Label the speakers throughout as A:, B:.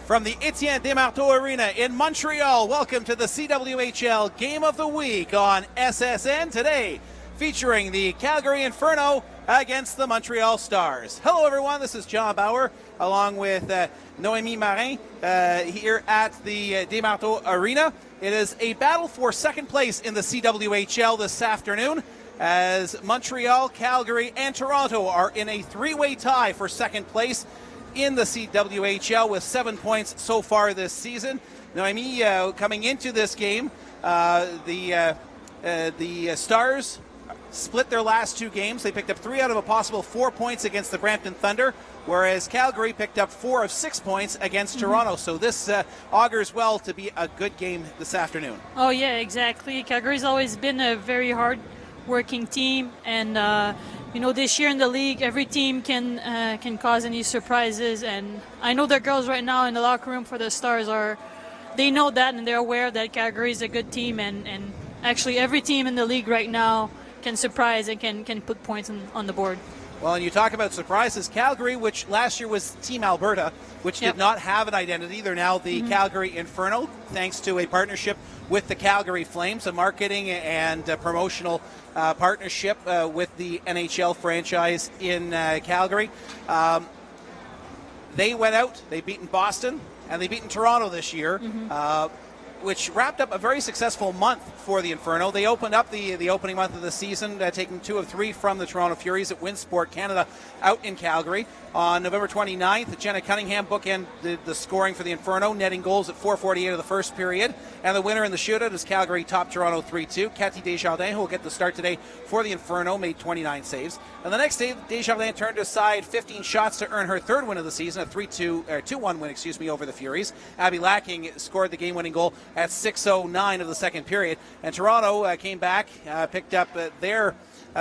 A: From the Étienne Desmarteaux Arena in Montreal, welcome to the CWHL Game of the Week on SSN today, featuring the Calgary Inferno against the Montreal Stars. Hello everyone, this is John Bauer along with Noémie Marin here at the Desmarteaux Arena. It is a battle for second place in the CWHL this afternoon, as Montreal, Calgary, and Toronto are in a three-way tie for second place in the CWHL with 7 points so far this season. Noémie, coming into this game, the Stars split their last two games. They picked up 3 out of a possible 4 points against the Brampton Thunder, whereas Calgary picked up 4 of 6 points against Toronto. So this augurs well to be a good game this afternoon.
B: Oh yeah, exactly. Calgary's always been a very hard working team, and you know, this year in the league, every team can cause any surprises, and I know the girls right now in the locker room for the Stars they know that, and they're aware that Calgary is a good team, and actually every team in the league right now can surprise and can put points on the board.
A: Well, and you talk about surprises. Calgary, which last year was Team Alberta, which did not have an identity. They're now the Calgary Inferno, thanks to a partnership with the Calgary Flames, a marketing and promotional partnership with the NHL franchise in Calgary. They went out, they've beaten Boston, and they've beaten Toronto this year, which wrapped up a very successful month for the Inferno. They opened up the opening month of the season, taking 2 of 3 from the Toronto Furies at Winsport Canada out in Calgary. On November 29th, Jenna Cunningham bookended the scoring for the Inferno, netting goals at 4:48 of the first period. And the winner in the shootout is Calgary topped Toronto 3-2. Cathy Desjardins, who will get the start today for the Inferno, made 29 saves. And the next day, Desjardins turned aside 15 shots to earn her third win of the season, a 2-1 win, over the Furies. Abby Lacking scored the game-winning goal at 6:09 of the second period. And Toronto came back, picked up their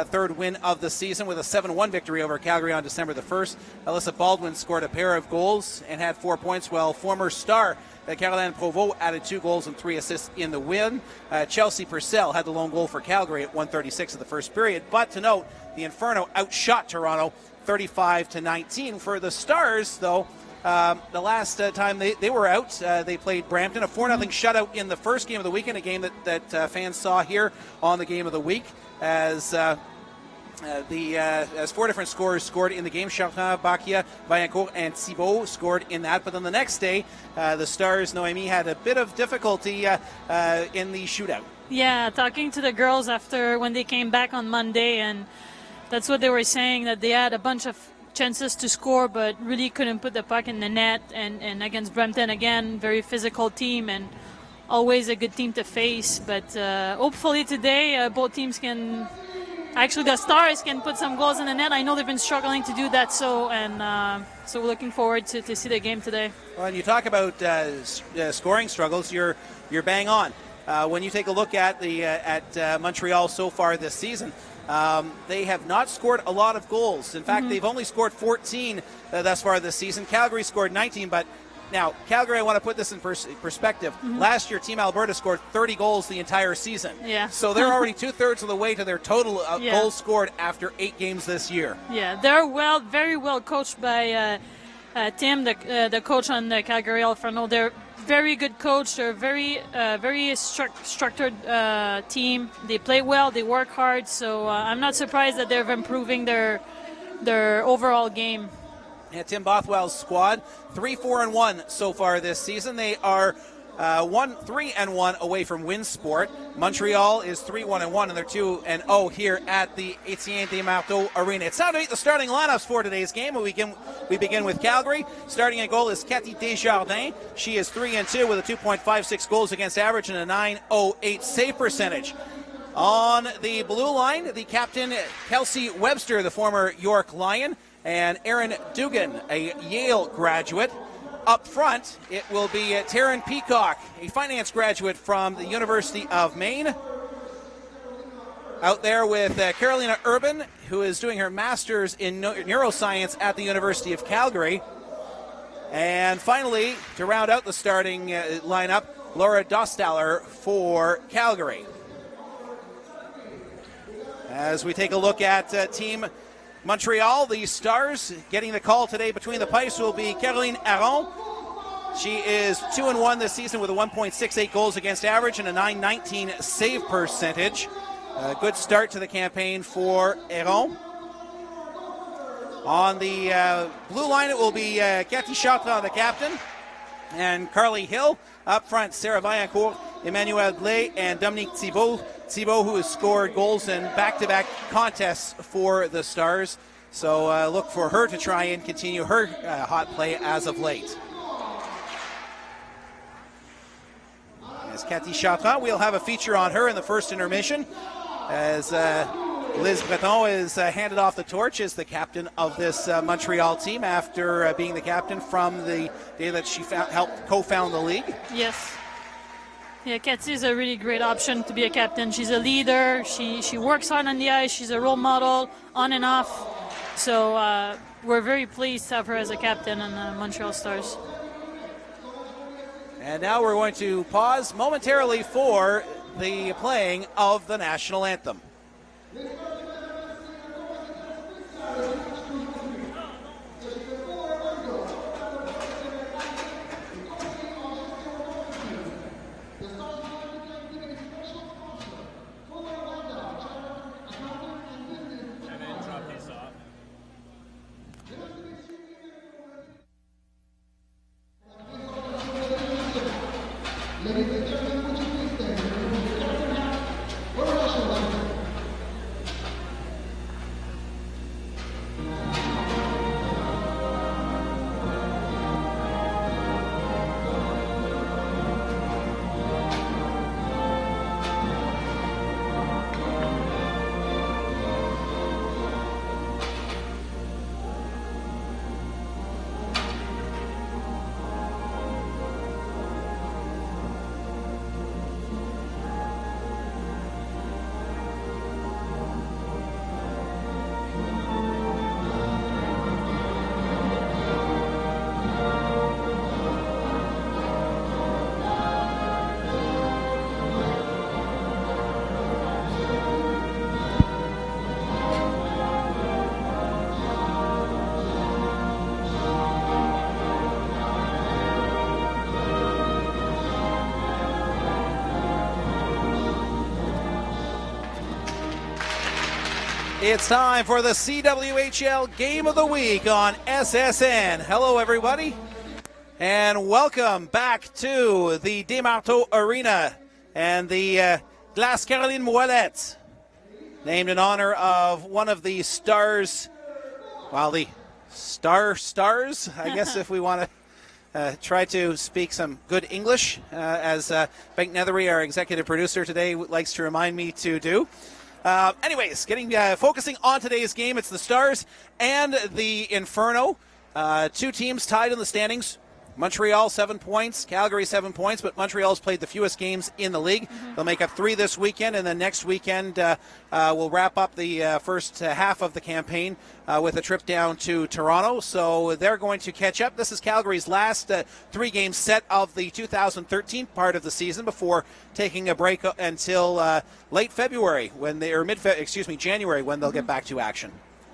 A: third win of the season with a 7-1 victory over Calgary on December the 1st. Alyssa Baldwin scored a pair of goals and had 4 points, while former star Caroline Provost added 2 goals and 3 assists in the win. Chelsea Purcell had the lone goal for Calgary at 1:36 of the first period. But to note, the Inferno outshot Toronto 35-19. For the Stars, though, the last time they were out, they played Brampton, a 4-0 shutout in the first game of the weekend, a game that fans saw here on the Game of the Week, as 4 different scorers scored in the game. Chartrand, Bakia, Vaillancourt, and Thibault scored in that. But then the next day, the Stars, Noémie, had a bit of difficulty in the shootout. Yeah,
B: talking to the girls after when they came back on Monday, and that's what they were saying, that they had a bunch of chances to score but really couldn't put the puck in the net, and against Brampton, again, very physical team and always a good team to face. But hopefully today both teams can, actually the Stars can put some goals in the net. I know they've been struggling to do that, so we're looking forward to see the game today.
A: Well, and you talk about scoring struggles, you're bang on. When you take a look at Montreal so far this season, they have not scored a lot of goals. In fact, they've only scored 14 thus far this season. Calgary scored 19, but now, Calgary, I want to put this in perspective. Last year, Team Alberta scored 30 goals the entire season.
B: Yeah.
A: So they're already 2/3 of the way to their total goals scored after 8 games this year.
B: Yeah, they're very well coached by Tim, the coach on the Calgary Inferno. They're very good coach. They're very structured team. They play well. They work hard. So I'm not surprised that they're improving their overall game.
A: Yeah, Tim Bothwell's squad, 3-4-1 so far this season. They are 3-1 away from Winsport. Montreal is 3-1-1, and they're 2-0 here at the Étienne Desmarteaux Arena. It's time to meet the starting lineups for today's game. We begin with Calgary. Starting at goal is Cathy Desjardins. She is 3-2 with a 2.56 goals against average and a 9.08 save percentage. On the blue line, the captain, Kelsey Webster, the former York Lion, and Erin Dugan, a Yale graduate. Up front, it will be Taryn Peacock, a finance graduate from the University of Maine. Out there with Carolina Urban, who is doing her master's in neuroscience at the University of Calgary. And finally, to round out the starting lineup, Laura Dostaller for Calgary. As we take a look at Team Montreal, the Stars getting the call today between the pipes will be Caroline Aron, She is 2-1 this season with a 1.68 goals against average and a .919 save percentage. A good start to the campaign for Héron. On the blue line, it will be Cathy Chartrand, the captain, and Carly Hill. Up front, Sarah Vaillancourt, Emmanuel Blais, and Dominique Thibault. Thibault, who has scored goals in back-to-back contests for the Stars. So look for her to try and continue her hot play as of late. As Cathy Chartrand, we'll have a feature on her in the first intermission as Liz Breton is handed off the torch as the captain of this Montreal team after being the captain from the day that she helped co-found the league.
B: Yes. Yeah, Cathy is a really great option to be a captain. She's a leader. She works hard on the ice. She's a role model on and off. So we're very pleased to have her as a captain on the Montreal Stars.
A: And now we're going to pause momentarily for the playing of the national anthem. It's time for the CWHL Game of the Week on SSN. Hello, everybody, and welcome back to the Desmarteaux Arena and the Glace Caroline Moellette, named in honor of one of the stars, well, the stars, I guess, if we want to try to speak some good English, as Bengt Nethery, our executive producer today, likes to remind me to do. Anyways, focusing on today's game, it's the Stars and the Inferno. Two teams tied in the standings. Montreal 7 points, Calgary 7 points, but Montreal's played the fewest games in the league. They'll make up 3 this weekend, and then next weekend we'll wrap up the first half of the campaign with a trip down to Toronto. So they're going to catch up. This is Calgary's last 3-game set of the 2013 part of the season before taking a break until late February January when they'll get back to action.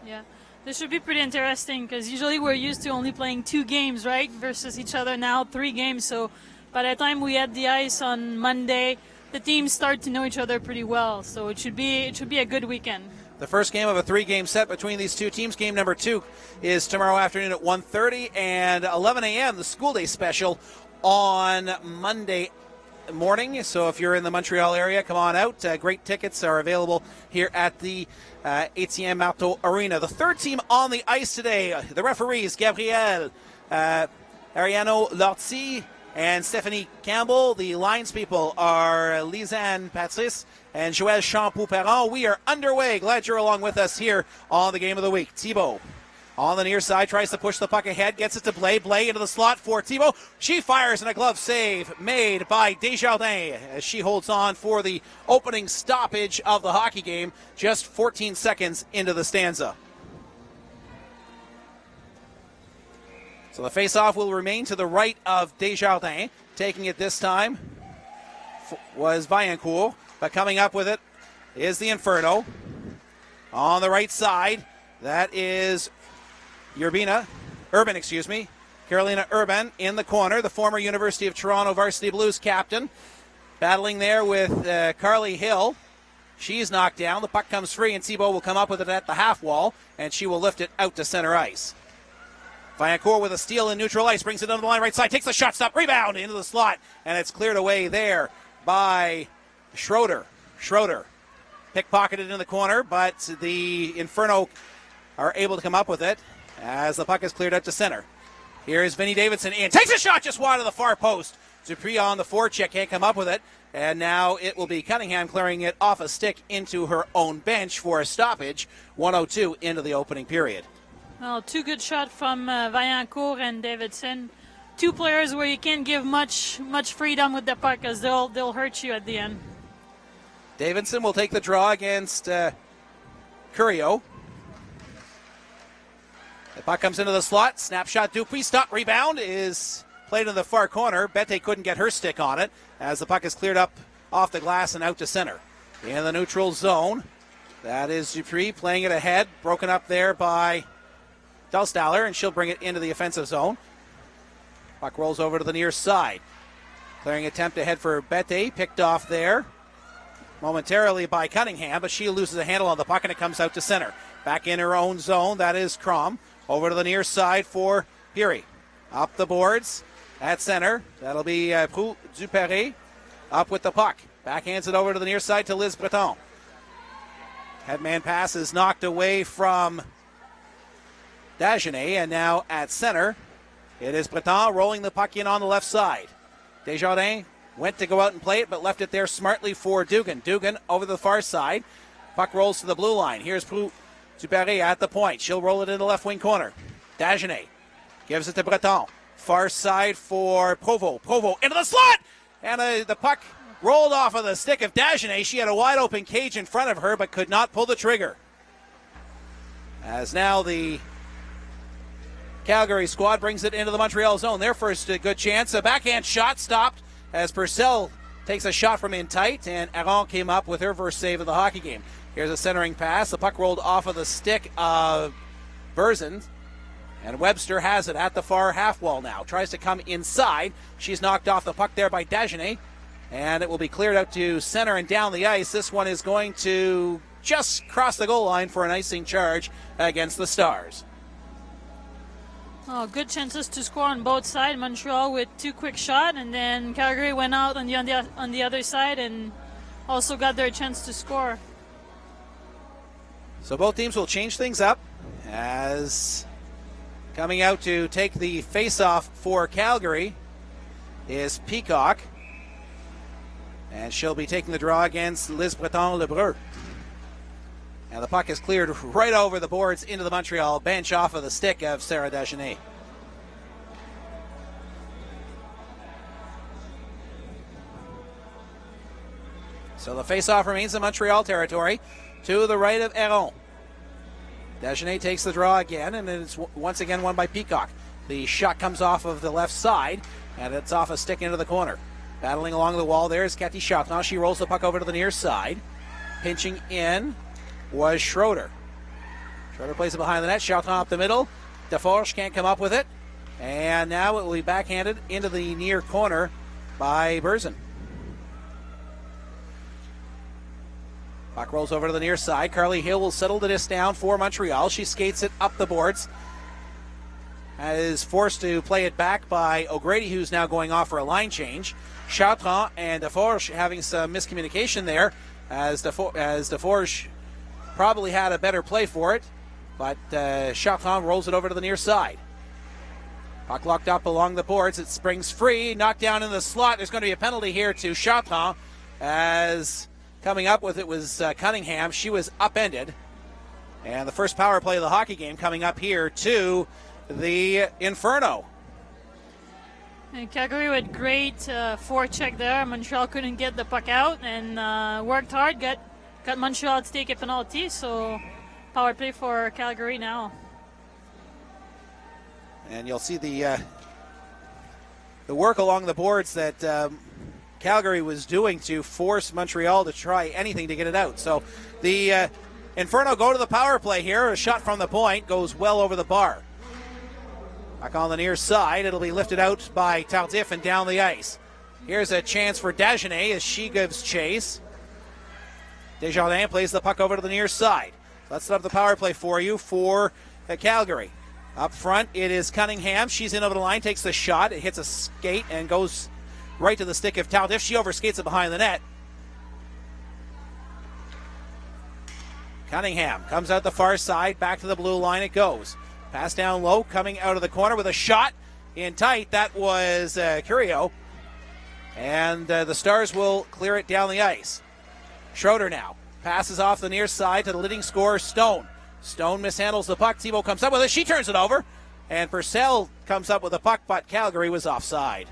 B: Yeah. This should be pretty interesting because usually we're used to only playing 2 games, right, versus each other now 3 games. So by the time we had the ice on Monday, the teams start to know each other pretty well. So it should be a good weekend.
A: The first game of a 3-game set between these two teams. Game number 2 is tomorrow afternoon at 1:30 and 11 a.m. the school day special on Monday morning. So if you're in the Montreal area, come on out. Great tickets are available here at the Etienne Marteau Arena. The third team on the ice today, the referees, Gabrielle Ariano Lortie and Stephanie Campbell. The lines people are Lisanne Patrice and Joël Champoux-Perron. We are underway. Glad you're along with us here on the Game of the Week. Thibault on the near side, tries to push the puck ahead, gets it to Blais. Blais into the slot for Thibault. She fires, and a glove save made by Desjardins as she holds on for the opening stoppage of the hockey game just 14 seconds into the stanza. So the face-off will remain to the right of Desjardins. Taking it this time was Vaillancourt, but coming up with it is the Inferno. On the right side, that is Urban, Carolina Urban in the corner, the former University of Toronto Varsity Blues captain. Battling there with Carly Hill. She's knocked down. The puck comes free, and Thibault will come up with it at the half wall, and she will lift it out to center ice. Vaillancourt with a steal in neutral ice, brings it under the line right side, takes the shot, stop, rebound into the slot, and it's cleared away there by Schroeder. Schroeder pickpocketed in the corner, but the Inferno are able to come up with it as the puck is cleared out to center. Here's Vinnie Davidson in, takes a shot just wide of the far post. Dupree on the forecheck, can't come up with it, and now it will be Cunningham clearing it off a stick into her own bench for a stoppage. 1:02 into the opening period.
B: Well, two good shots from Vaillancourt and Davidson. Two players where you can't give much freedom with the puck because they'll hurt you at the end.
A: Davidson will take the draw against Curio. The puck comes into the slot. Snapshot Dupuis. Stop. Rebound is played in the far corner. Bette couldn't get her stick on it as the puck is cleared up off the glass and out to center. In the neutral zone, that is Dupuis playing it ahead. Broken up there by Delstaller, and she'll bring it into the offensive zone. Puck rolls over to the near side. Clearing attempt ahead for Bette. Picked off there momentarily by Cunningham, but she loses a handle on the puck and it comes out to center. Back in her own zone, that is Crom. Over to the near side for Peary. Up the boards at center. That'll be Duperré up with the puck. Backhands it over to the near side to Liz Breton. Headman pass is knocked away from Dagenet, and now at center, it is Breton rolling the puck in on the left side. Desjardins went to go out and play it, but left it there smartly for Dugan. Dugan over the far side. Puck rolls to the blue line. Here's Duperré at the point. She'll roll it in the left wing corner. Dagenet gives it to Breton. Far side for Provo. Provo into the slot! And the puck rolled off of the stick of Dagenet. She had a wide open cage in front of her, but could not pull the trigger. As now the Calgary squad brings it into the Montreal zone. Their first good chance. A backhand shot stopped as Purcell takes a shot from in tight, and Aron came up with her first save of the hockey game. Here's a centering pass. The puck rolled off of the stick of Berzin, and Webster has it at the far half wall now. Tries to come inside. She's knocked off the puck there by Dagenet, and it will be cleared out to center and down the ice. This one is going to just cross the goal line for an icing charge against the Stars.
B: Oh, good chances to score on both sides. Montreal with two quick shots, and then Calgary went out on the other side and also got their chance to score.
A: So both teams will change things up as coming out to take the face-off for Calgary is Peacock. And she'll be taking the draw against Liz Breton-Lebreu. And the puck is cleared right over the boards into the Montreal bench off of the stick of Sarah Dagenet. So the face-off remains in Montreal territory to the right of Aron. Dagenet takes the draw again, and it's once again won by Peacock. The shot comes off of the left side, and it's off a stick into the corner. Battling along the wall there is Cathy Chartrand. She rolls the puck over to the near side. Pinching in was Schroeder. Schroeder plays it behind the net. Chartrand up the middle. Deforge can't come up with it. And now it will be backhanded into the near corner by Berzin. Puck rolls over to the near side. Carly Hill will settle this down for Montreal. She skates it up the boards. Is forced to play it back by O'Grady, who's now going off for a line change. Chartrand and Deforge having some miscommunication there, as Deforge probably had a better play for it, but Chartrand rolls it over to the near side. Puck locked up along the boards. It springs free, knocked down in the slot. There's going to be a penalty here to Chartrand, as coming up with it was Cunningham. She was upended. And the first power play of the hockey game coming up here to the Inferno.
B: And Calgary with great forecheck there. Montreal couldn't get the puck out and worked hard. Got Montreal to take a penalty. So power play for Calgary now.
A: And you'll see the work along the boards that Calgary was doing to force Montreal to try anything to get it out. So the Inferno go to the power play here. A shot from the point goes well over the bar. Back on the near side. It'll be lifted out by Tardif and down the ice. Here's a chance for Dagenet as she gives chase. Desjardins plays the puck over to the near side. Let's set up the power play for you for Calgary. Up front, it is Cunningham. She's in over the line, takes the shot. It hits a skate and goes right to the stick of Tardif. She overskates it behind the net. Cunningham comes out the far side. Back to the blue line it goes. Pass down low, coming out of the corner with a shot in tight. That was Curio. And the Stars will clear it down the ice. Schroeder now passes off the near side to the leading scorer, Stone. Stone mishandles the puck. Thibault comes up with it. She turns it over. And Purcell comes up with the puck, but Calgary was offside.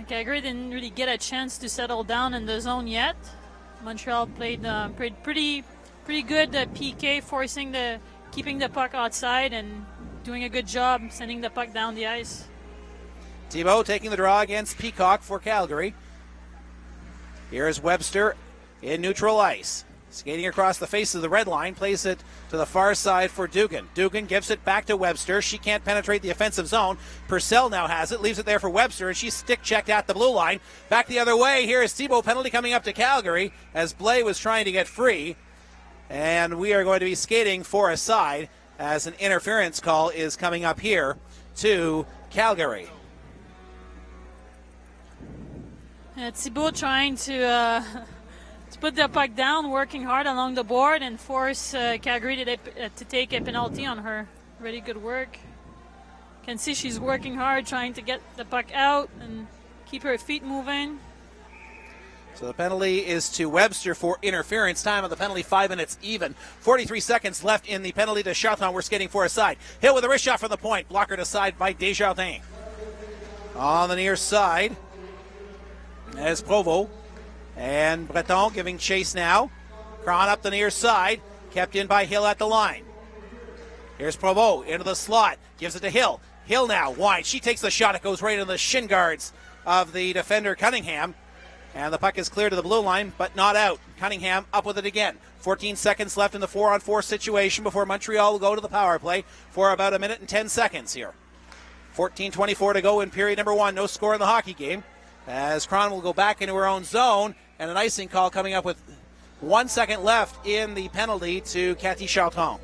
B: Calgary didn't really get a chance to settle down in the zone yet. Montreal played pretty good PK, keeping the puck outside and doing a good job sending the puck down the ice.
A: Thibault taking the draw against Peacock for Calgary. Here's Webster in neutral ice. Skating across the face of the red line, plays it to the far side for Dugan. Dugan gives it back to Webster. She can't penetrate the offensive zone. Purcell now has it, leaves it there for Webster, and she's stick-checked at the blue line. Back the other way, here is Thibault, penalty coming up to Calgary as Blais was trying to get free. And we are going to be skating for a side as an interference call is coming up here to Calgary.
B: Thibault trying to put the puck down, working hard along the board and force Calgary to take a penalty on her. Really good work. Can see she's working hard, trying to get the puck out and keep her feet moving.
A: So the penalty is to Webster for interference. Time of the penalty, 5 minutes even. 43 seconds left in the penalty to Chartrand. We're skating for a side. Hill with a wrist shot from the point. Blockered aside by Desjardins. On the near side as Provo. And Breton giving chase now. Cron up the near side. Kept in by Hill at the line. Here's Provo into the slot. Gives it to Hill. Hill now wide. She takes the shot. It goes right into the shin guards of the defender Cunningham. And the puck is clear to the blue line, but not out. Cunningham up with it again. 14 seconds left in the 4-on-4 situation before Montreal will go to the power play for about a minute and 10 seconds here. 14:24 to go in period number 1. No score in the hockey game. As Cron will go back into her own zone. And an icing call coming up with 1 second left in the penalty to Cathy Chartrand.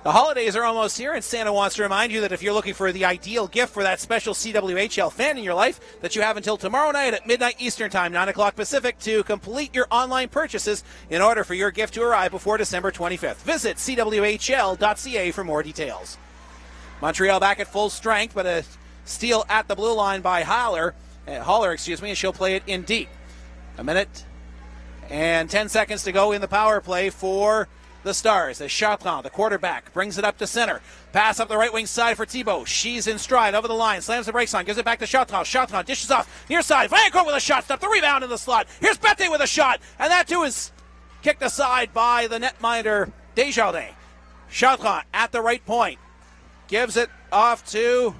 A: The holidays are almost here, and Santa wants to remind you that if you're looking for the ideal gift for that special CWHL fan in your life, that you have until tomorrow night at midnight Eastern Time, 9 o'clock Pacific, to complete your online purchases in order for your gift to arrive before December 25th. Visit CWHL.ca for more details. Montreal back at full strength, but a steal at the blue line by Haller, and she'll play it in deep. A minute and 10 seconds to go in the power play for the Stars. As Chartrand, the quarterback, brings it up to center. Pass up the right wing side for Thibault. She's in stride over the line, slams the brakes on, gives it back to Chartrand. Chartrand dishes off near side. Vancourt with a shot stop, the rebound in the slot. Here's Bette with a shot, and that too is kicked aside by the netminder Desjardins. Chartrand at the right point. Gives it off to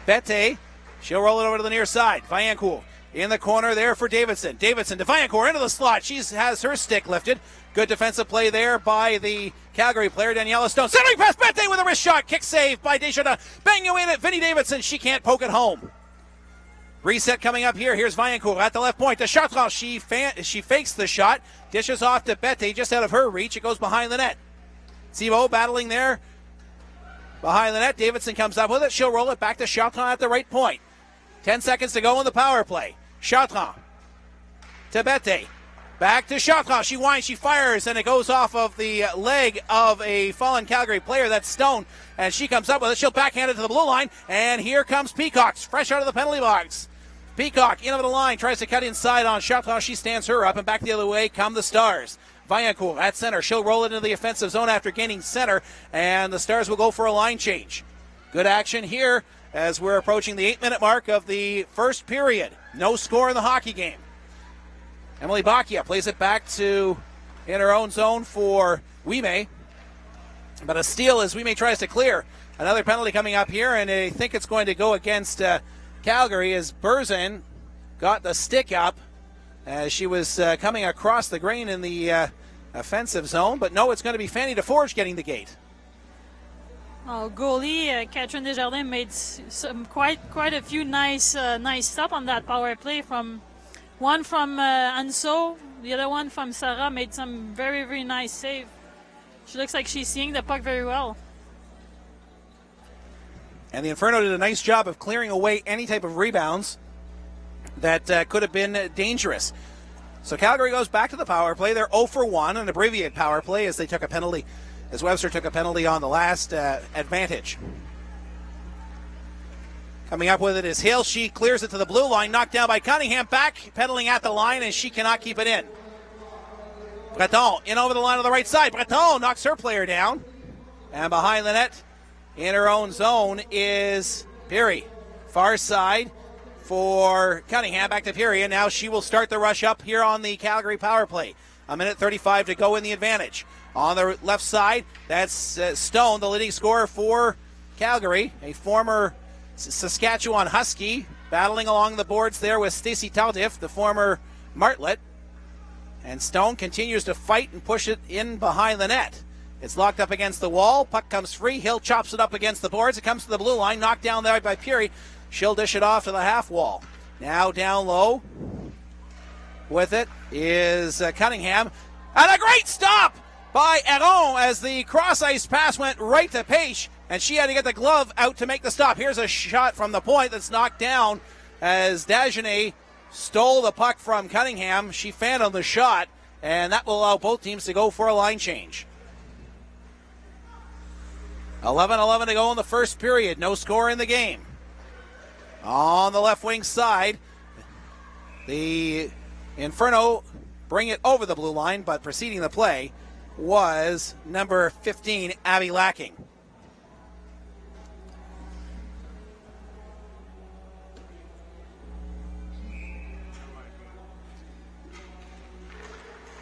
A: Bette. She'll roll it over to the near side. Vaillancourt in the corner there for Davidson. Davidson to Vaillancourt into the slot. She has her stick lifted. Good defensive play there by the Calgary player, Daniela Stone. Centering pass, Bette with a wrist shot. Kick save by Desjardins. Bang you in at Vinnie Davidson. She can't poke it home. Reset coming up here. Here's Vaillancourt at the left point. To Chartrand. She fakes the shot. Dishes off to Bette just out of her reach. It goes behind the net. Thibault battling there behind the net. Davidson comes up with it. She'll roll it back to Chartrand at the right point. 10 seconds to go in the power play. Chartrand to Bette. Back to Chartrand. She winds, she fires, and it goes off of the leg of a fallen Calgary player. That's Stone. And she comes up with it. She'll backhand it to the blue line. And here comes Peacock, fresh out of the penalty box. Peacock in over the line, tries to cut inside on Chartrand. She stands her up, and back the other way come the Stars. Vaillancourt at center. She'll roll it into the offensive zone after gaining center, and the Stars will go for a line change. Good action here as we're approaching the 8-minute mark of the first period. No score in the hockey game. Emily Bacchia plays it back to in her own zone for Wime. But a steal as Wime tries to clear. Another penalty coming up here, and I think it's going to go against Calgary as Berzin got the stick up as she was coming across the grain in the offensive zone. But no, it's going to be Fanny DeForge getting the gate.
B: Oh, goalie Catherine Desjardins made some quite a few nice stops on that power play. One from Anso, the other one from Sarah made some very nice save. She looks like she's seeing the puck very well.
A: And the Inferno did a nice job of clearing away any type of rebounds that could have been dangerous. So Calgary goes back to the power play. They're 0 for 1, an abbreviated power play as they took a penalty, as Webster took a penalty on the last advantage. Coming up with it is Hill. She clears it to the blue line, knocked down by Cunningham, back pedaling at the line, and she cannot keep it in. Breton in over the line on the right side. Breton knocks her player down. And behind the net, in her own zone, is Peary. Far side for Cunningham, back to Peary, and now she will start the rush up here on the Calgary power play. 1:35 to go in the advantage. On the left side, that's Stone, the leading scorer for Calgary, a former Saskatchewan Husky, battling along the boards there with Stacey Tardif, the former Martlet. And Stone continues to fight and push it in behind the net. It's locked up against the wall. Puck comes free. Hill chops it up against the boards. It comes to the blue line, knocked down there by Peary. She'll dish it off to the half wall. Now down low with it is Cunningham. And a great stop by Aron as the cross-ice pass went right to Page, and she had to get the glove out to make the stop. Here's a shot from the point that's knocked down as Dagenet stole the puck from Cunningham. She fanned on the shot, and that will allow both teams to go for a line change. 11-11 to go in the first period. No score in the game. On the left wing side, the Inferno bring it over the blue line, but preceding the play was number 15, Abby Lacking.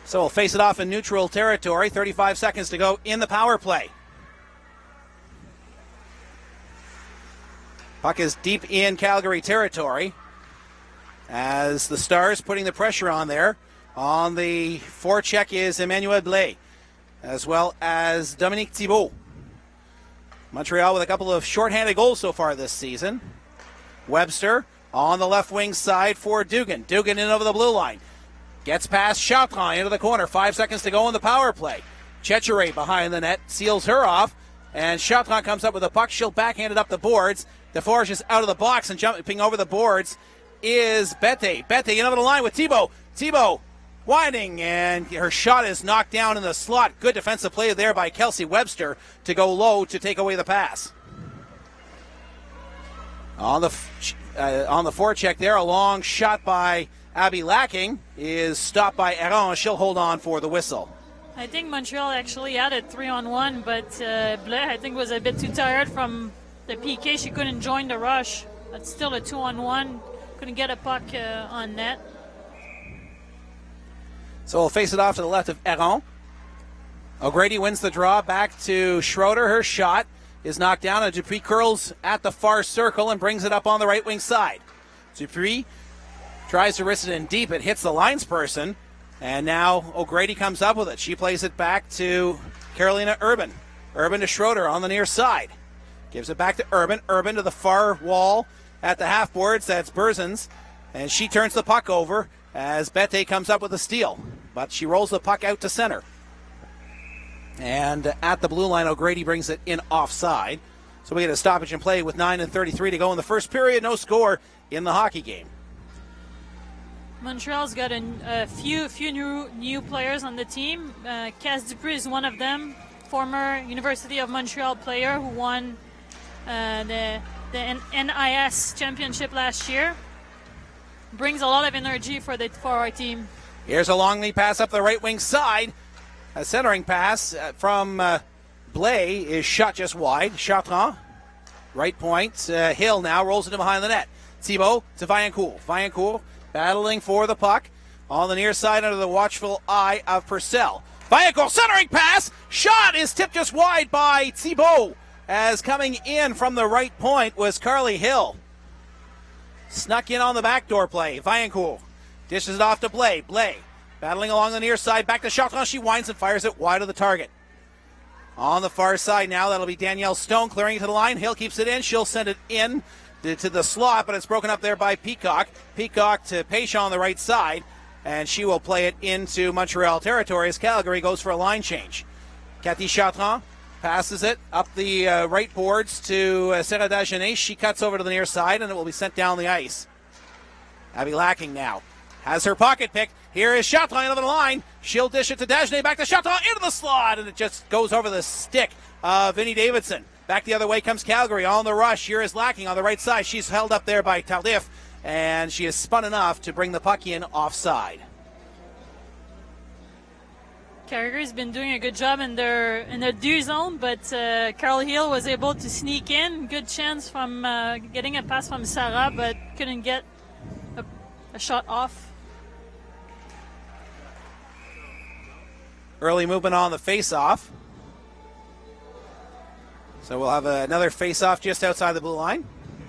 A: So we'll face it off in neutral territory. 35 seconds to go in the power play. Puck is deep in Calgary territory as the Stars putting the pressure on there. On the forecheck is Emmanuel Blais, as well as Dominique Thibault. Montreal with a couple of shorthanded goals so far this season. Webster on the left wing side for Dugan. Dugan in over the blue line. Gets past Chartrand into the corner. 5 seconds to go in the power play. Chechere behind the net seals her off. And Chartrand comes up with a puck. She'll backhand it up the boards. DeForge is out of the box and jumping over the boards is Bette. Bette in over the line with Thibault. Thibault winding, and her shot is knocked down in the slot. Good defensive play there by Kelsey Webster to go low to take away the pass. On the forecheck there, a long shot by Abby Lacking is stopped by Aron. She'll hold on for the whistle.
B: I think Montreal actually had a 3-on-1, but Blais, I think, was a bit too tired from the PK. She couldn't join the rush. But still a 2-on-1. Couldn't get a puck on net.
A: So we'll face it off to the left of Aron. O'Grady wins the draw back to Schroeder. Her shot is knocked down, and Dupuis curls at the far circle and brings it up on the right wing side. Dupuis tries to wrist it in deep. It hits the linesperson, and now O'Grady comes up with it. She plays it back to Carolina Urban. Urban to Schroeder on the near side. Gives it back to Urban. Urban to the far wall at the half boards. That's Berzins, and she turns the puck over as Bette comes up with a steal. But she rolls the puck out to center. And at the blue line, O'Grady brings it in offside. So we get a stoppage in play with 9:33 to go in the first period. No score in the hockey game.
B: Montreal's got a few new players on the team. Cass Dupuis is one of them, former University of Montreal player who won the NIS championship last year. Brings a lot of energy for our team.
A: Here's a long lead pass up the right wing side. A centering pass from Blais is shot just wide. Chartrand, right point. Hill now rolls it in behind the net. Thibault to Vaillancourt. Vaillancourt battling for the puck on the near side under the watchful eye of Purcell. Vaillancourt centering pass. Shot is tipped just wide by Thibault, as coming in from the right point was Carly Hill. Snuck in on the backdoor play. Vaillancourt Dishes it off to Blais. Blais battling along the near side. Back to Chartrand. She winds and fires it wide of the target. On the far side now, that'll be Danielle Stone clearing it to the line. Hill keeps it in. She'll send it in to the slot, but it's broken up there by Peacock. Peacock to Pêche on the right side, and she will play it into Montreal territory as Calgary goes for a line change. Cathy Chartrand passes it up the right boards to Sarah Dagenet. She cuts over to the near side, and it will be sent down the ice. Abby Lacking now has her pocket pick. Here is Chartrand over the line. She'll dish it to Dagenet, back to Chartrand, into the slot, and it just goes over the stick of Vinnie Davidson. Back the other way comes Calgary on the rush. Here is Lacking on the right side. She's held up there by Tardif, and she is spun enough to bring the puck in offside.
B: Calgary's been doing a good job in their D zone, but Carl Hill was able to sneak in. Good chance from getting a pass from Sarah, but couldn't get a shot off.
A: Early movement on the face-off. So we'll have another face-off just outside the blue line.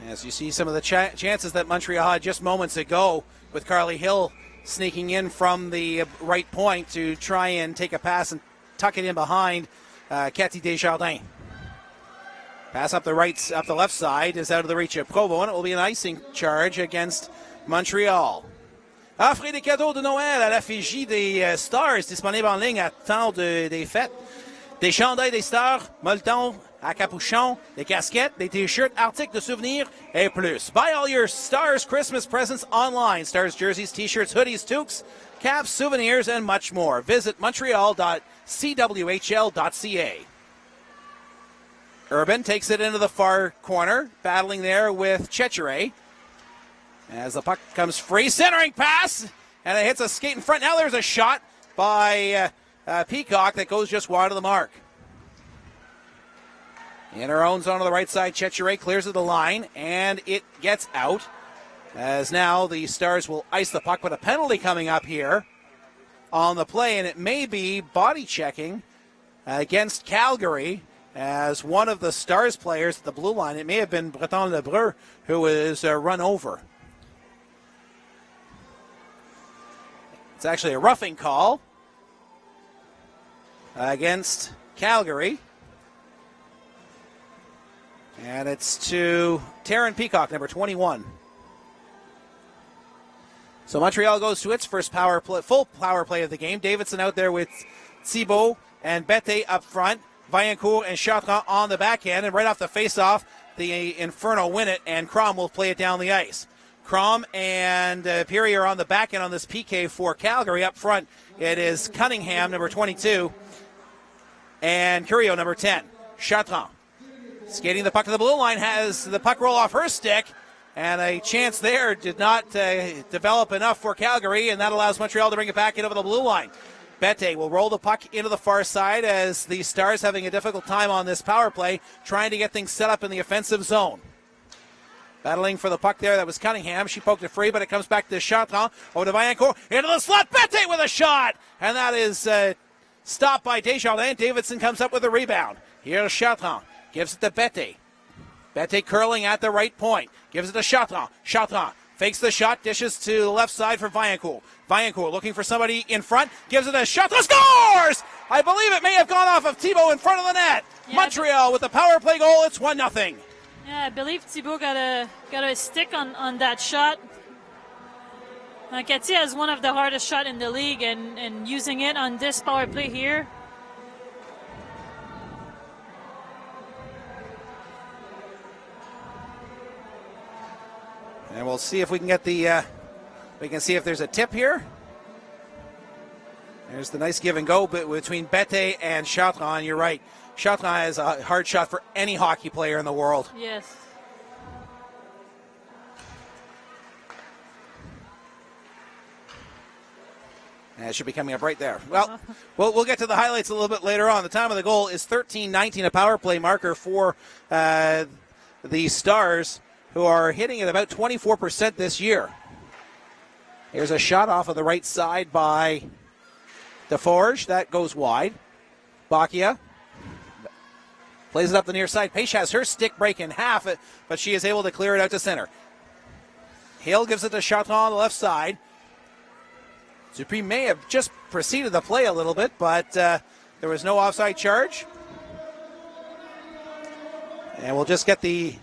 A: As you see some of the chances that Montreal had just moments ago with Carly Hill sneaking in from the right point to try and take a pass and tuck it in behind Cathy Desjardins. Pass up the left side is out of the reach of Provo, and it will be an icing charge against Montréal. Offrez des cadeaux de Noël à l'effigie des Stars disponibles en ligne à temps des fêtes. Des chandails des Stars, molletons à capuchon, des casquettes, des t-shirts, articles de souvenirs, et plus. Buy all your Stars Christmas presents online. Stars jerseys, t-shirts, hoodies, toques, caps, souvenirs, and much more. Visit montreal.cwhl.ca. Urban takes it into the far corner, battling there with Chechere. As the puck comes free, centering pass, and it hits a skate in front. Now there's a shot by Peacock that goes just wide of the mark. In her own zone on the right side, Chechere clears of the line, and it gets out. As now the Stars will ice the puck, but a penalty coming up here on the play, and it may be body checking against Calgary as one of the Stars players at the blue line. It may have been Breton Lebreu who was run over. It's actually a roughing call against Calgary. And it's to Taryn Peacock, number 21. So Montreal goes to its first full power play of the game. Davidson out there with Thibault and Bette up front. Vaillancourt and Chartrand on the back end. And right off the face-off, the Inferno win it, and Crom will play it down the ice. Crom and Peary are on the back end on this PK for Calgary. Up front, it is Cunningham, number 22, and Curio, number 10. Chartrand skating the puck to the blue line, has the puck roll off her stick, and a chance there did not develop enough for Calgary, and that allows Montreal to bring it back in over the blue line. Bette will roll the puck into the far side as the Stars having a difficult time on this power play, trying to get things set up in the offensive zone. Battling for the puck there, that was Cunningham. She poked it free, but it comes back to Chartrand. Over to Vaillancourt, into the slot. Bette with a shot! And that is stopped by Desjardins. Davidson comes up with a rebound. Here's Chartrand. Gives it to Bette. Bette curling at the right point. Gives it to Chartrand. Chartrand fakes the shot, dishes to the left side for Vaillancourt. Vaillancourt looking for somebody in front. Gives it to Chartrand. Scores! I believe it may have gone off of Thibault in front of the net. Yeah, Montreal with the power play goal. It's 1-0.
B: Yeah, I believe Thibault got a stick on that shot. Cathy has one of the hardest shots in the league, and using it on this power play here.
A: And we'll see if we can get we can see if there's a tip here. There's the nice give and go between Bette and Chartrand. You're right. Chartrand is a hard shot for any hockey player in the world.
B: Yes.
A: And it should be coming up right there. Well, we'll get to the highlights a little bit later on. The time of the goal is 13:19, a power play marker for the Stars, who are hitting at about 24% this year. Here's a shot off of the right side by DeForge. That goes wide. Bacchia plays it up the near side. Pêche has her stick break in half, but she is able to clear it out to center. Hill gives it to Chartrand on the left side. Dupuis may have just preceded the play a little bit, but there was no offside charge. And we'll just get the...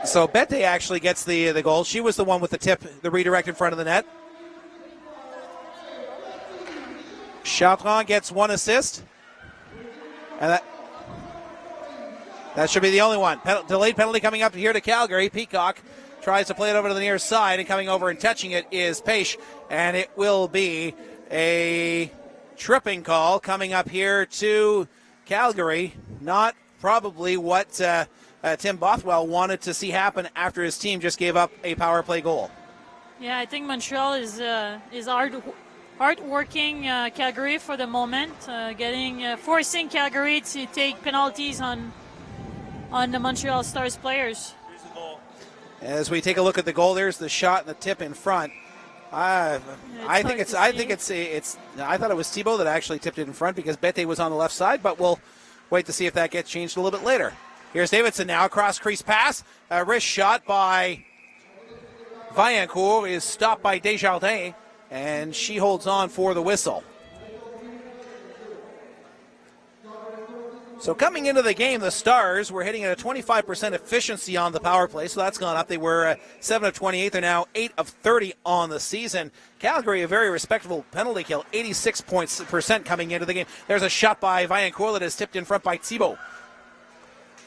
A: So Bette actually gets the goal. She was the one with the tip, the redirect in front of the net. Chartrand gets one assist. And that should be the only one. Delayed penalty coming up here to Calgary. Peacock tries to play it over to the near side, and coming over and touching it is Peish. And it will be a tripping call coming up here to Calgary. Not probably what Tim Bothwell wanted to see happen after his team just gave up a power play goal.
B: Yeah, I think Montreal is hard working Calgary for the moment, forcing Calgary to take penalties on the Montreal Stars players.
A: As we take a look at the goal, there's the shot and the tip in front. I thought it was Thibault that actually tipped it in front because Bette was on the left side, but we'll wait to see if that gets changed a little bit later. Here's Davidson now, cross crease pass, a wrist shot by Vaillancourt is stopped by Desjardins, and she holds on for the whistle. So coming into the game, the Stars were hitting at a 25% efficiency on the power play, so that's gone up. They were 7 of 28. They're now 8 of 30 on the season. Calgary, a very respectable penalty kill, 86% coming into the game. There's a shot by Vaillancourt that is tipped in front by Thibault.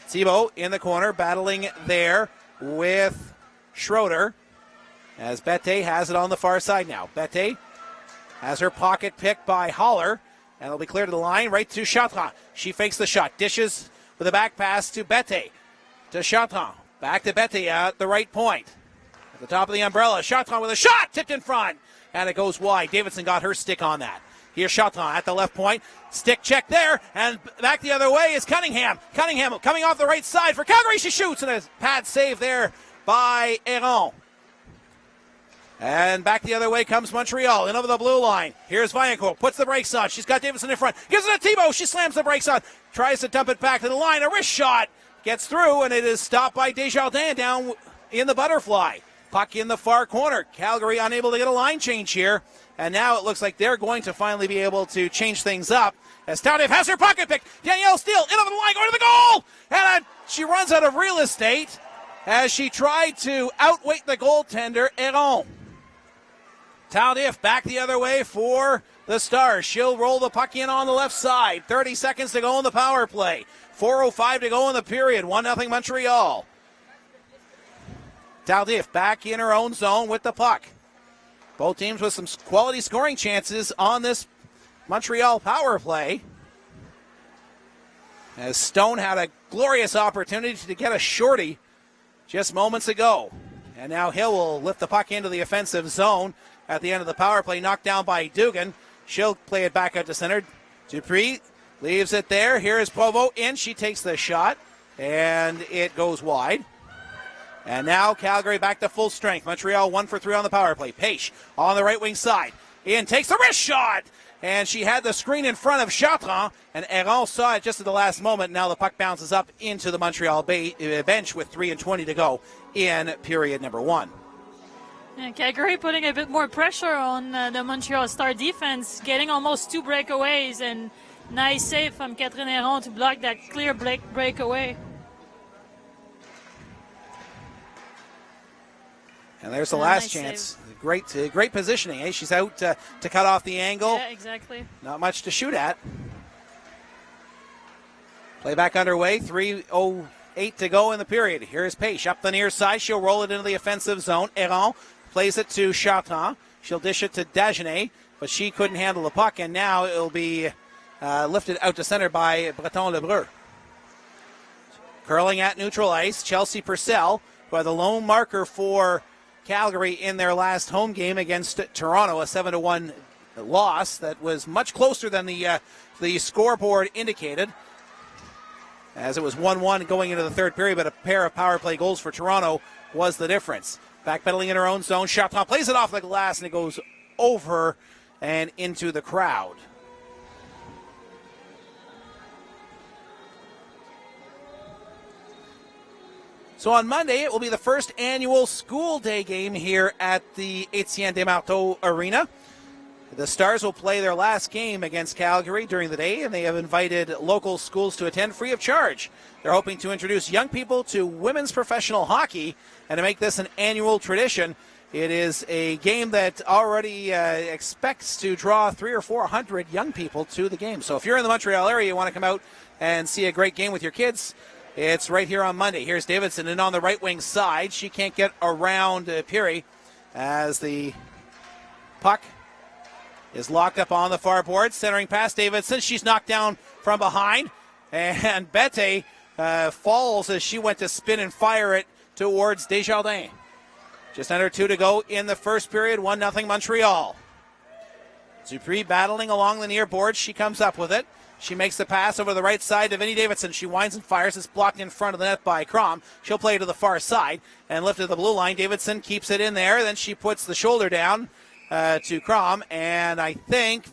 A: Thibault in the corner, battling there with Schroeder, as Bette has it on the far side now. Bette has her pocket picked by Haller, and it'll be clear to the line, right to Chartrand. She fakes the shot, dishes with a back pass to Bette, to Chartrand. Back to Bette at the right point. At the top of the umbrella, Chartrand with a shot, tipped in front, and it goes wide. Davidson got her stick on that. Here's Chartrand at the left point. Stick check there, and back the other way is Cunningham. Cunningham coming off the right side for Calgary. She shoots, and a pad save there by Héron. And back the other way comes Montreal, in over the blue line. Here's Vaillancourt, puts the brakes on. She's got Davidson in front. Gives it to Thibault. She slams the brakes on. Tries to dump it back to the line. A wrist shot gets through, and it is stopped by Desjardins down in the butterfly. Puck in the far corner. Calgary unable to get a line change here. And now it looks like they're going to finally be able to change things up. As Taudev has her pocket pick. Danielle Steele in over the line, going to the goal. And she runs out of real estate as she tried to outweight the goaltender, Héron. Taudev back the other way for the Stars. She'll roll the puck in on the left side. 30 seconds to go in the power play. 4:05 to go in the period. 1-0 Montreal. Taudev back in her own zone with the puck. Both teams with some quality scoring chances on this Montreal power play. As Stone had a glorious opportunity to get a shorty just moments ago. And now Hill will lift the puck into the offensive zone at the end of the power play, knocked down by Dugan. She'll play it back out to center. Dupuis leaves it there. Here is Provo in. She takes the shot, and it goes wide. And now Calgary back to full strength. Montreal 1 for 3 on the power play. Peish on the right wing side. Ian takes the wrist shot, and she had the screen in front of Chartrand, and Héron saw it just at the last moment. Now the puck bounces up into the Montreal bench with 3:20 to go in period number 1.
B: And Calgary putting a bit more pressure on the Montreal Star defense, getting almost 2 breakaways, and nice save from Catherine Héron to block that clear breakaway.
A: And there's the last chance. Save. Great positioning. Eh? She's out to cut off the angle.
B: Yeah, exactly.
A: Not much to shoot at. Play back underway. 3:08 to go in the period. Here's Peish up the near side. She'll roll it into the offensive zone. Héron plays it to Chartrand. She'll dish it to Dagenet, but she couldn't handle the puck, and now it'll be lifted out to center by Breton-Lebreu. Curling at neutral ice, Chelsea Purcell, who had the lone marker for Calgary in their last home game against Toronto, a 7-1 loss that was much closer than the scoreboard indicated, as it was 1-1 going into the third period, but a pair of power play goals for Toronto was the difference. Backpedaling in her own zone, Chartrand plays it off the glass, and it goes over and into the crowd. So on Monday, it will be the first annual school day game here at the Etienne Desmarteaux Arena. The Stars will play their last game against Calgary during the day, and they have invited local schools to attend free of charge. They're hoping to introduce young people to women's professional hockey and to make this an annual tradition. It is a game that already expects to draw 300 or 400 young people to the game. So if you're in the Montreal area, you want to come out and see a great game with your kids, it's right here on Monday. Here's Davidson, and on the right wing side, she can't get around Peary as the puck is locked up on the far board. Centering past Davidson. She's knocked down from behind, and Bette falls as she went to spin and fire it towards Desjardins. Just under 2 to go in the first period. 1-0 Montreal. Dupree battling along the near board. She comes up with it. She makes the pass over the right side to Vinnie Davidson. She winds and fires. It's blocked in front of the net by Crom. She'll play to the far side and lift to the blue line. Davidson keeps it in there. Then she puts the shoulder down to Crom. And I think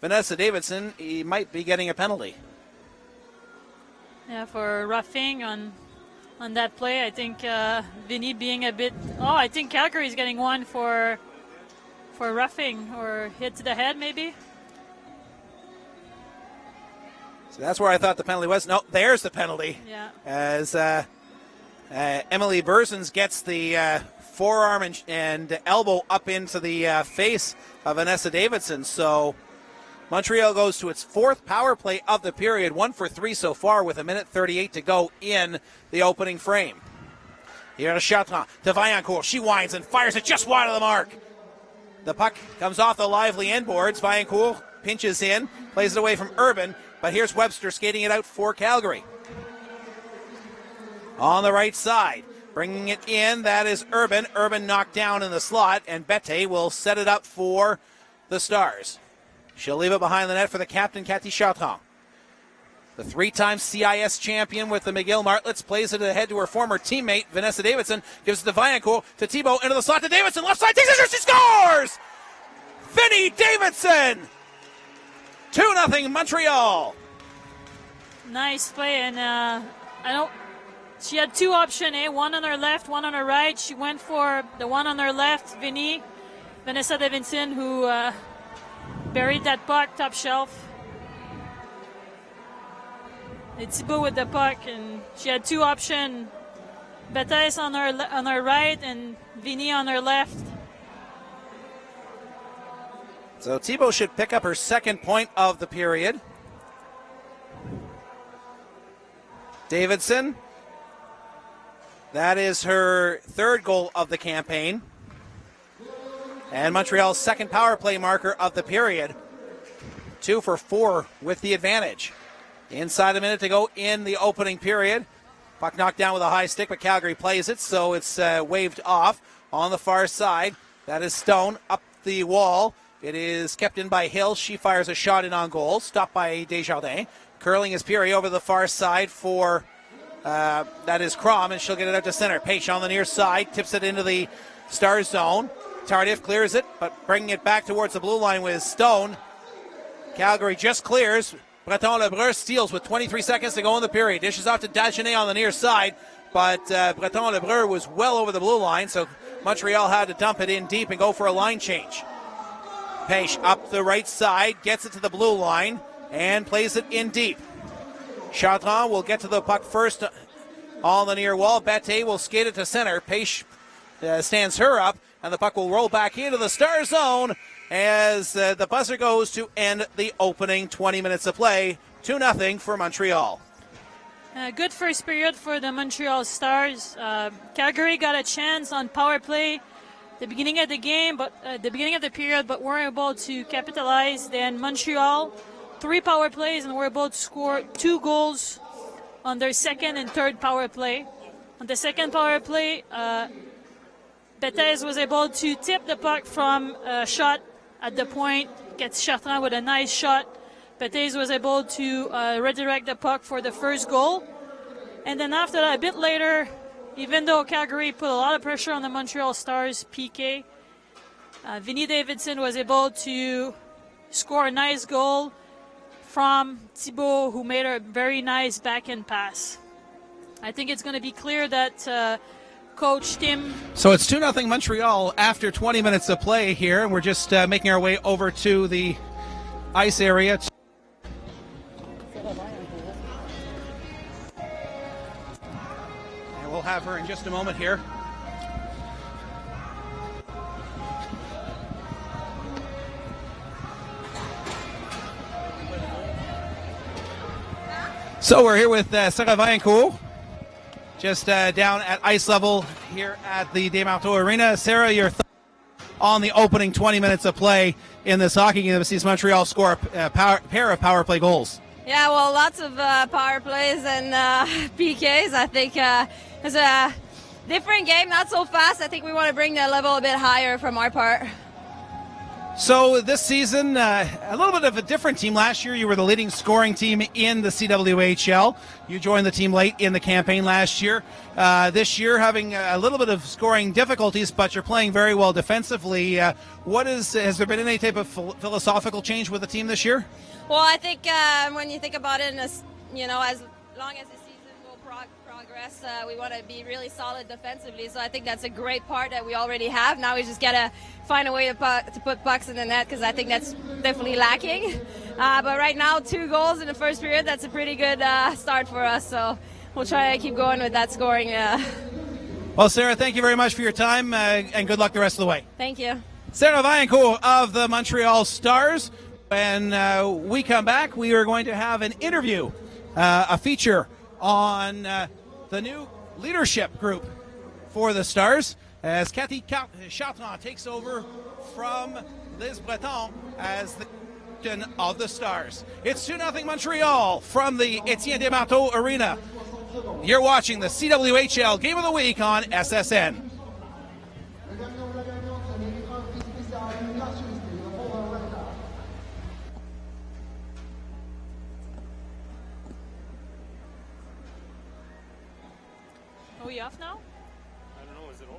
A: Vanessa Davidson might be getting a penalty.
B: Yeah, for roughing on that play. I think Vinny being a bit... Oh, I think Calgary is getting one for roughing or hit to the head maybe.
A: So that's where I thought the penalty was. No, there's the penalty.
B: Yeah.
A: As Emily Berzins gets the forearm and elbow up into the face of Vanessa Davidson. So Montreal goes to its fourth power play of the period, 1 for 3 so far with 1:38 to go in the opening frame. Here to Chartrand, to Vaillancourt. She winds and fires it just wide of the mark. The puck comes off the lively end boards. Vaillancourt pinches in, plays it away from Urban, but here's Webster skating it out for Calgary. On the right side, bringing it in, that is Urban. Urban knocked down in the slot, and Bette will set it up for the Stars. She'll leave it behind the net for the captain, Cathy Chartrand. The 3-time CIS champion with the McGill Martlets plays it ahead to her former teammate, Vanessa Davidson. Gives it to Vaillancourt, to Thibault, into the slot to Davidson. Left side, takes it, she scores! Vinnie Davidson! 2-0 Montreal.
B: Nice play, and she had two options, one on her left, one on her right. She went for the one on her left, Vanessa Davidson, who buried that puck top shelf. It's Thibault with the puck, and she had two options. Bethesda on her right and Vinny on her left.
A: So Thibault should pick up her second point of the period. Davidson, that is her third goal of the campaign. And Montreal's second power play marker of the period. 2 for 4 with the advantage. Inside a minute to go in the opening period. Puck knocked down with a high stick, but Calgary plays it, so it's waved off. On the far side, that is Stone up the wall. It is kept in by Hill. She fires a shot in on goal, stopped by Desjardins. Curling is Peary over the far side for, that is Crom, and she'll get it out to center. Page on the near side, tips it into the Star zone. Tardif clears it, but bringing it back towards the blue line with Stone. Calgary just clears. Breton-Lebrun steals with 23 seconds to go in the period. Dishes off to Dagenet on the near side, but Breton-Lebrun was well over the blue line, so Montreal had to dump it in deep and go for a line change. Page up the right side, gets it to the blue line, and plays it in deep. Chartrand will get to the puck first on the near wall. Bette will skate it to center. Page stands her up, and the puck will roll back into the Star zone as the buzzer goes to end the opening 20 minutes of play. 2-0 for Montreal.
B: Good first period for the Montreal Stars. Calgary got a chance on power play the beginning of the game, but the beginning of the period, but weren't able to capitalize. Then Montreal, 3 power plays, and were able to score 2 goals on their second and third power play. On the second power play, Bethes was able to tip the puck from a shot at the point, gets Chartrand with a nice shot. Bethes was able to redirect the puck for the first goal. And then after that, a bit later, even though Calgary put a lot of pressure on the Montreal Stars PK, Vinnie Davidson was able to score a nice goal from Thibault, who made a very nice backhand pass. I think it's going to be clear that Coach Tim.
A: So it's 2-0 Montreal after 20 minutes of play here, and we're just making our way over to the ice area. And we'll have her in just a moment here. So we're here with Sarah Vaillancourt, just down at ice level here at the Desmarteaux Arena. Sarah, your thoughts on the opening 20 minutes of play in this hockey game that sees Montreal score a pair of power play goals?
C: Yeah, well, lots of power plays and PKs. I think it's a different game, not so fast. I think we want to bring the level a bit higher from our part.
A: So this season, a little bit of a different team. Last year, you were the leading scoring team in the CWHL. You joined the team late in the campaign last year. This year, having a little bit of scoring difficulties, but you're playing very well defensively. Has there been any type of philosophical change with the team this year?
C: Well, I think when you think about it, as long as the season will progress, we want to be really solid defensively. So I think that's a great part that we already have. Now we just got to find a way to put pucks in the net, because I think that's definitely lacking. But right now, 2 goals in the first period, that's a pretty good start for us. So we'll try to keep going with that scoring.
A: Well, Sarah, thank you very much for your time, and good luck the rest of the way.
C: Thank you.
A: Sarah Vaillancourt of the Montreal Stars. When we come back, we are going to have an interview, a feature on the new leadership group for the Stars, as Cathy Chartrand takes over from Liz Breton as the captain of the Stars. It's 2-0 Montreal from the Étienne Desmarteaux Arena. You're watching the CWHL Game of the Week on SSN.
B: Are we off now?
D: I don't know, is it over?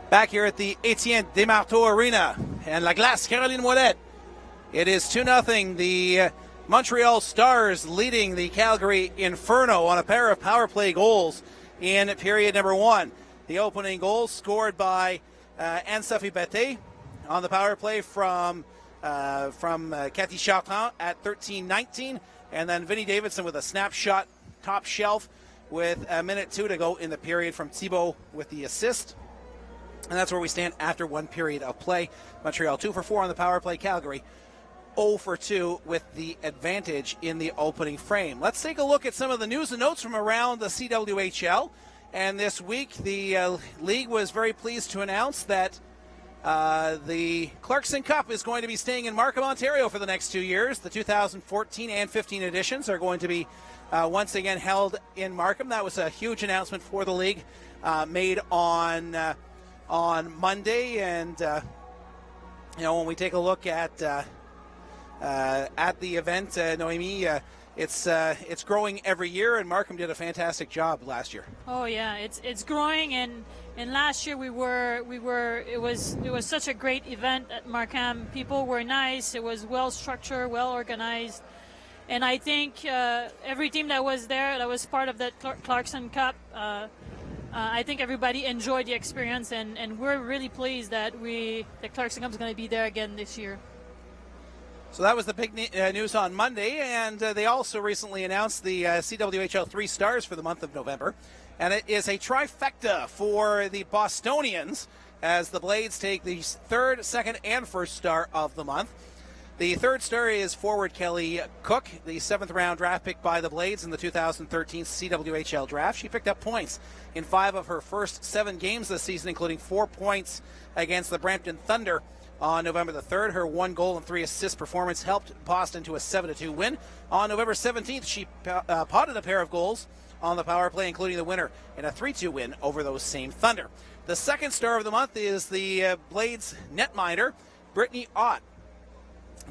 A: Back here at the Etienne Desmarteau Arena and La Glace, Caroline Ouellette. It is 2-0. The Montreal Stars leading the Calgary Inferno on a pair of power play goals in period number 1. The opening goal scored by Ann-Sophie on the power play from Cathy Chartrand at 13:19, and then Vinnie Davidson with a snapshot top shelf with a minute 2 to go in the period from Thibault with the assist. And that's where we stand after 1 period of play. Montreal 2 for 4 on the power play. Calgary 0 for 2 with the advantage in the opening frame. Let's take a look at some of the news and notes from around the CWHL. And this week, the league was very pleased to announce that the Clarkson Cup is going to be staying in Markham, Ontario for the next 2 years. The 2014 and 15 editions are going to be once again held in Markham. That was a huge announcement for the league made on Monday. And, when we take a look at the event, Noemi, it's growing every year, and Markham did a fantastic job last year.
B: Oh yeah, it's growing, and last year it was such a great event at Markham. People were nice. It was well structured, well organized, and I think every team that was there that was part of that Clarkson Cup, I think everybody enjoyed the experience, and we're really pleased that the Clarkson Cup is going to be there again this year.
A: So that was the big news on Monday, and they also recently announced the CWHL 3 stars for the month of November. And it is a trifecta for the Bostonians as the Blades take the 3rd, 2nd, and 1st star of the month. The 3rd star is forward Kelly Cook, the 7th round draft pick by the Blades in the 2013 CWHL draft. She picked up points in 5 of her first 7 games this season, including 4 points against the Brampton Thunder on November the 3rd. Her 1 goal and 3 assist performance helped Boston to a 7-2 win. On November 17th, she potted a pair of goals on the power play, including the winner in a 3-2 win over those same Thunder. The 2nd star of the month is the Blades netminder, Brittany Ott.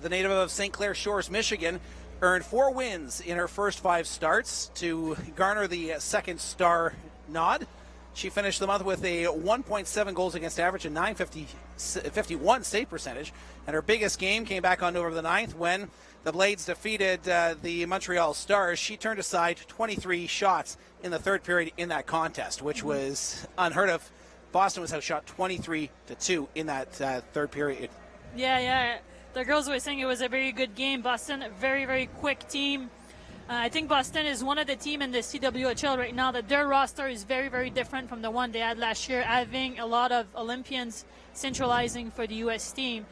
A: The native of St. Clair Shores, Michigan, earned 4 wins in her first 5 starts to garner the 2nd star nod. She finished the month with a 1.7 goals against average and 951 save percentage. And her biggest game came back on November the 9th when the Blades defeated the Montreal Stars. She turned aside 23 shots in the 3rd period in that contest, which was unheard of. Boston was outshot 23-2 in that 3rd period.
B: Yeah. The girls were saying it was a very good game. Boston, a very, very quick team. I think Boston is one of the teams in the CWHL right now that their roster is very, very different from the one they had last year, having a lot of Olympians centralizing for the U.S. team.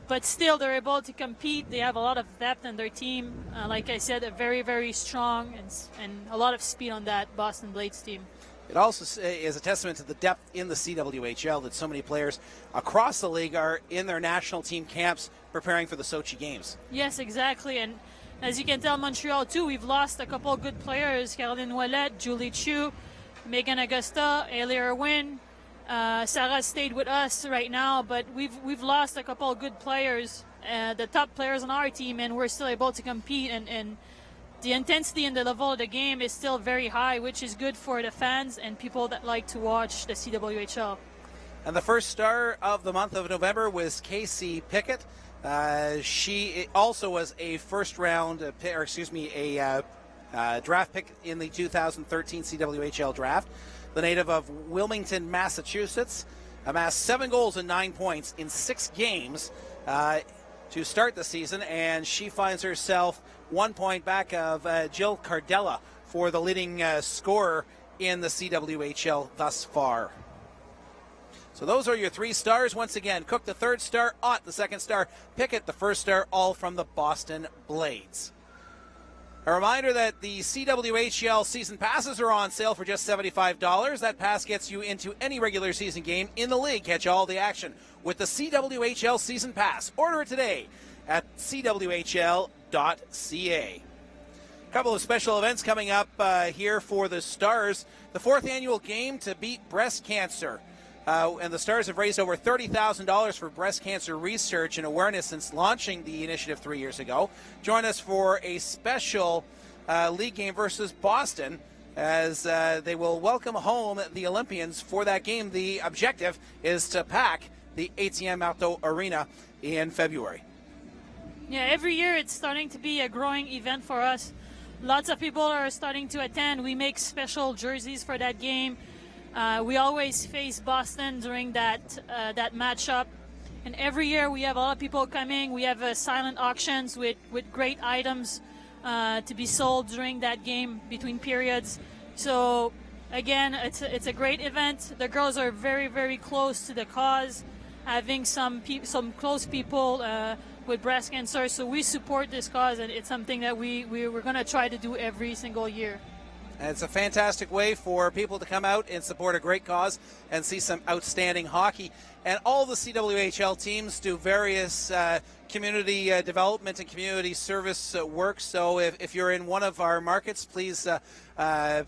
B: But still, they're able to compete. They have a lot of depth in their team. Like I said, a very, very strong and a lot of speed on that Boston Blades team.
A: It also is a testament to the depth in the CWHL that so many players across the league are in their national team camps preparing for the Sochi Games.
B: Yes, exactly. And as you can tell, Montreal, too, we've lost a couple of good players. Caroline Ouellette, Julie Chu, Megan Augusta, Ailey Irwin. Sarah stayed with us right now, but we've lost a couple of good players, the top players on our team, and we're still able to compete. And the intensity and the level of the game is still very high, which is good for the fans and people that like to watch the CWHL.
A: And the 1st star of the month of November was Casey Pickett. She also was a draft pick in the 2013 CWHL draft. The native of Wilmington, Massachusetts, amassed 7 goals and 9 points in 6 games to start the season, and she finds herself 1 point back of Jill Cardella for the leading scorer in the CWHL thus far. So those are your 3 stars. Once again, Cook the 3rd star, Ott the 2nd star, Pickett the 1st star, all from the Boston Blades. A reminder that the CWHL season passes are on sale for just $75. That pass gets you into any regular season game in the league. Catch all the action with the CWHL season pass. Order it today at cwhl.ca. A couple of special events coming up here for the Stars. The 4th annual game to beat breast cancer. And the Stars have raised over $30,000 for breast cancer research and awareness since launching the initiative 3 years ago. Join us for a special league game versus Boston as they will welcome home the Olympians for that game. The objective is to pack the ATM Marteau Arena in February.
B: Yeah, every year it's starting to be a growing event for us. Lots of people are starting to attend. We make special jerseys for that game. We always face Boston during that matchup. And every year we have a lot of people coming. We have silent auctions with great items to be sold during that game between periods. So again, it's a great event. The girls are very, very close to the cause, having some close people with breast cancer. So we support this cause, and it's something that we're going to try to do every single year.
A: And it's a fantastic way for people to come out and support a great cause and see some outstanding hockey. And all the CWHL teams do various community development and community service work. So if you're in one of our markets, please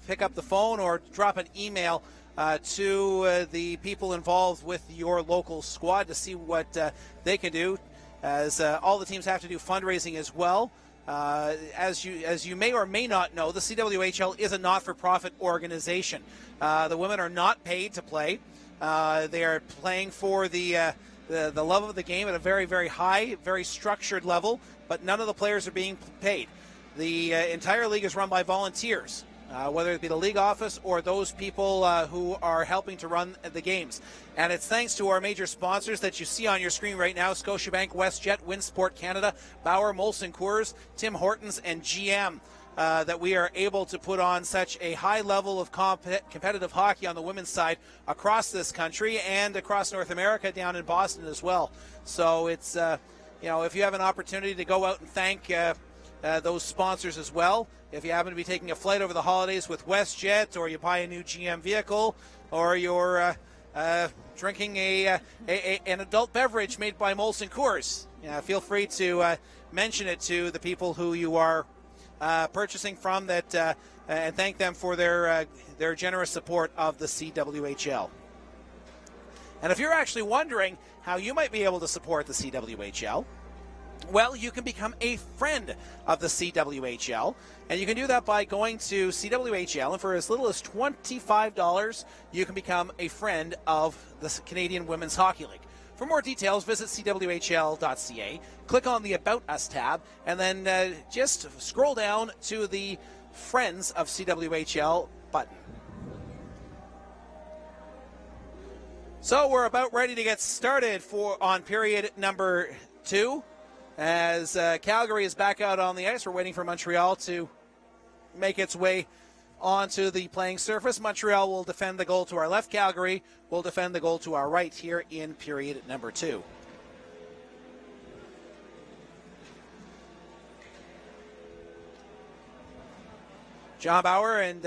A: pick up the phone or drop an email to the people involved with your local squad to see what they can do, as all the teams have to do fundraising as well. As you may or may not know, the CWHL is a not-for-profit organization. The women are not paid to play. They are playing for the love of the game at a very, very high, very structured level, but none of the players are being paid. The entire league is run by volunteers, whether it be the league office or those people who are helping to run the games. And it's thanks to our major sponsors that you see on your screen right now: Scotiabank, WestJet, Winsport Canada, Bauer, Molson Coors, Tim Hortons, and GM, that we are able to put on such a high level of competitive hockey on the women's side across this country and across North America, down in Boston as well. So it's, if you have an opportunity to go out and thank those sponsors as well. If you happen to be taking a flight over the holidays with WestJet, or you buy a new GM vehicle, or you're drinking an adult beverage made by Molson Coors, feel free to mention it to the people who you are purchasing from, that and thank them for their generous support of the CWHL. And if you're actually wondering how you might be able to support the CWHL, well, you can become a friend of the CWHL, and you can do that by going to CWHL, and for as little as $25, you can become a friend of the Canadian Women's Hockey League. For more details, visit cwhl.ca, click on the About Us tab, and then just scroll down to the Friends of CWHL button. So we're about ready to get started on period number 2. As Calgary is back out on the ice, we're waiting for Montreal to make its way onto the playing surface. Montreal will defend the goal to our left. Calgary will defend the goal to our right here in period number 2. John Bauer and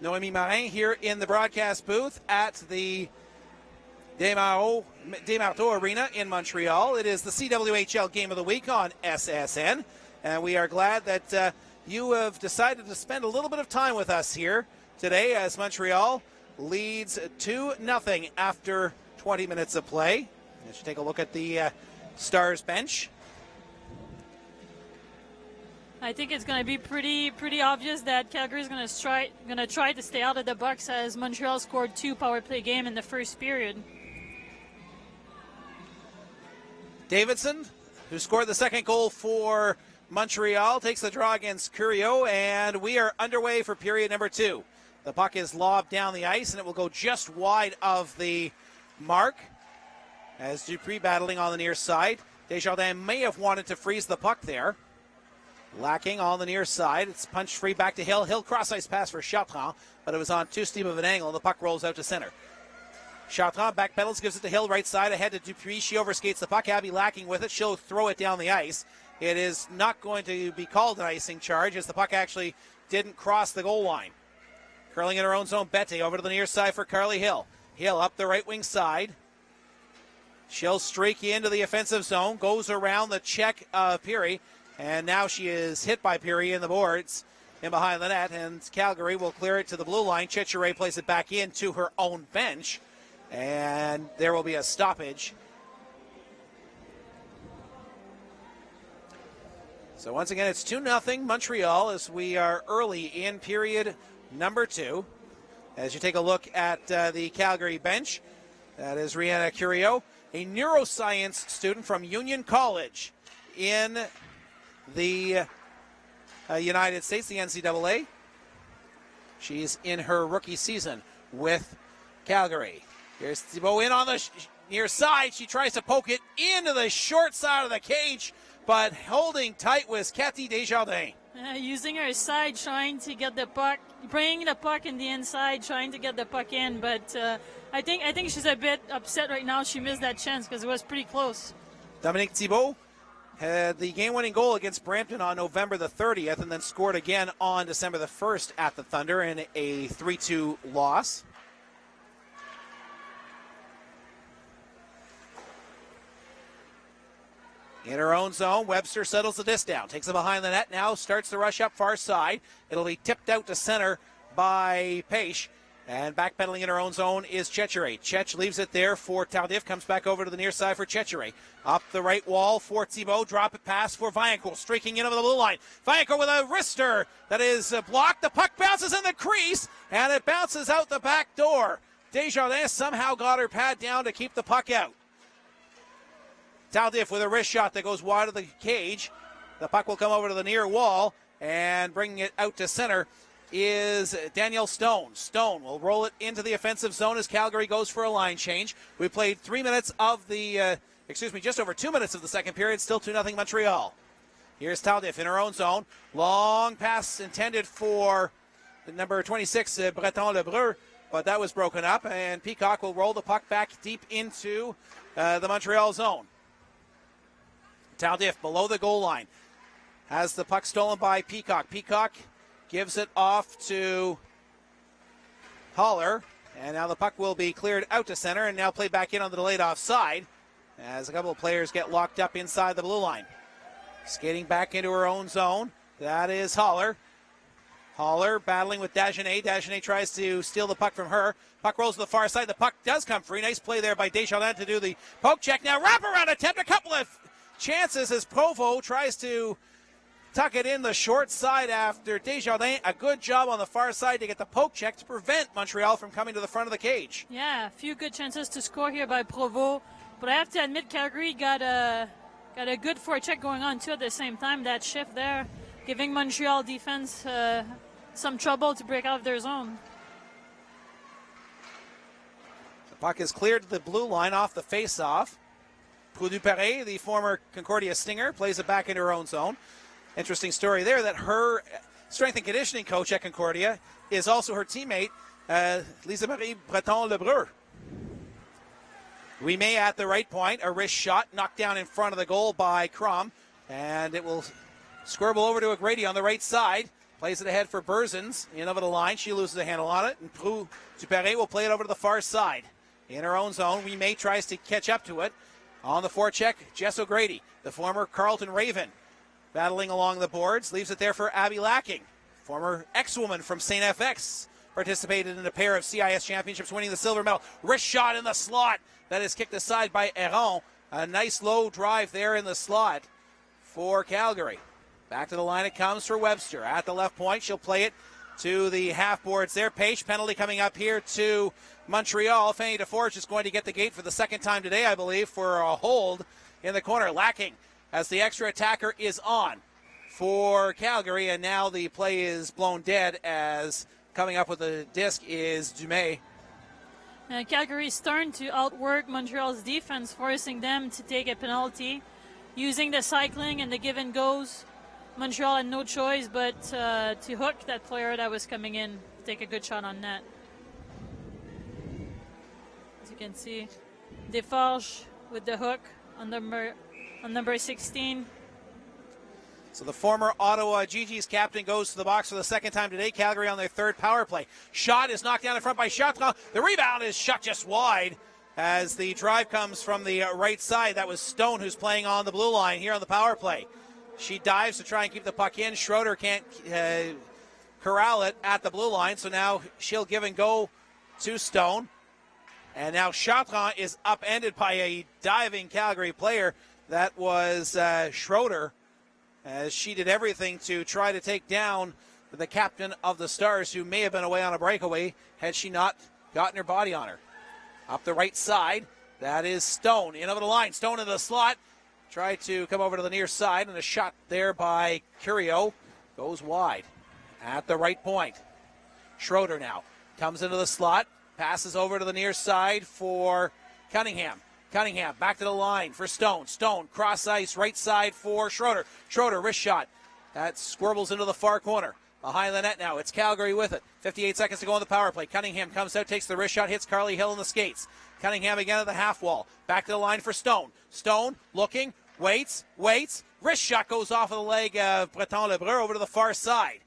A: Noémie Marin here in the broadcast booth at the Marteau Arena in Montreal. It is the CWHL Game of the Week on SSN, and we are glad that you have decided to spend a little bit of time with us here today as Montreal leads 2-0 after 20 minutes of play. Let's take a look at the Stars bench.
B: I think it's going to be pretty obvious that Calgary is going to try to stay out of the box, as Montreal scored 2 power play game in the first period.
A: Davidson, who scored the second goal for Montreal, takes the draw against Curio, and we are underway for period number 2. The puck is lobbed down the ice, and it will go just wide of the mark as Dupree battling on the near side. Desjardins may have wanted to freeze the puck there. Lacking on the near side. It's punched free back to Hill. Hill cross-ice pass for Chartrand, but it was on too steep of an angle, and the puck rolls out to center. Chartrand backpedals, gives it to Hill, right side, ahead to Dupuis. She overskates the puck. Abby Lacking with it. She'll throw it down the ice. It is not going to be called an icing charge, as the puck actually didn't cross the goal line. Curling in her own zone, Bette over to the near side for Carly Hill. Hill up the right wing side. She'll streak into the offensive zone, goes around the check of Peary, and now she is hit by Peary in the boards in behind the net, and Calgary will clear it to the blue line. Chichire plays it back into her own bench, and there will be a stoppage. So once again, it's 2-0 Montreal as we are early in period number 2. As you take a look at the Calgary bench, that is Rihanna Curio, a neuroscience student from Union College in the United States, the NCAA. She's in her rookie season with Calgary. Here's Thibault in on the near side. She tries to poke it into the short side of the cage, but holding tight was Cathy Desjardins.
B: Using her side, trying to get the puck, bringing the puck in the inside, trying to get the puck in. But I think she's a bit upset right now. She missed that chance because it was pretty close.
A: Dominique Thibault had the game-winning goal against Brampton on November the 30th and then scored again on December the 1st at the Thunder in a 3-2 loss. In her own zone, Webster settles the disc down, takes it behind the net, now starts the rush up far side. It'll be tipped out to center by Peiche. And backpedaling in her own zone is Chechere. Chech leaves it there for Tardif, comes back over to the near side for Chechere. Up the right wall for Thibault, drop it pass for Vaillancourt, streaking in over the blue line. Vaillancourt with a wrister that is blocked. The puck bounces in the crease, and it bounces out the back door. Desjardins somehow got her pad down to keep the puck out. Tardif with a wrist shot that goes wide of the cage. The puck will come over to the near wall, and bringing it out to center is Danielle Stone. Stone will roll it into the offensive zone as Calgary goes for a line change. We played 3 minutes of the, just over 2 minutes of the second period. Still 2-0 Montreal. Here's Tardif in her own zone. Long pass intended for the number 26, Breton Lebreu, but that was broken up, and Peacock will roll the puck back deep into the Montreal zone. Tardif below the goal line has the puck stolen by Peacock. Peacock gives it off to Haller, and now the puck will be cleared out to center and now played back in on the delayed offside as a couple of players get locked up inside the blue line. Skating back into her own zone, that is Haller. Haller battling with Dagenet. Dagenet tries to steal the puck from her. Puck rolls to the far side. The puck does come free. Nice play there by Desjardins to do the poke check. Now wraparound attempt, a couple of chances as Provo tries to tuck it in the short side after Desjardins. A good job on the far side to get the poke check to prevent Montreal from coming to the front of the cage.
B: Yeah, a few good chances to score here by Provo. But I have to admit, Calgary got a good forecheck going on too at the same time. That shift there, giving Montreal defense some trouble to break out of their zone.
A: The puck is cleared to the blue line off the face-off. Proudhou-Paré, the former Concordia Stinger, plays it back into her own zone. Interesting story there that her strength and conditioning coach at Concordia is also her teammate, Lisa-Marie Breton-Lebreu. Ouimet at the right point, a wrist shot knocked down in front of the goal by Crom, and it will squirble over to O'Grady on the right side. Plays it ahead for Berzins, in over the line. She loses the handle on it, and Proudhou-Paré will play it over to the far side. In her own zone, Ouimet tries to catch up to it. On the forecheck, Jess O'Grady, the former Carleton Raven, battling along the boards, leaves it there for Abby Lacking, former ex-woman from St. FX, participated in a pair of CIS championships, winning the silver medal. Wrist shot in the slot that is kicked aside by Heron. A nice low drive there in the slot for Calgary. Back to the line it comes for Webster. At the left point, she'll play it to the half boards there. Page penalty coming up here to Montreal. Fanny DeForge is going to get the gate for the second time today, I believe, for a hold in the corner. Lacking as the extra attacker is on for Calgary, and now the play is blown dead as coming up with the disc is Dumais.
B: Calgary is starting to outwork Montreal's defense, forcing them to take a penalty. Using the cycling and the give and goes, Montreal had no choice but to hook that player that was coming in, take a good shot on net. As you can see, Deforge with the hook on number 16.
A: So the former Ottawa GG's captain goes to the box for the second time today. Calgary on their third power play. Shot is knocked down in front by Chartrand. The rebound is shot just wide as the drive comes from the right side. That was Stone who's playing on the blue line here on the power play. She dives to try and keep the puck in. Schroeder can't corral it at the blue line, so now she'll give and go to Stone. And now Chartrand is upended by a diving Calgary player. That was Schroeder, as she did everything to try to take down the captain of the Stars, who may have been away on a breakaway had she not gotten her body on her. Up the right side, that is Stone. In over the line, Stone into the slot. Tried to come over to the near side, and a shot there by Curio goes wide at the right point. Schroeder now comes into the slot, passes over to the near side for Cunningham. Cunningham back to the line for Stone. Stone cross ice right side for Schroeder. Schroeder wrist shot. That squirbles into the far corner. Behind the net now, it's Calgary with it. 58 seconds to go on the power play. Cunningham comes out, takes the wrist shot, hits Carly Hill in the skates. Cunningham again at the half wall. Back to the line for Stone. Stone looking, waits. Wrist shot goes off of the leg of Breton Lebreu over to the far side.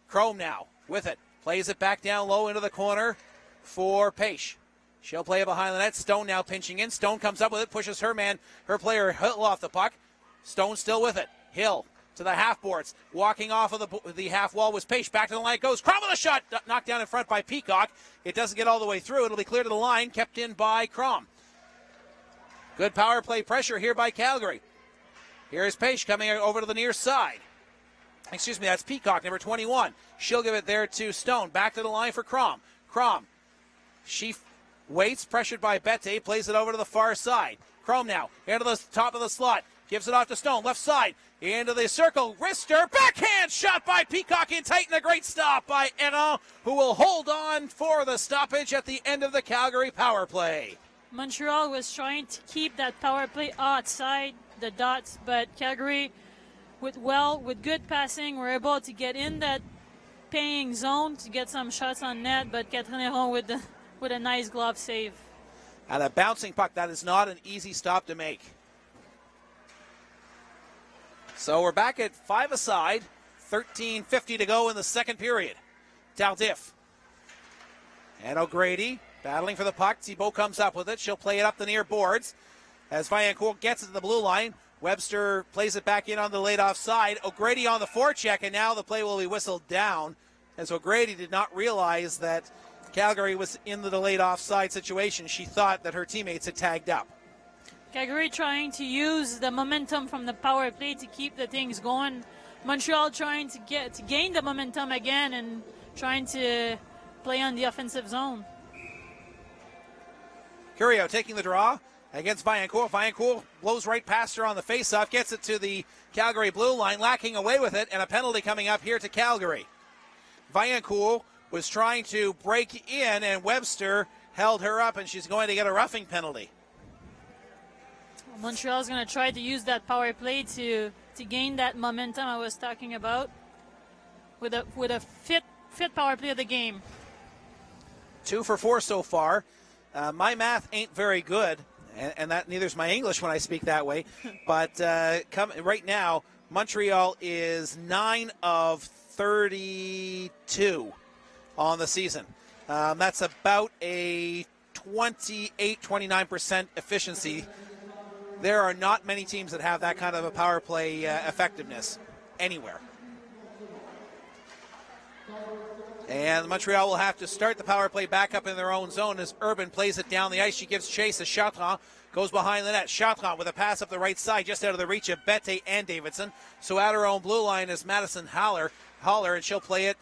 A: Chrome now with it. Plays it back down low into the corner for Paish. She'll play it behind the net. Stone now pinching in. Stone comes up with it, pushes her player Hill off the puck. Stone still with it. Hill to the half boards. Walking off of the half wall was Paish. Back to the line it goes. Crom with a shot. Knocked down in front by Peacock. It doesn't get all the way through. It'll be clear to the line. Kept in by Crom. Good power play pressure here by Calgary. Here's Paish coming over to the near side. Excuse me, that's Peacock, number 21. She'll give it there to Stone. Back to the line for Crom. Crom. She waits, pressured by Bette, plays it over to the far side. Crom now, into the top of the slot. Gives it off to Stone, left side. Into the circle, wrister, backhand shot by Peacock in tight, and a great stop by Héron, who will hold on for the stoppage at the end of the Calgary power play.
B: Montreal was trying to keep that power play outside the dots, but Calgary, with good passing, were able to get in that paying zone to get some shots on net, but Catherine Héron with a nice glove save.
A: And a bouncing puck, that is not an easy stop to make. So we're back at 5 aside, 13:50 to go in the second period. Tardif and O'Grady battling for the puck. Thibault comes up with it. She'll play it up the near boards as Vaillancourt gets it to the blue line. Webster plays it back in on the laid off side. O'Grady on the forecheck, and now the play will be whistled down as O'Grady did not realize that Calgary was in the delayed offside situation. She thought that her teammates had tagged up.
B: Calgary trying to use the momentum from the power play to keep the things going. Montreal trying to gain the momentum again and trying to play on the offensive zone.
A: Curio taking the draw against Vaillancourt. Vaillancourt blows right past her on the faceoff, gets it to the Calgary blue line, lacking away with it, and a penalty coming up here to Calgary. Vaillancourt was trying to break in, and Webster held her up, and she's going to get a roughing penalty.
B: Montreal's going to try to use that power play to gain that momentum I was talking about with a fit power play of the game.
A: 2 for 4 so far. My math ain't very good, and that neither's my English when I speak that way. But right now, Montreal is 9 of 32 on the season. That's about a 28-29% efficiency. There are not many teams that have that kind of a power play effectiveness anywhere. And Montreal will have to start the power play back up in their own zone as Urban plays it down the ice. She gives chase as Chartrand goes behind the net. Chartrand with a pass up the right side just out of the reach of Bette and Davidson. So at her own blue line is Madison Haller, and she'll play it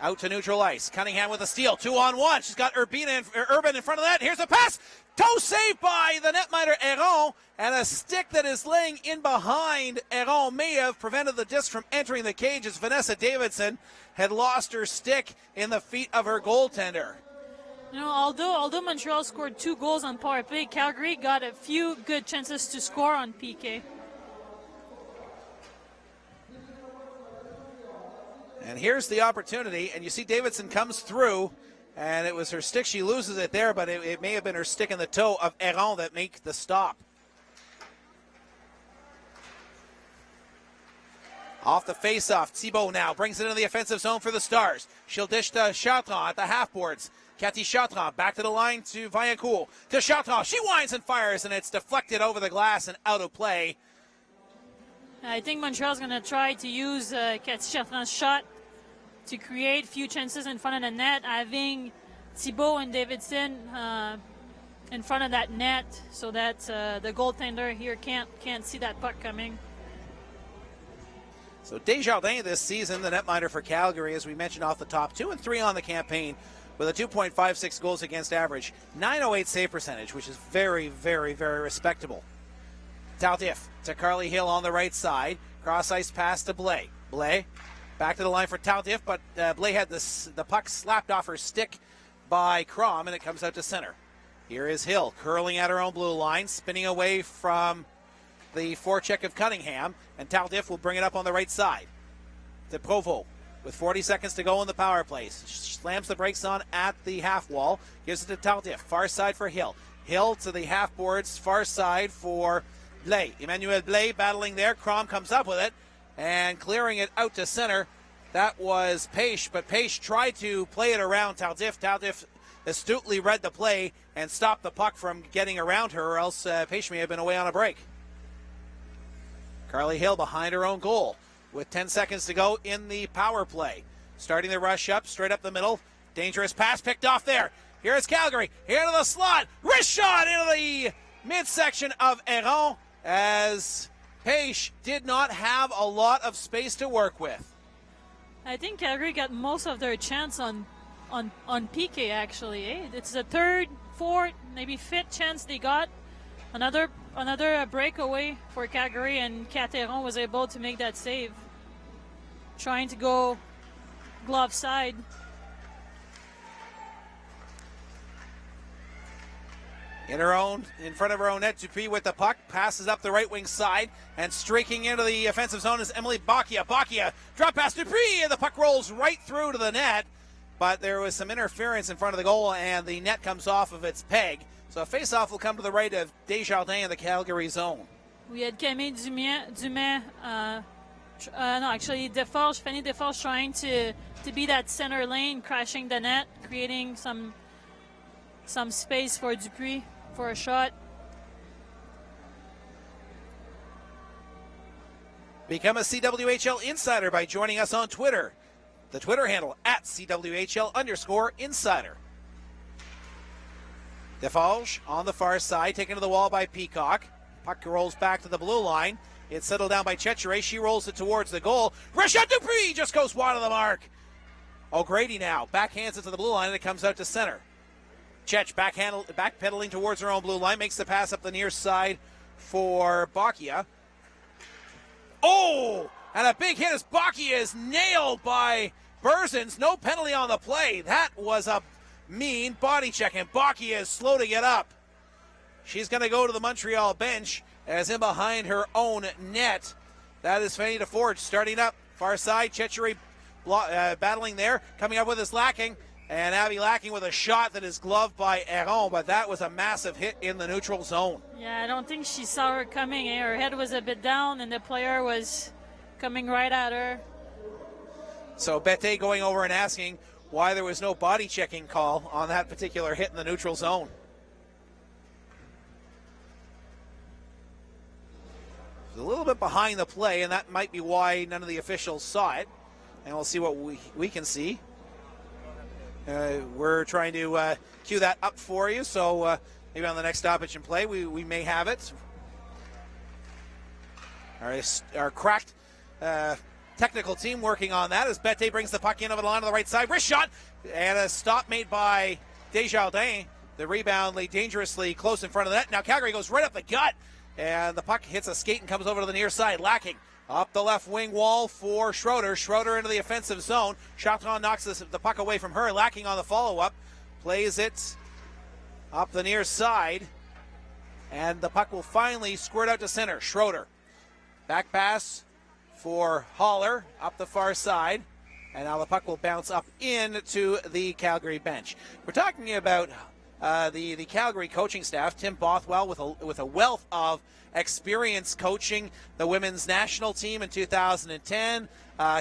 A: out to neutral ice. Cunningham with a steal, 2-on-1. She's got Urban in front of that. Here's a pass. Toe saved by the netminder Héron, and a stick that is laying in behind Héron may have prevented the disc from entering the cage as Vanessa Davidson had lost her stick in the feet of her goaltender.
B: You know, although Montreal scored 2 goals on power play, Calgary got a few good chances to score on PK.
A: And here's the opportunity, and you see Davidson comes through, and it was her stick. She loses it there, but it may have been her stick in the toe of Héron that make the stop. Off the face-off, Thibault now brings it into the offensive zone for the Stars. She'll dish to Chartrand at the half-boards. Cathy Chartrand back to the line to Vaillancourt. To Chartrand, she winds and fires, and it's deflected over the glass and out of play.
B: I think Montreal's going to try to use Cathy Chartrand's shot to create few chances in front of the net, having Thibault and Davidson in front of that net so that the goaltender here can't see that puck coming.
A: So Desjardins this season, the netminder for Calgary, as we mentioned off the top, 2-3 on the campaign with a 2.56 goals against average, 908 save percentage, which is very, very, very respectable. Tardif to Carly Hill on the right side. Cross ice pass to Blais. Blais back to the line for Tardif, but Blais had the puck slapped off her stick by Crom, and it comes out to center. Here is Hill curling at her own blue line, spinning away from the forecheck of Cunningham, and Tardif will bring it up on the right side to Provo with 40 seconds to go in the power play. Slams the brakes on at the half wall, gives it to Tardif, far side for Hill. Hill to the half boards, far side for Blais. Emmanuel Blais battling there. Crom comes up with it and clearing it out to center. That was Paish, but Paish tried to play it around Tardif. Tardif astutely read the play and stopped the puck from getting around her, or else Paish may have been away on a break. Carly Hill behind her own goal with 10 seconds to go in the power play. Starting the rush up, straight up the middle. Dangerous pass picked off there. Here's Calgary. Here to the slot. Wrist shot into the midsection of Héron, as Paish did not have a lot of space to work with.
B: I think Calgary got most of their chance on PK, actually. It's the third, fourth, maybe fifth chance they got. Another breakaway for Calgary, and Cateron was able to make that save. Trying to go glove side.
A: In front of her own net, Dupuis with the puck, passes up the right wing side, and streaking into the offensive zone is Emily Bacchia. Bacchia, drop pass Dupuis, and the puck rolls right through to the net, but there was some interference in front of the goal, and the net comes off of its peg. So a face-off will come to the right of Desjardins in the Calgary zone.
B: We had Camille Dumais, Deforge, Fanny Deforge trying to be that center lane, crashing the net, creating some space for Dupuis for a shot.
A: Become a CWHL insider by joining us on Twitter. The Twitter handle at CWHL_insider. Deforge on the far side, taken to the wall by Peacock. Puck rolls back to the blue line. It's settled down by Chechere. She rolls it towards the goal. Rashad Dupuis just goes wide of the mark. O'Grady now backhands it to the blue line, and it comes out to center. Chech backpedaling towards her own blue line, makes the pass up the near side for Bacchia. Oh, and a big hit as Bacchia is nailed by Berzins. No penalty on the play. That was a mean body check, and Bacchia is slow to get up. She's going to go to the Montreal bench as in behind her own net. That is Fanny DeForge starting up. Far side, Chechere battling there. Coming up with his Lacking. And Abby Lacking with a shot that is gloved by Héron, but that was a massive hit in the neutral zone.
B: Yeah, I don't think she saw her coming. Her head was a bit down, and the player was coming right at her.
A: So Bette going over and asking why there was no body checking call on that particular hit in the neutral zone. A little bit behind the play, and that might be why none of the officials saw it. And we'll see what we can see. We're trying to cue that up for you, so maybe on the next stoppage and play we may have it. Our cracked technical team working on that as Bette brings the puck in over the line on the right side. Wrist shot, and a stop made by Desjardins. The rebound lay dangerously close in front of the net. Now Calgary goes right up the gut, and the puck hits a skate and comes over to the near side. Lacking up the left wing wall for Schroeder. Schroeder into the offensive zone. Chartrand knocks the puck away from her. Lacking on the follow-up. Plays it up the near side. And the puck will finally squirt out to center. Schroeder. Back pass for Haller up the far side. And now the puck will bounce up into the Calgary bench. We're talking about the Calgary coaching staff. Tim Bothwell with a wealth of experience coaching the women's national team in 2010.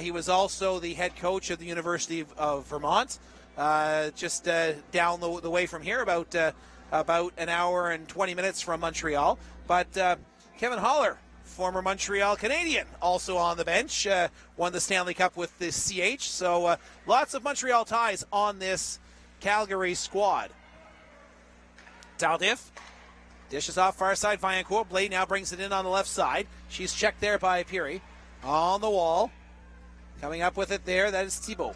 A: He was also the head coach of the University of Vermont, just down the way from here, about an hour and 20 minutes from Montreal. But Kevin Haller, former Montreal Canadian, also on the bench, won the Stanley Cup with the CH. So lots of Montreal ties on this Calgary squad. Tardif dishes off far side. Vaillancourt. Blais now brings it in on the left side. She's checked there by Peary. on the wall. Coming up with it there, that is Thibault.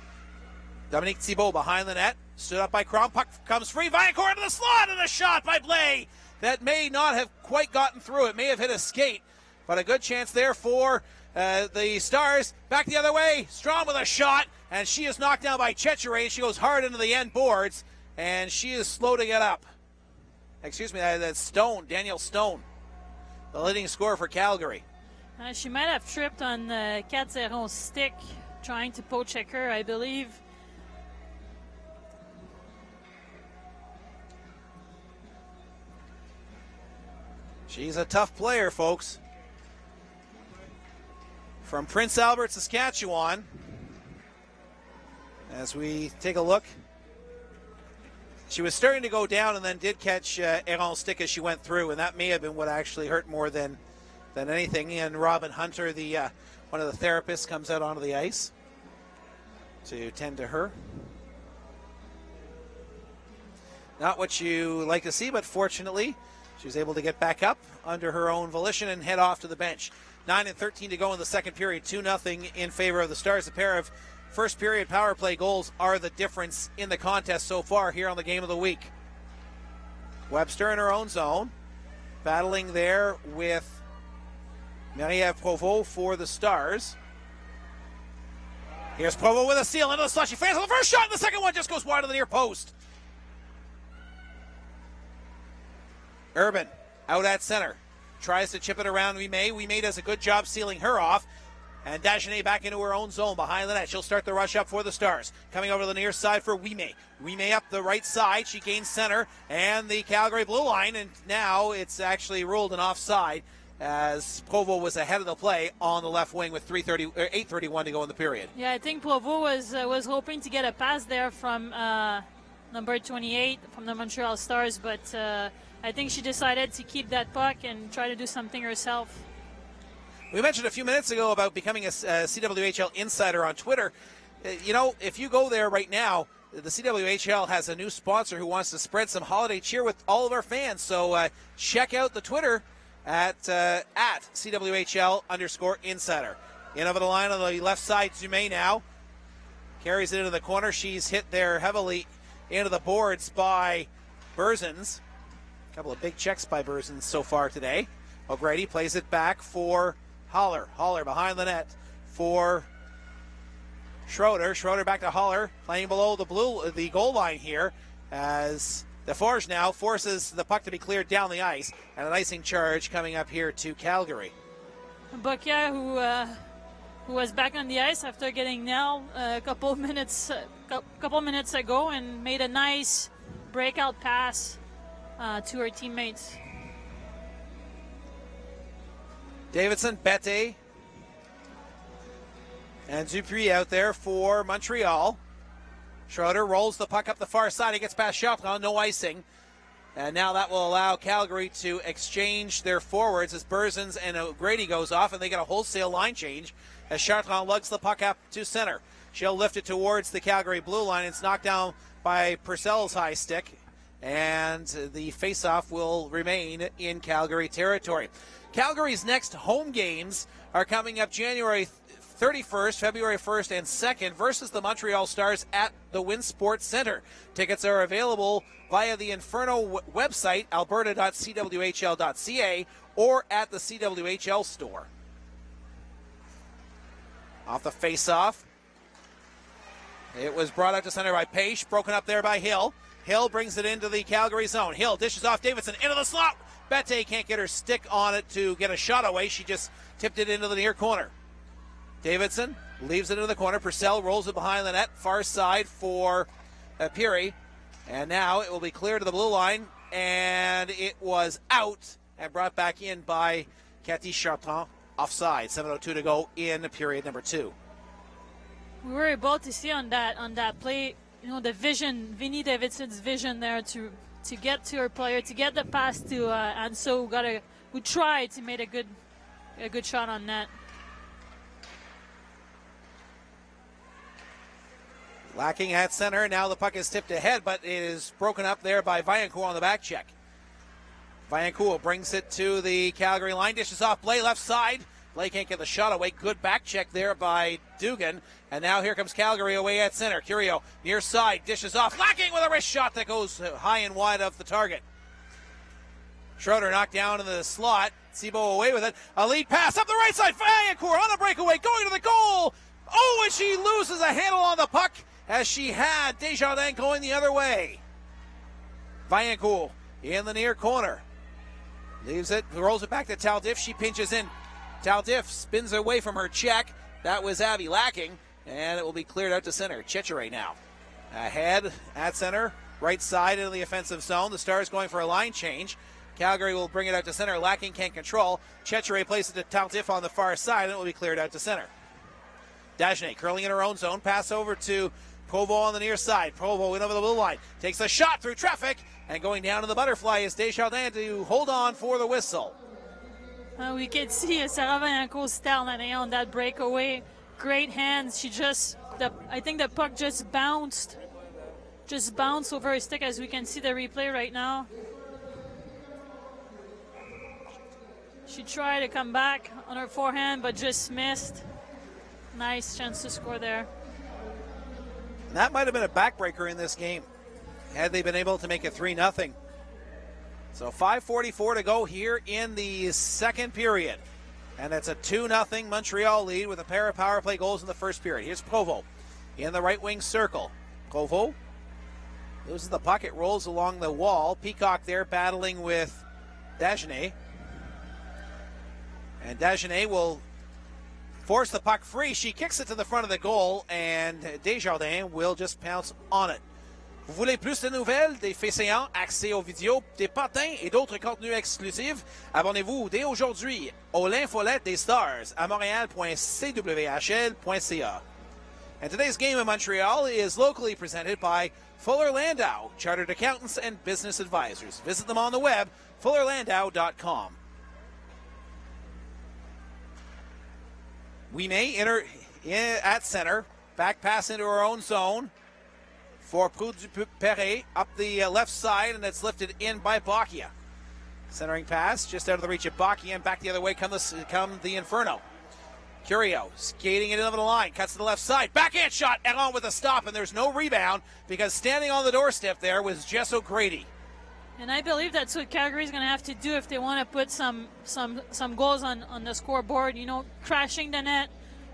A: Dominique Thibault behind the net. Stood up by Crom. Puck comes free. Viancourt into the slot, and a shot by Blais that may not have quite gotten through. It may have hit a skate, but a good chance there for the Stars. Back the other way. Strom with a shot, and she is knocked down by Chechere. She goes hard into the end boards, and she is slow to get up. Excuse me, that's Stone, Danielle Stone, the leading scorer for Calgary.
B: She might have tripped on Kat Zeron's stick trying to poke check her, I believe.
A: She's a tough player, folks. From Prince Albert, Saskatchewan. As we take a look, she was starting to go down and then did catch Aaron's stick as she went through, and that may have been what actually hurt more than anything. And Robin Hunter, the one of the therapists, comes out onto the ice to tend to her. Not what you like to see, but fortunately, she was able to get back up under her own volition and head off to the bench. 9:13 to go in the second period, 2-0 in favor of the Stars. A pair of first period power play goals are the difference in the contest so far here on the Game of the Week. Webster in her own zone, battling there with Marie-Ève Provost for the Stars. Here's Provost with a steal into the slot. She fans on the first shot, and the second one just goes wide of the near post. Urban out at center. Tries to chip it around Ouimet. Ouimet does a good job sealing her off. And Dagenet back into her own zone behind the net. She'll start the rush up for the Stars. Coming over to the near side for Ouimet. Ouimet up the right side. She gains center and the Calgary blue line. And now it's actually ruled an offside as Provo was ahead of the play on the left wing with 8:31 to go in the period.
B: Yeah, I think Provo was hoping to get a pass there from number 28 from the Montreal Stars, but I think she decided to keep that puck and try to do something herself.
A: We mentioned a few minutes ago about becoming a CWHL insider on Twitter. You know, if you go there right now, the CWHL has a new sponsor who wants to spread some holiday cheer with all of our fans. So check out the Twitter at CWHL_insider. In over the line on the left side, Dumais now carries it into the corner. She's hit there heavily into the boards by Berzins. A couple of big checks by Berzins so far today. O'Grady plays it back for Holler. Holler behind the net for Schroeder. Schroeder back to Holler, playing below the goal line here as Deforge now forces the puck to be cleared down the ice, and an icing charge coming up here to Calgary.
B: Bukia, who was back on the ice after getting nailed a couple minutes ago, and made a nice breakout pass to her teammates.
A: Davidson, Bette, and Dupuis out there for Montreal. Schroeder rolls the puck up the far side. He gets past Chartrand, no icing. And now that will allow Calgary to exchange their forwards as Berzins and O'Grady goes off, and they get a wholesale line change as Chartrand lugs the puck up to center. She'll lift it towards the Calgary blue line. It's knocked down by Purcell's high stick, and the faceoff will remain in Calgary territory. Calgary's next home games are coming up January 31st, February 1st, and 2nd versus the Montreal Stars at the Wynn Sports Center. Tickets are available via the Inferno website, alberta.cwhl.ca, or at the CWHL store. Off the face-off. It was brought out to center by Page, broken up there by Hill. Hill brings it into the Calgary zone. Hill dishes off Davidson into the slot. Bette can't get her stick on it to get a shot away. She just tipped it into the near corner. Davidson leaves it into the corner. Purcell rolls it behind the net. Far side for Peary. And now it will be clear to the blue line. And it was out and brought back in by Cathy Chartrand. Offside. 7:02 to go in period number 2.
B: We were able to see on that play, you know, the vision, Vinnie Davidson's vision there to get to her player, to get the pass to Ann-Sophie, who tried to make a good shot on net.
A: Lacking at center. Now the puck is tipped ahead, but it is broken up there by Viancourt on the back check. Viancourt brings it to the Calgary line. Dishes off Blais left side Blake can't get the shot away. Good back check there by Dugan. And now here comes Calgary away at center. Curio near side, dishes off. Lacking with a wrist shot that goes high and wide of the target. Schroeder knocked down in the slot. Thibault away with it. A lead pass up the right side. Vaillancourt on a breakaway, going to the goal. Oh, and she loses a handle on the puck as she had Desjardins going the other way. Vaillancourt in the near corner. Leaves it, rolls it back to Tardif. She pinches in. Tardif spins away from her check. That was Abby Lacking, and it will be cleared out to center. Checheret now ahead at center, right side into the offensive zone. The Stars going for a line change. Calgary will bring it out to center. Lacking can't control. Checheret places it to Tardif on the far side, and it will be cleared out to center. Dagenet curling in her own zone. Pass over to Provo on the near side. Provo in over the blue line. Takes a shot through traffic, and going down to the butterfly is Desjardins to hold on for the whistle.
B: We can see Sarah Vaillancourt style on that breakaway. Great hands. I think the puck just bounced over her stick, as we can see the replay right now. She tried to come back on her forehand, but just missed. Nice chance to score there.
A: That might have been a backbreaker in this game, had they been able to make it 3-0. So 5:44 to go here in the second period. And it's a 2-0 Montreal lead with a pair of power play goals in the first period. Here's Provo in the right wing circle. Provo loses the puck. It rolls along the wall. Peacock there battling with Dagenet. And Dagenet will force the puck free. She kicks it to the front of the goal, and Desjardins will just pounce on it. Vous voulez plus de nouvelles, des faits saillants, accès aux vidéos, des patins et d'autres contenus exclusifs? Abonnez-vous dès aujourd'hui au l'infolette des Stars à montréal.cwhl.ca. And today's game in Montreal is locally presented by Fuller Landau, Chartered Accountants and Business Advisors. Visit them on the web, fullerlandau.com. We may enter at center. Back pass into our own zone for Proux-du-Perret up the left side, and it's lifted in by Bacchia. Centering pass just out of the reach of Bacchia, and back the other way come the Inferno. Curio skating it over the line, cuts to the left side. Backhand shot, Aron with a stop, and there's no rebound because standing on the doorstep there was Jess O'Grady.
B: And I believe that's what Calgary's going to have to do if they want to put some goals on the scoreboard. You know, crashing the net,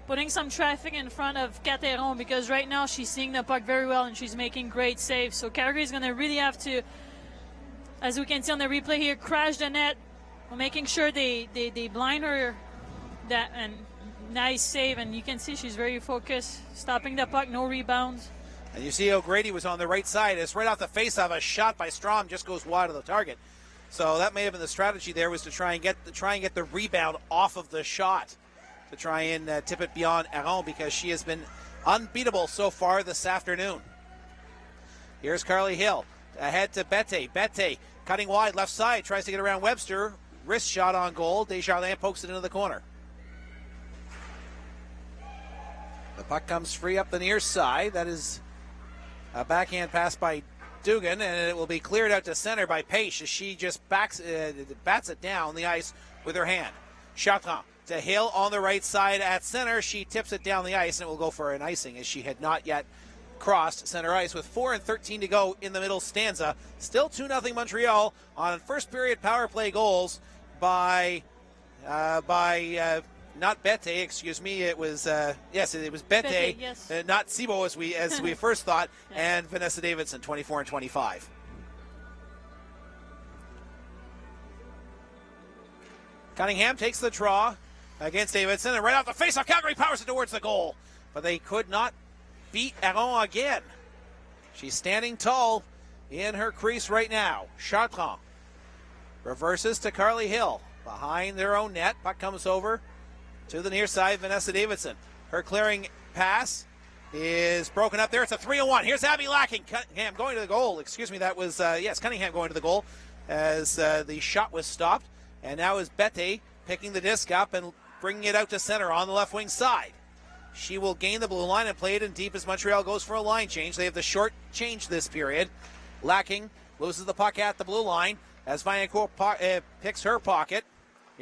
B: putting some traffic in front of Cateron, because right now she's seeing the puck very well and she's making great saves. So Calgary's going to really have to, as we can see on the replay here, crash the net, making sure they blind her. That and nice save, and you can see she's very focused, stopping the puck, no rebounds.
A: And you see O'Grady was on the right side. It's right off the face of a shot by Strom, just goes wide of the target. So that may have been the strategy there, was to try and get the rebound off of the shot, to try and tip it beyond Aron, because she has been unbeatable so far this afternoon. Here's Carly Hill ahead to Bette. Bette cutting wide left side, tries to get around Webster. Wrist shot on goal. Desjardins pokes it into the corner. The puck comes free up the near side. That is a backhand pass by Dugan, and it will be cleared out to center by Page as she just bats it down the ice with her hand. Chartrand to Hill on the right side at center. She tips it down the ice, and it will go for an icing as she had not yet crossed center ice with 4:13 to go in the middle stanza. Still 2-0 Montreal on first period power play goals by not Bette, excuse me. It was yes, it was Bette,
B: yes.
A: Not Thibault as we first thought, and Vanessa Davidson, 24 and 25. Cunningham takes the draw against Davidson, and right off the face-off, Calgary powers it towards the goal, but they could not beat Aron again. She's standing tall in her crease right now. Chartrand reverses to Carly Hill behind their own net. Puck comes over to the near side, Vanessa Davidson. Her clearing pass is broken up there. It's a 3-on-1. Here's Abby Lacking. Cunningham going to the goal. Excuse me, that was, Cunningham going to the goal as the shot was stopped. And now is Bette picking the disc up and bringing it out to center on the left wing side. She will gain the blue line and play it in deep as Montreal goes for a line change. They have the short change this period. Lacking loses the puck at the blue line as Vaillancourt picks her pocket.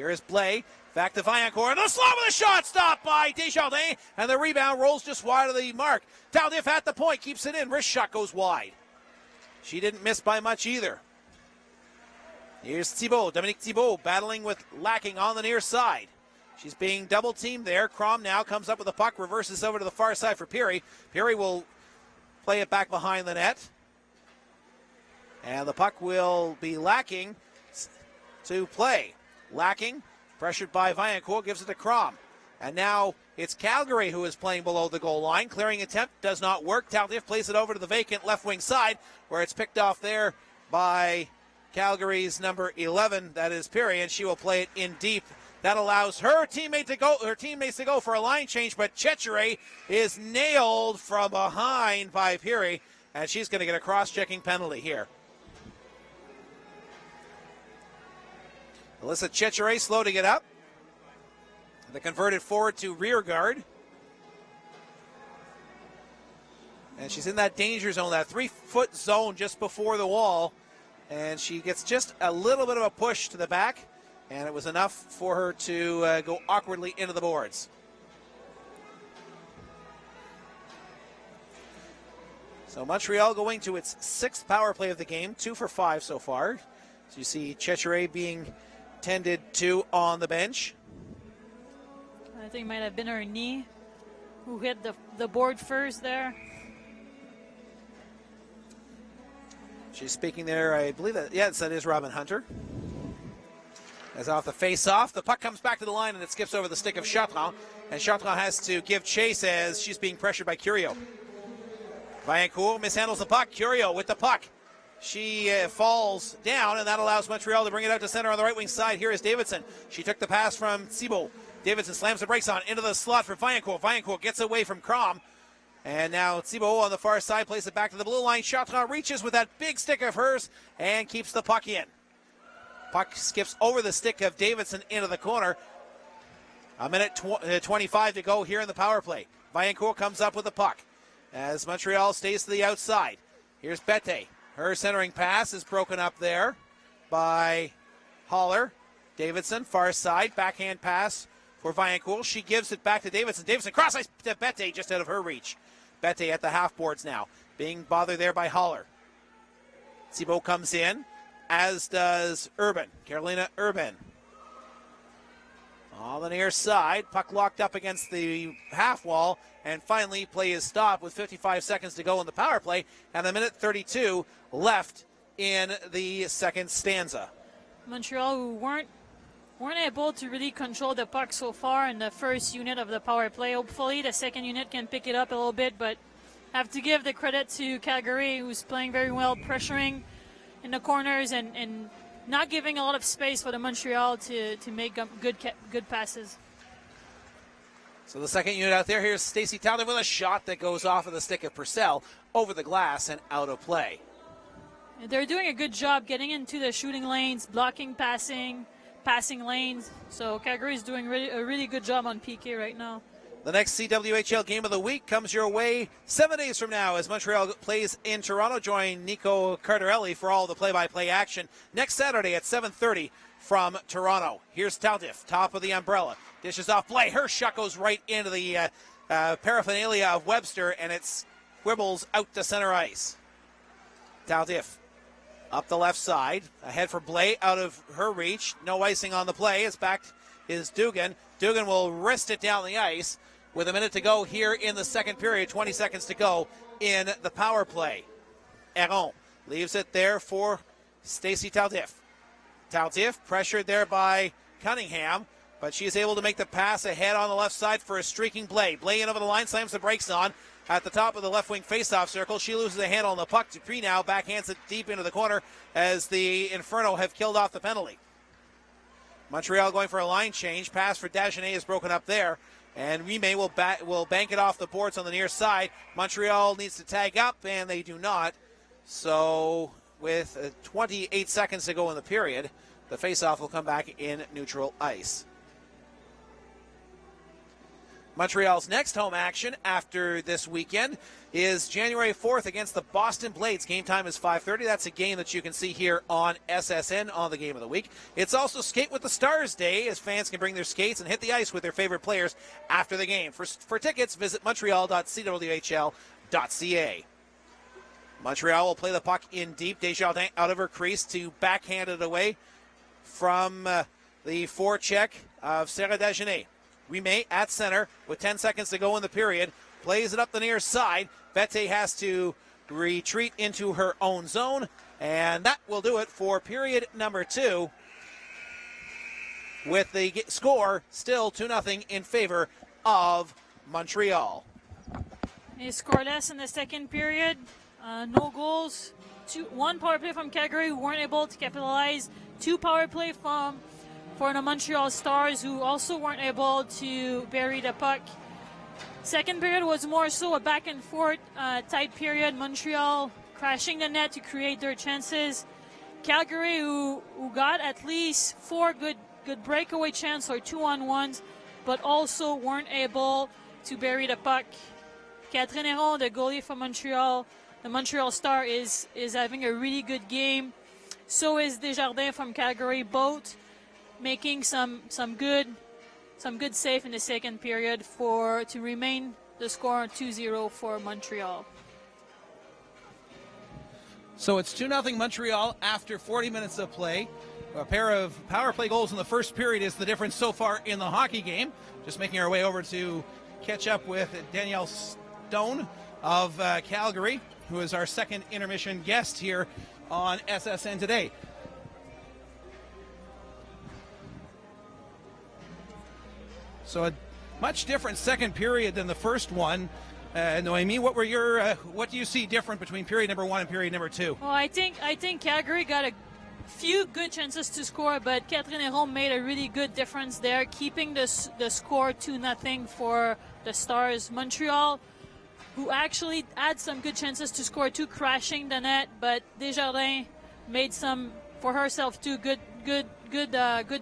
A: Here is Blais. Back to Vaillancourt. The slot with a shot stopped by Desjardins. And the rebound rolls just wide of the mark. Tardif at the point. Keeps it in. Wrist shot goes wide. She didn't miss by much either. Here's Thibault. Dominique Thibault battling with Lacking on the near side. She's being double teamed there. Crom now comes up with the puck. Reverses over to the far side for Peary. Peary will play it back behind the net. And the puck will be Lacking to play. Lacking, pressured by Vaillancourt, gives it to Crom. And now it's Calgary who is playing below the goal line. Clearing attempt does not work. Tardif plays it over to the vacant left wing side, where it's picked off there by Calgary's number 11. That is Peary, and she will play it in deep. That allows her teammates to go for a line change, but Chechere is nailed from behind by Peary, and she's going to get a cross-checking penalty here. Alyssa Chechere slow to get up. The converted forward to rear guard. And she's in that danger zone, that 3-foot zone just before the wall. And she gets just a little bit of a push to the back. And it was enough for her to go awkwardly into the boards. So Montreal going to its 6th power play of the game, 2 for 5 so far. So you see Chechere being tended to on the bench.
B: I think it might have been her knee who hit the board first there.
A: She's speaking there, I believe that, yes, that is Robin Hunter. As off the face-off, the puck comes back to the line and it skips over the stick of Chartrand. And Chartrand has to give chase as she's being pressured by Curio. Vaillancourt mishandles the puck. Curio with the puck. She falls down, and that allows Montreal to bring it out to center on the right wing side. Here is Davidson. She took the pass from Thibault. Davidson slams the brakes on into the slot for Vaillancourt. Vaillancourt gets away from Crom. And now Thibault on the far side plays it back to the blue line. Chartrand reaches with that big stick of hers and keeps the puck in. Puck skips over the stick of Davidson into the corner. A minute 25 to go here in the power play. Vaillancourt comes up with the puck as Montreal stays to the outside. Here's Bette. Her centering pass is broken up there by Haller. Davidson, far side, backhand pass for Vaillancourt. She gives it back to Davidson. Davidson cross ice to Bette, just out of her reach. Bette at the half boards now, being bothered there by Haller. Thibault comes in, as does Urban. Carolina Urban. On the near side, puck locked up against the half wall, and finally play is stopped with 55 seconds to go in the power play, and a minute 32 left in the second stanza.
B: Montreal, who weren't able to really control the puck so far in the first unit of the power play. Hopefully the second unit can pick it up a little bit, but have to give the credit to Calgary, who's playing very well, pressuring in the corners and not giving a lot of space for the Montreal to make good passes.
A: So the second unit out there, here's Stacey Towner with a shot that goes off of the stick of Purcell over the glass and out of play.
B: They're doing a good job getting into the shooting lanes, blocking passing lanes. So Calgary is doing a really good job on PK right now.
A: The next CWHL game of the week comes your way 7 days from now as Montreal plays in Toronto. Join Nico Cardarelli for all the play-by-play action next Saturday at 7:30 from Toronto. Here's Tardif, top of the umbrella. Dishes off play. Her shot goes right into the paraphernalia of Webster, and it squibbles out to center ice. Tardif up the left side. Ahead for Blais, out of her reach. No icing on the play. It's back is Dugan. Dugan will wrist it down the ice with a minute to go here in the second period. 20 seconds to go in the power play. Heron leaves it there for Stacey Tardif. Tardif pressured there by Cunningham, but she is able to make the pass ahead on the left side for a streaking Blais. Blais in over the line, slams the brakes on. At the top of the left wing faceoff circle, she loses a handle on the puck. Dupree now backhands it deep into the corner as the Inferno have killed off the penalty. Montreal going for a line change. Pass for Dagenet is broken up there. And Rime will bank it off the boards on the near side. Montreal needs to tag up, and they do not. So with 28 seconds to go in the period, the faceoff will come back in neutral ice. Montreal's next home action after this weekend is January 4th against the Boston Blades. Game time is 5:30. That's a game that you can see here on SSN on the Game of the Week. It's also Skate with the Stars Day, as fans can bring their skates and hit the ice with their favorite players after the game. For tickets, visit montreal.cwhl.ca. Montreal will play the puck in deep. Desjardins out of her crease to backhand it away from the forecheck of Sarah Dagenet. Rimet at center with 10 seconds to go in the period. Plays it up the near side. Vete has to retreat into her own zone. And that will do it for period number 2. With the score still 2-0 in favor of Montreal.
B: They scoreless in the second period. No goals. One power play from Calgary who weren't able to capitalize. 2 power play for the Montreal Stars, who also weren't able to bury the puck. Second period was more so a back and forth type period. Montreal crashing the net to create their chances. Calgary, who got at least 4 good breakaway chances or 2-on-1s, but also weren't able to bury the puck. Catherine Héron, the goalie for Montreal, the Montreal Star, is having a really good game. So is Desjardins from Calgary, both making some good save in the second period to remain the score 2-0 for Montreal.
A: So it's 2-0 Montreal after 40 minutes of play. A pair of power play goals in the first period is the difference so far in the hockey game. Just making our way over to catch up with Danielle Stone of Calgary, who is our second intermission guest here on SSN today. So a much different second period than the first one. Noemi, what do you see different between period number 1 and period number 2?
B: Well, I think Calgary got a few good chances to score, but Catherine Héron made a really good difference there, keeping the score 2-0 for the Stars. Montreal, who actually had some good chances to score too, crashing the net, but Desjardins made some for herself too. Good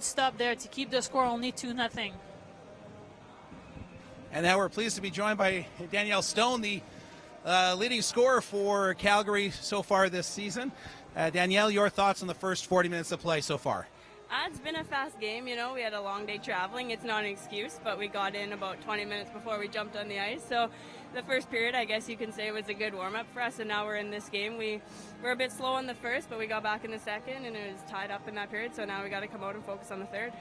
B: stop there to keep the score only 2-0.
A: And now we're pleased to be joined by Danielle Stone, the leading scorer for Calgary so far this season. Danielle, your thoughts on the first 40 minutes of play so far?
D: It's been a fast game. We had a long day traveling. It's not an excuse, but we got in about 20 minutes before we jumped on the ice. So the first period, I guess you can say, was a good warm-up for us, and now we're in this game. We were a bit slow in the first, but we got back in the second, and it was tied up in that period, so now we got to come out and focus on the third.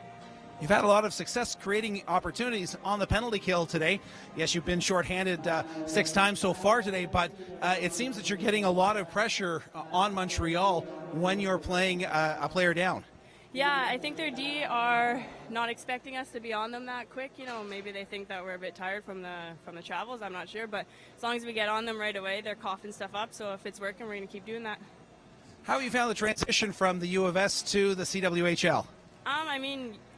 A: You've had a lot of success creating opportunities on the penalty kill today. Yes, you've been shorthanded 6 times so far today, but it seems that you're getting a lot of pressure on Montreal when you're playing a player down.
D: Yeah, I think their D are not expecting us to be on them that quick. Maybe they think that we're a bit tired from the travels. I'm not sure, but as long as we get on them right away, they're coughing stuff up. So if it's working, we're going to keep doing that.
A: How have you found the transition from the U of S to the CWHL?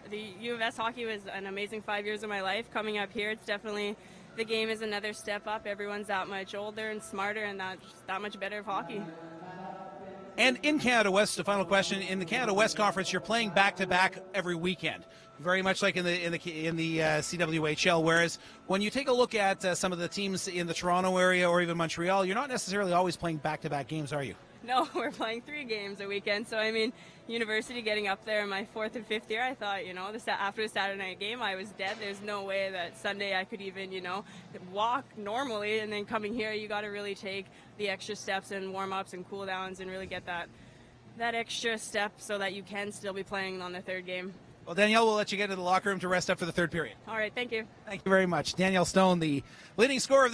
D: The U of S hockey was an amazing 5 years of my life. Coming up here, it's definitely, the game is another step up. Everyone's that much older and smarter, and that much better of hockey.
A: And in Canada West, the final question, in the Canada West Conference, you're playing back-to-back every weekend, very much like in the CWHL. Whereas when you take a look at some of the teams in the Toronto area or even Montreal, you're not necessarily always playing back-to-back games, are you?
D: No, we're playing 3 games a weekend. So, university getting up there in my 4th and 5th year, I thought, after the Saturday night game, I was dead. There's no way that Sunday I could even, walk normally. And then coming here, you got to really take the extra steps and warm-ups and cool-downs and really get that extra step so that you can still be playing on the 3rd game.
A: Well, Danielle, we'll let you get into the locker room to rest up for the 3rd period.
D: All right, thank you.
A: Thank you very much. Danielle Stone, the leading scorer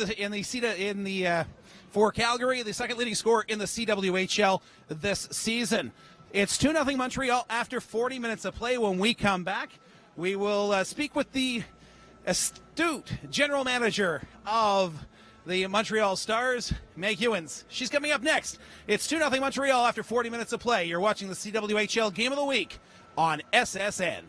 A: for Calgary, the second leading scorer in the CWHL this season. It's 2-0 Montreal after 40 minutes of play. When we come back, we will speak with the astute general manager of the Montreal Stars, Meg Hewins. She's coming up next. It's 2-0 Montreal after 40 minutes of play. You're watching the CWHL Game of the Week on SSN.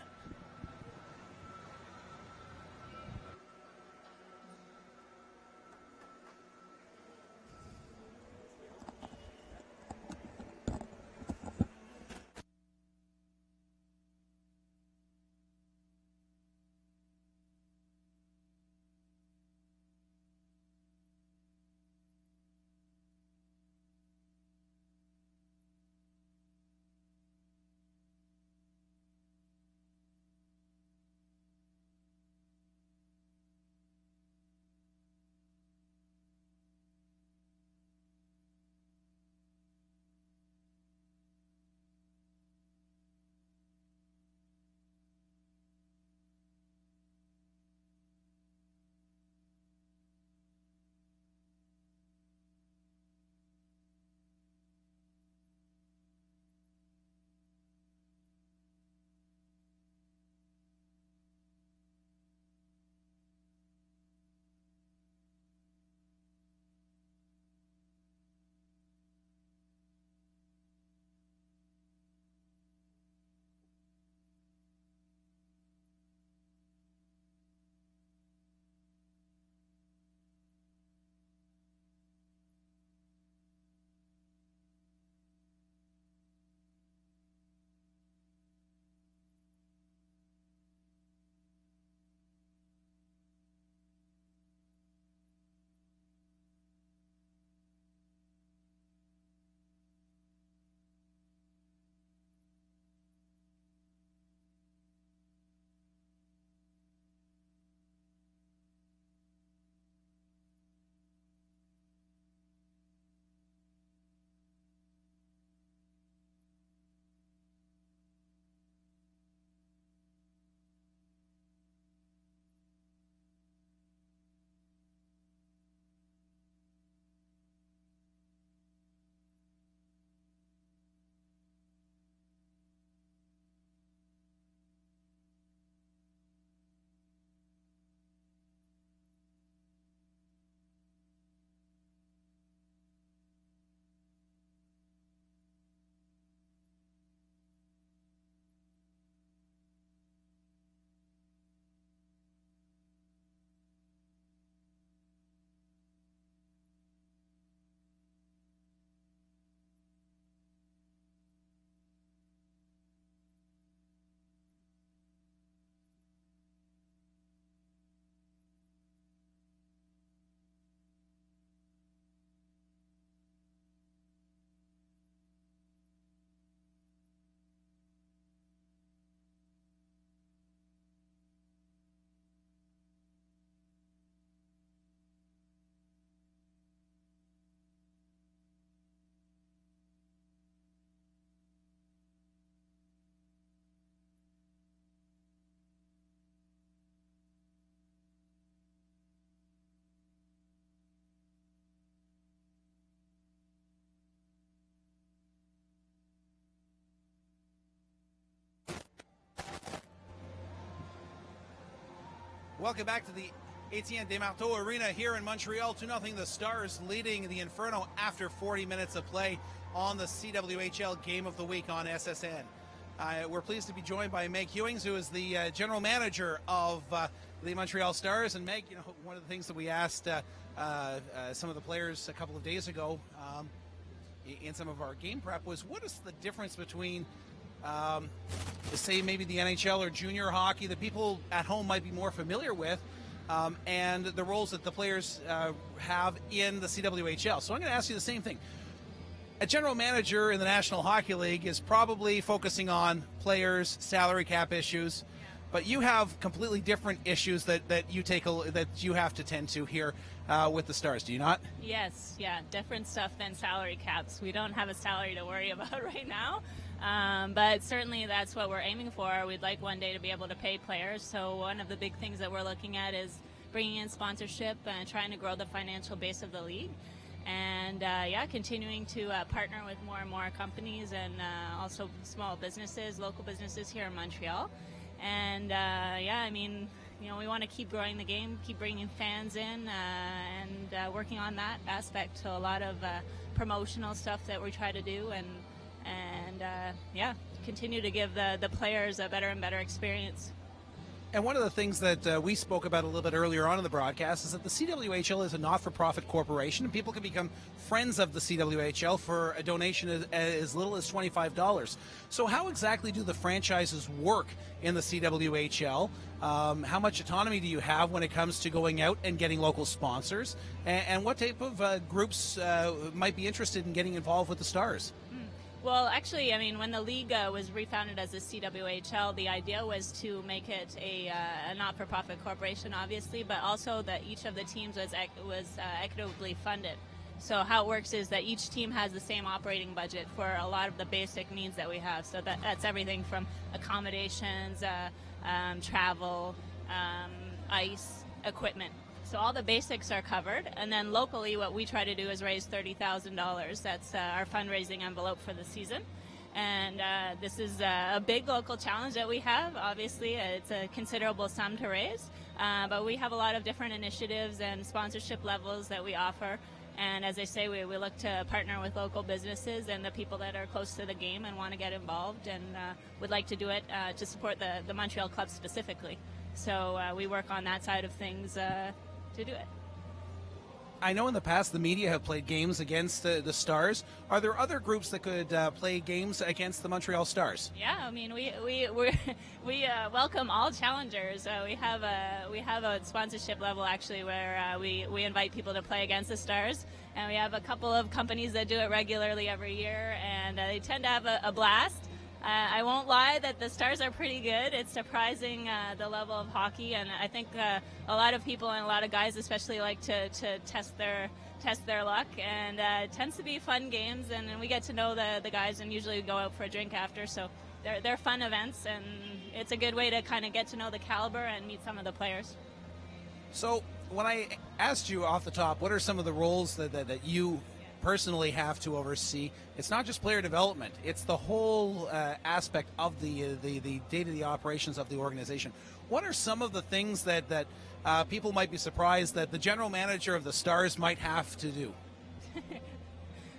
A: Welcome back to the Etienne Desmarteaux Arena here in Montreal. 2-0 the Stars leading the Inferno after 40 minutes of play on the CWHL Game of the Week on SSN. We're pleased to be joined by Meg Hewings, who is the general manager of the Montreal Stars. And Meg, you know, one of the things that we asked some of the players a couple of days ago in some of our game prep was, what is the difference between say maybe the NHL or junior hockey that people at home might be more familiar with, and the roles that the players have in the CWHL. So I'm going to ask you the same thing. A general manager in the National Hockey League is probably focusing on players, salary cap issues, but you have completely different issues that you have to tend to here with the Stars, do you not?
E: Yes, yeah, different stuff than salary caps. We don't have a salary to worry about right now. But certainly that's what we're aiming for. We'd like one day to be able to pay players. So one of the big things that we're looking at is bringing in sponsorship and trying to grow the financial base of the league. And continuing to partner with more and more companies and also small businesses, local businesses here in Montreal. And we want to keep growing the game, keep bringing fans in, and working on that aspect. So a lot of promotional stuff that we try to do, and continue to give the players a better and better experience.
A: And one of the things that we spoke about a little bit earlier on in the broadcast is that the CWHL is a not-for-profit corporation, and people can become friends of the CWHL for a donation as little as $25. So how exactly do the franchises work in the CWHL? How much autonomy do you have when it comes to going out and getting local sponsors? And what type of groups might be interested in getting involved with the Stars?
E: Well, actually, I mean, when the league was refounded as the CWHL, the idea was to make it a not-for-profit corporation, obviously, but also that each of the teams was equitably funded. So how it works is that each team has the same operating budget for a lot of the basic needs that we have. So that's everything from accommodations, travel, ice, equipment. So all the basics are covered, and then locally what we try to do is raise $30,000. That's our fundraising envelope for the season. And this is a big local challenge that we have. Obviously, it's a considerable sum to raise, but we have a lot of different initiatives and sponsorship levels that we offer. And as I say, we look to partner with local businesses and the people that are close to the game and want to get involved, and would like to do it to support the Montreal club specifically. So we work on that side of things to do it.
A: I know in the past the media have played games against the Stars. Are there other groups that could play games against the Montreal Stars?
E: Yeah, I mean we welcome all challengers. We have a sponsorship level actually where we invite people to play against the Stars, and we have a couple of companies that do it regularly every year, and they tend to have a blast. I won't lie that the Stars are pretty good. It's surprising the level of hockey, and I think a lot of people and a lot of guys especially like to test their luck, and it tends to be fun games, and we get to know the guys, and usually we go out for a drink after, so they're fun events, and it's a good way to kind of get to know the caliber and meet some of the players.
A: So when I asked you off the top, what are some of the roles that you personally have to oversee? It's not just player development, it's the whole aspect of the day-to-day operations of the organization. What are some of the things that people might be surprised that the general manager of the Stars might have to do?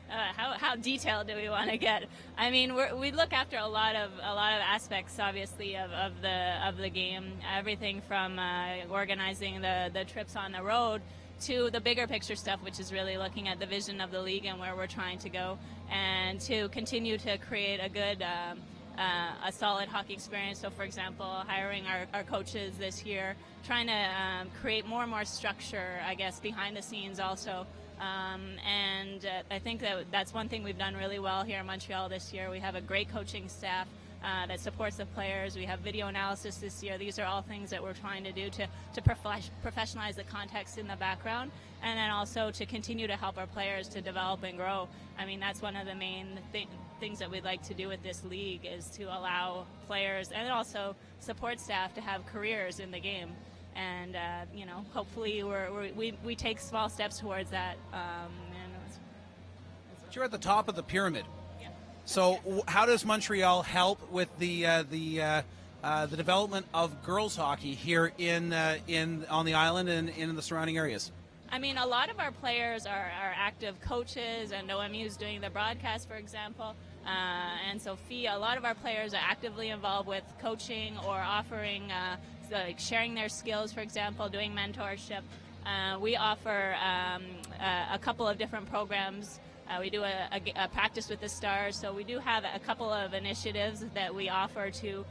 E: How detailed do we want to get? I mean, we look after a lot of aspects, obviously, of the game. Everything from organizing the trips on the road to the bigger picture stuff, which is really looking at the vision of the league and where we're trying to go, and to continue to create a good, a solid hockey experience. So, for example, hiring our coaches this year, trying to create more and more structure, I guess, behind the scenes also. And I think that's one thing we've done really well here in Montreal this year. We have a great coaching staff that supports the players. We have video analysis this year. These are all things that we're trying to do to professionalize the context in the background, and then also to continue to help our players to develop and grow. I mean, that's one of the main things that we'd like to do with this league, is to allow players and also support staff to have careers in the game. And hopefully we take small steps towards that.
A: But you're at the top of the pyramid. So how does Montreal help with the the development of girls hockey here in on the island and in the surrounding areas?
E: I mean, a lot of our players are active coaches, and OMU is doing the broadcast, for example. Ann-Sophie, a lot of our players are actively involved with coaching or offering, like sharing their skills, for example, doing mentorship. We offer a couple of different programs. We do a practice with the Stars, so we do have a couple of initiatives that we offer to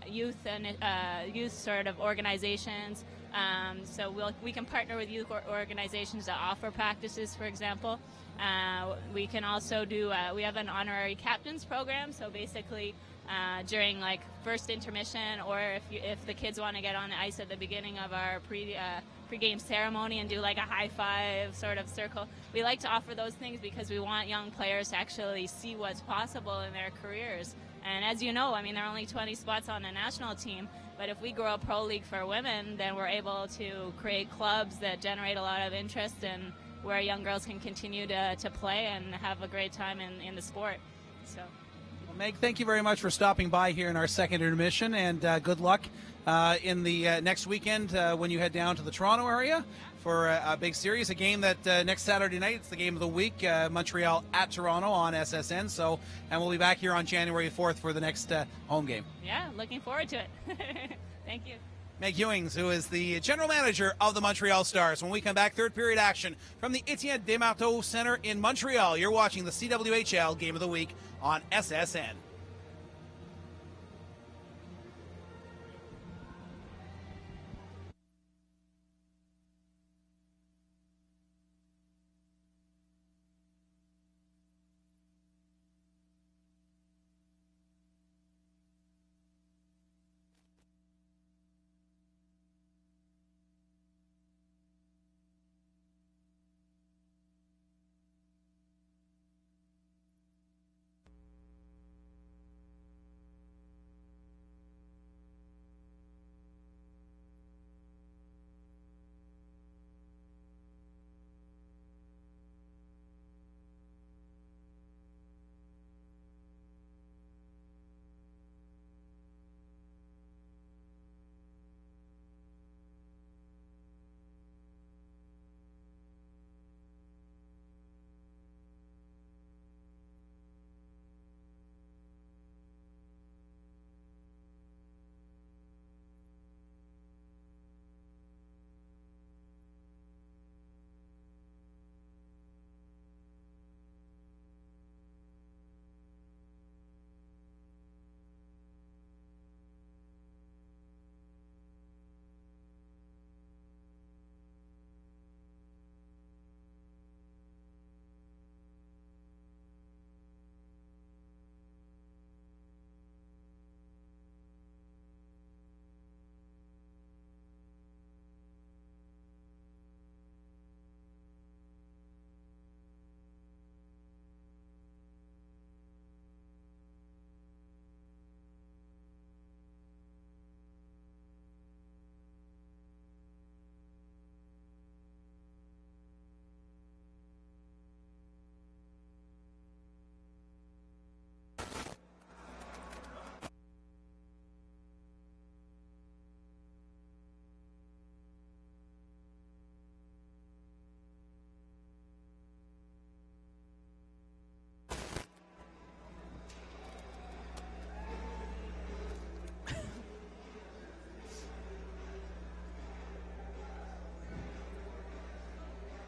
E: youth sort of organizations. So we can partner with youth organizations that offer practices, for example. We can also do, we have an honorary captains program, so basically during like first intermission, or if the kids want to get on the ice at the beginning of our pre-game ceremony and do like a high five sort of circle, we like to offer those things because we want young players to actually see what's possible in their careers. And as you know, I mean, there are only 20 spots on the national team, but if we grow a pro league for women, then we're able to create clubs that generate a lot of interest and where young girls can continue to play and have a great time in the sport. So,
A: well, Meg, thank you very much for stopping by here in our second intermission, and good luck in the next weekend when you head down to the Toronto area for a big series, a game that next Saturday night, it's the game of the week, Montreal at Toronto on SSN. So, and we'll be back here on January 4th for the next home game.
E: Yeah, looking forward to it. Thank you.
A: Meg Ewings, who is the general manager of the Montreal Stars. When we come back, third period action from the Étienne Desmarteaux Center in Montreal. You're watching the CWHL Game of the Week on SSN.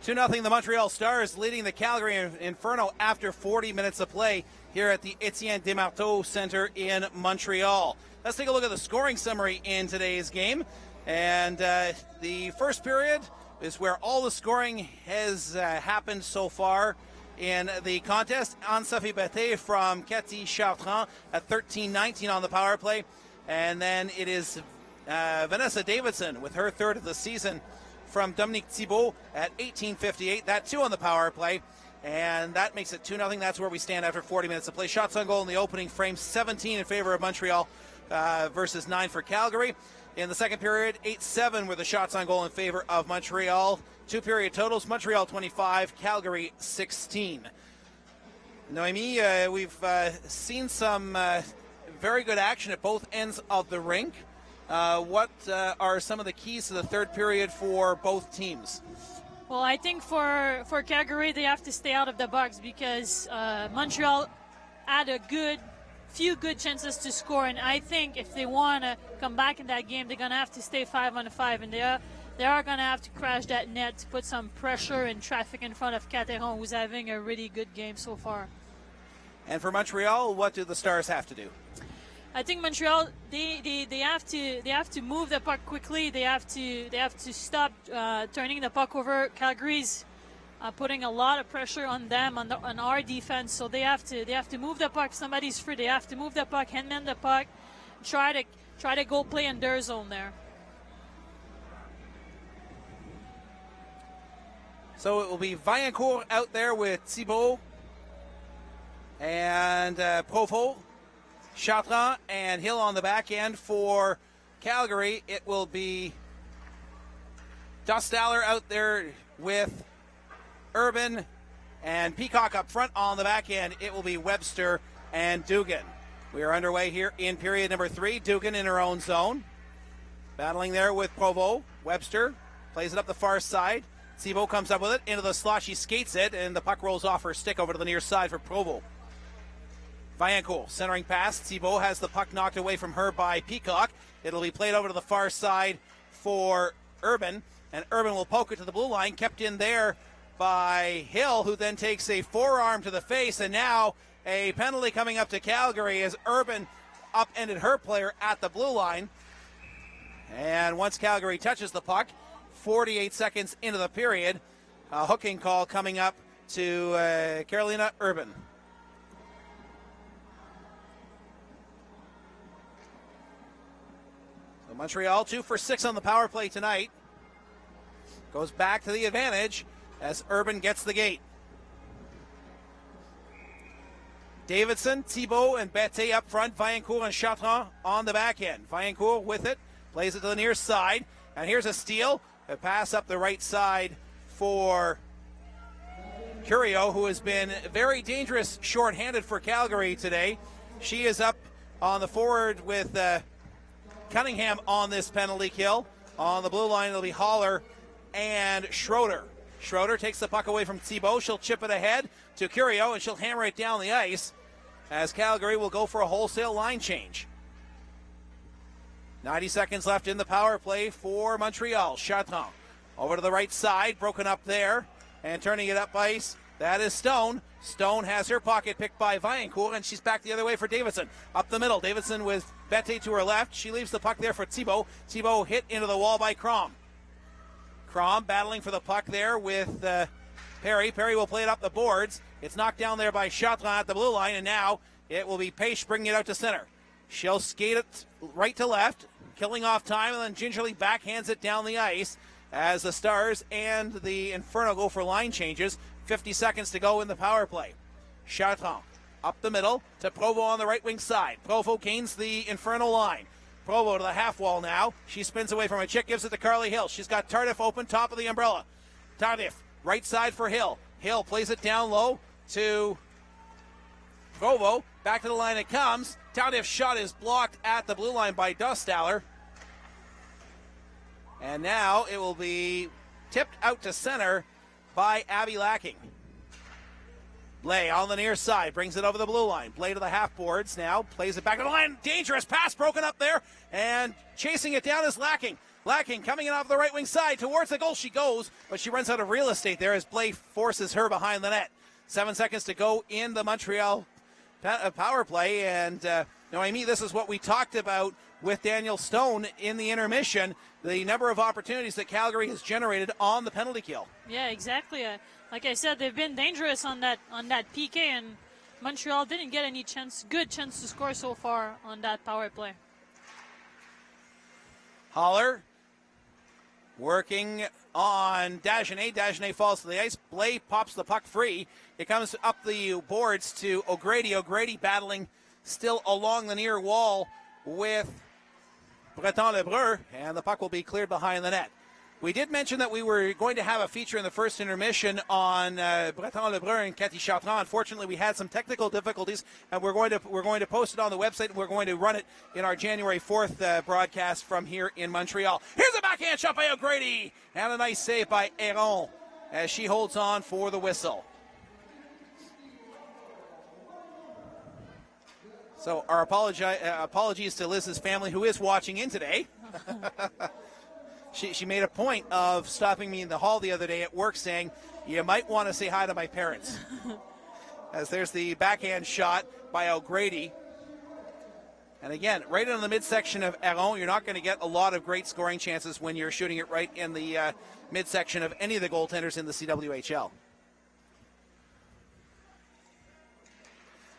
A: Two 2-0, the Montreal Stars leading the Calgary Inferno after 40 minutes of play here at the Étienne Desmarteaux Center in Montreal. Let's take a look at the scoring summary in today's game. And the first period is where all the scoring has happened so far in the contest. Ann-Sophie from Cathy Chartrand at 13-19 on the power play. And then it is Vanessa Davidson with her third of the season from Dominique Thibault at 18:58. That too on the power play. And that makes it 2-0. That's where we stand after 40 minutes of play. Shots on goal in the opening frame, 17 in favor of Montreal versus 9 for Calgary. In the second period, 8-7 were the shots on goal in favor of Montreal. Two period totals, Montreal 25, Calgary 16. Noémie, we've seen some very good action at both ends of the rink. What are some of the keys to the third period for both teams?
B: Well, I think for Calgary, they have to stay out of the box because Montreal had a few good chances to score, and I think if they want to come back in that game, they're going to have to stay 5-on-5, and they are going to have to crash that net to put some pressure and traffic in front of Cateron, who's having a really good game so far.
A: And for Montreal, what do the Stars have to do?
B: I think Montreal they have to move the puck quickly. They have to stop turning the puck over. Calgary's putting a lot of pressure on them on our defense, so they have to move the puck. If somebody's free, they have to move the puck, handman the puck, try to go play in their zone there.
A: So it will be Vaillancourt out there with Thibault and Provo, Chartrand and Hill on the back end. For Calgary, it will be Dostaller out there with Urban and Peacock up front. On the back end, it will be Webster and Dugan. We are underway here in period number 3. Dugan in her own zone, battling there with Provo. Webster plays it up the far side. Thibault comes up with it into the slot. She skates it, and the puck rolls off her stick over to the near side for Provo. Vaillancourt centering pass. Thibault has the puck knocked away from her by Peacock. It'll be played over to the far side for Urban, and Urban will poke it to the blue line. Kept in there by Hill, who then takes a forearm to the face, and now a penalty coming up to Calgary as Urban upended her player at the blue line. And once Calgary touches the puck, 48 seconds into the period, a hooking call coming up to Carolina Urban. So Montreal 2 for 6 on the power play tonight. Goes back to the advantage as Urban gets the gate. Davidson, Thibault, and Bette up front. Vaillancourt and Chartrand on the back end. Vaillancourt with it, plays it to the near side, and here's a steal. A pass up the right side for Curio, who has been very dangerous shorthanded for Calgary today. She is up on the forward with Cunningham on this penalty kill. On the blue line, it'll be Haller and Schroeder. Schroeder takes the puck away from Thibault. She'll chip it ahead to Curio, and she'll hammer it down the ice as Calgary will go for a wholesale line change. 90 seconds left in the power play for Montreal. Chartrand over to the right side, broken up there, and turning it up ice. That is Stone. Stone has her pocket picked by Vaillancourt, and she's back the other way for Davidson. Up the middle, Davidson with Bette to her left. She leaves the puck there for Thibault. Thibault hit into the wall by Crom. Crom battling for the puck there with Perry. Perry will play it up the boards. It's knocked down there by Chartrand at the blue line, and now it will be Pache bringing it out to center. She'll skate it right to left, killing off time, and then gingerly backhands it down the ice as the Stars and the Inferno go for line changes. 50 seconds to go in the power play. Chartrand up the middle to Provo on the right wing side. Provo gains the Inferno line. Provo to the half wall now. She spins away from a chick, gives it to Carly Hill. She's got Tardif open, top of the umbrella. Tardif, right side for Hill. Hill plays it down low to Provo. Back to the line it comes. Tardif's shot is blocked at the blue line by Dostaller. And now it will be tipped out to center by Abby Lacking. Blay on the near side, brings it over the blue line. Blay to the half boards now, plays it back to the line. Dangerous pass broken up there, and chasing it down is Lacking. Lacking coming in off the right wing side towards the goal. She goes, but she runs out of real estate there as Blay forces her behind the net. 7 seconds to go in the Montreal power play, and Noemi, this is what we talked about with Daniel Stone in the intermission, the number of opportunities that Calgary has generated on the penalty kill.
B: Yeah, exactly. Like I said, they've been dangerous on that PK, and Montreal didn't get any good chance to score so far on that power play.
A: Haller working on Dagenet. Dagenet falls to the ice. Blay pops the puck free. It comes up the boards to O'Grady. O'Grady battling still along the near wall with Breton Lebreu, and the puck will be cleared behind the net. We did mention that we were going to have a feature in the first intermission on Breton Lebrun and Cathy Chartrand. Unfortunately, we had some technical difficulties, and we're going to post it on the website, and we're going to run it in our January 4th broadcast from here in Montreal. Here's a backhand shot by O'Grady, and a nice save by Héron as she holds on for the whistle. So our apologies to Liz's family, who is watching in today. She made a point of stopping me in the hall the other day at work saying, you might want to say hi to my parents. As there's the backhand shot by O'Grady. And again, right in the midsection of Héron, you're not going to get a lot of great scoring chances when you're shooting it right in the midsection of any of the goaltenders in the CWHL.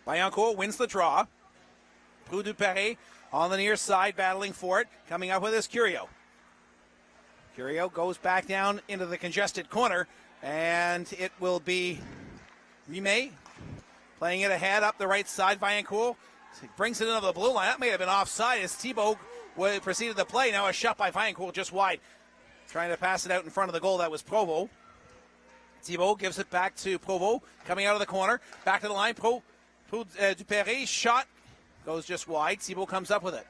A: Vaillancourt wins the draw. Proux-Duperré on the near side, battling for it. Coming up with his Curio. Curio goes back down into the congested corner, and it will be Rimet playing it ahead up the right side. Vaillancourt brings it into the blue line. That may have been offside as Thibault proceeded to play. Now a shot by Vaillancourt just wide. Trying to pass it out in front of the goal. That was Provost. Thibault gives it back to Provost. Coming out of the corner. Back to the line. Proux-Duperré shot goes just wide. Thibault comes up with it.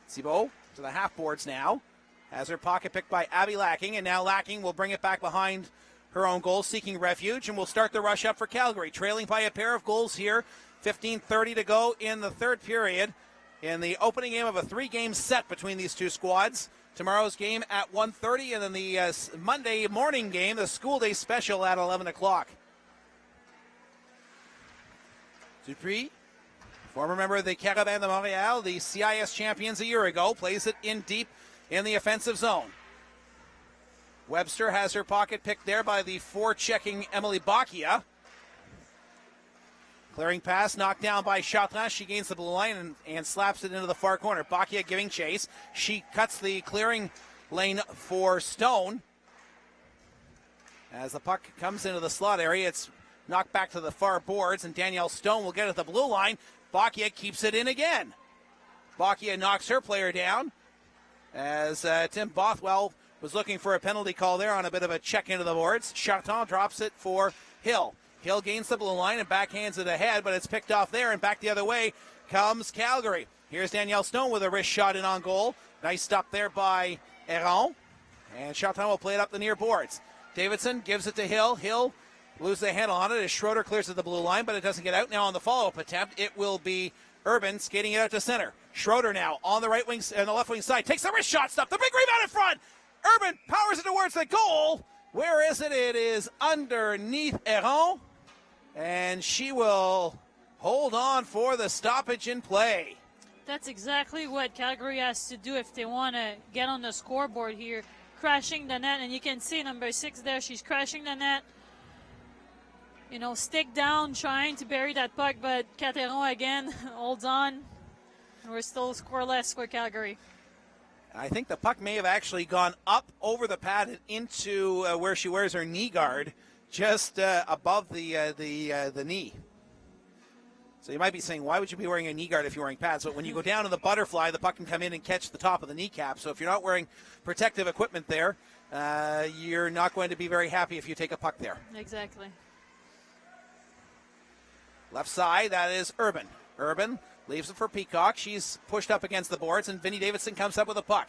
A: Thibault to the half boards now. Has her pocket picked by Abby Lacking, and now Lacking will bring it back behind her own goal, seeking refuge, and will start the rush up for Calgary. Trailing by a pair of goals here. 15:30 to go in the third period in the opening game of a three-game set between these two squads. Tomorrow's game at 1:30, and then the Monday morning game, the school day special at 11 o'clock. Dupuis, former member of the Carabins de Montréal, the CIS champions a year ago, plays it in deep in the offensive zone. Webster has her pocket picked there by the forechecking Emily Bacchia. Clearing pass, knocked down by Chartrand. She gains the blue line and slaps it into the far corner. Bacchia giving chase. She cuts the clearing lane for Stone. As the puck comes into the slot area, it's knocked back to the far boards, and Danielle Stone will get at the blue line. Bacchia keeps it in again. Bacchia knocks her player down as Tim Bothwell was looking for a penalty call there on a bit of a check into the boards. Chartrand drops it for Hill. Hill gains the blue line and backhands it ahead, but it's picked off there, and back the other way comes Calgary. Here's Danielle Stone with a wrist shot in on goal. Nice stop there by Héron. And Chartrand will play it up the near boards. Davidson gives it to Hill. Hill loses the handle on it as Schroeder clears at the blue line, but it doesn't get out. Now on the follow-up attempt, it will be Urban skating it out to center. Schroeder now on the right wing and the left wing side takes the wrist shot stuff. The big rebound in front. Urban powers it towards the goal. Where is it? It is underneath Héron, and she will hold on for the stoppage in play.
B: That's exactly what Calgary has to do if they want to get on the scoreboard here. Crashing the net, and you can see number 6 there. She's crashing the net. You know, stick down, trying to bury that puck, but Cateron again holds on. And we're still scoreless for Calgary.
A: I think the puck may have actually gone up over the pad and into where she wears her knee guard, just above the knee. So you might be saying, why would you be wearing a knee guard if you're wearing pads? But when you go down to the butterfly, the puck can come in and catch the top of the kneecap. So if you're not wearing protective equipment there, you're not going to be very happy if you take a puck there.
B: Exactly.
A: Left side, that is Urban. Urban leaves it for Peacock. She's pushed up against the boards, and Vinnie Davidson comes up with a puck.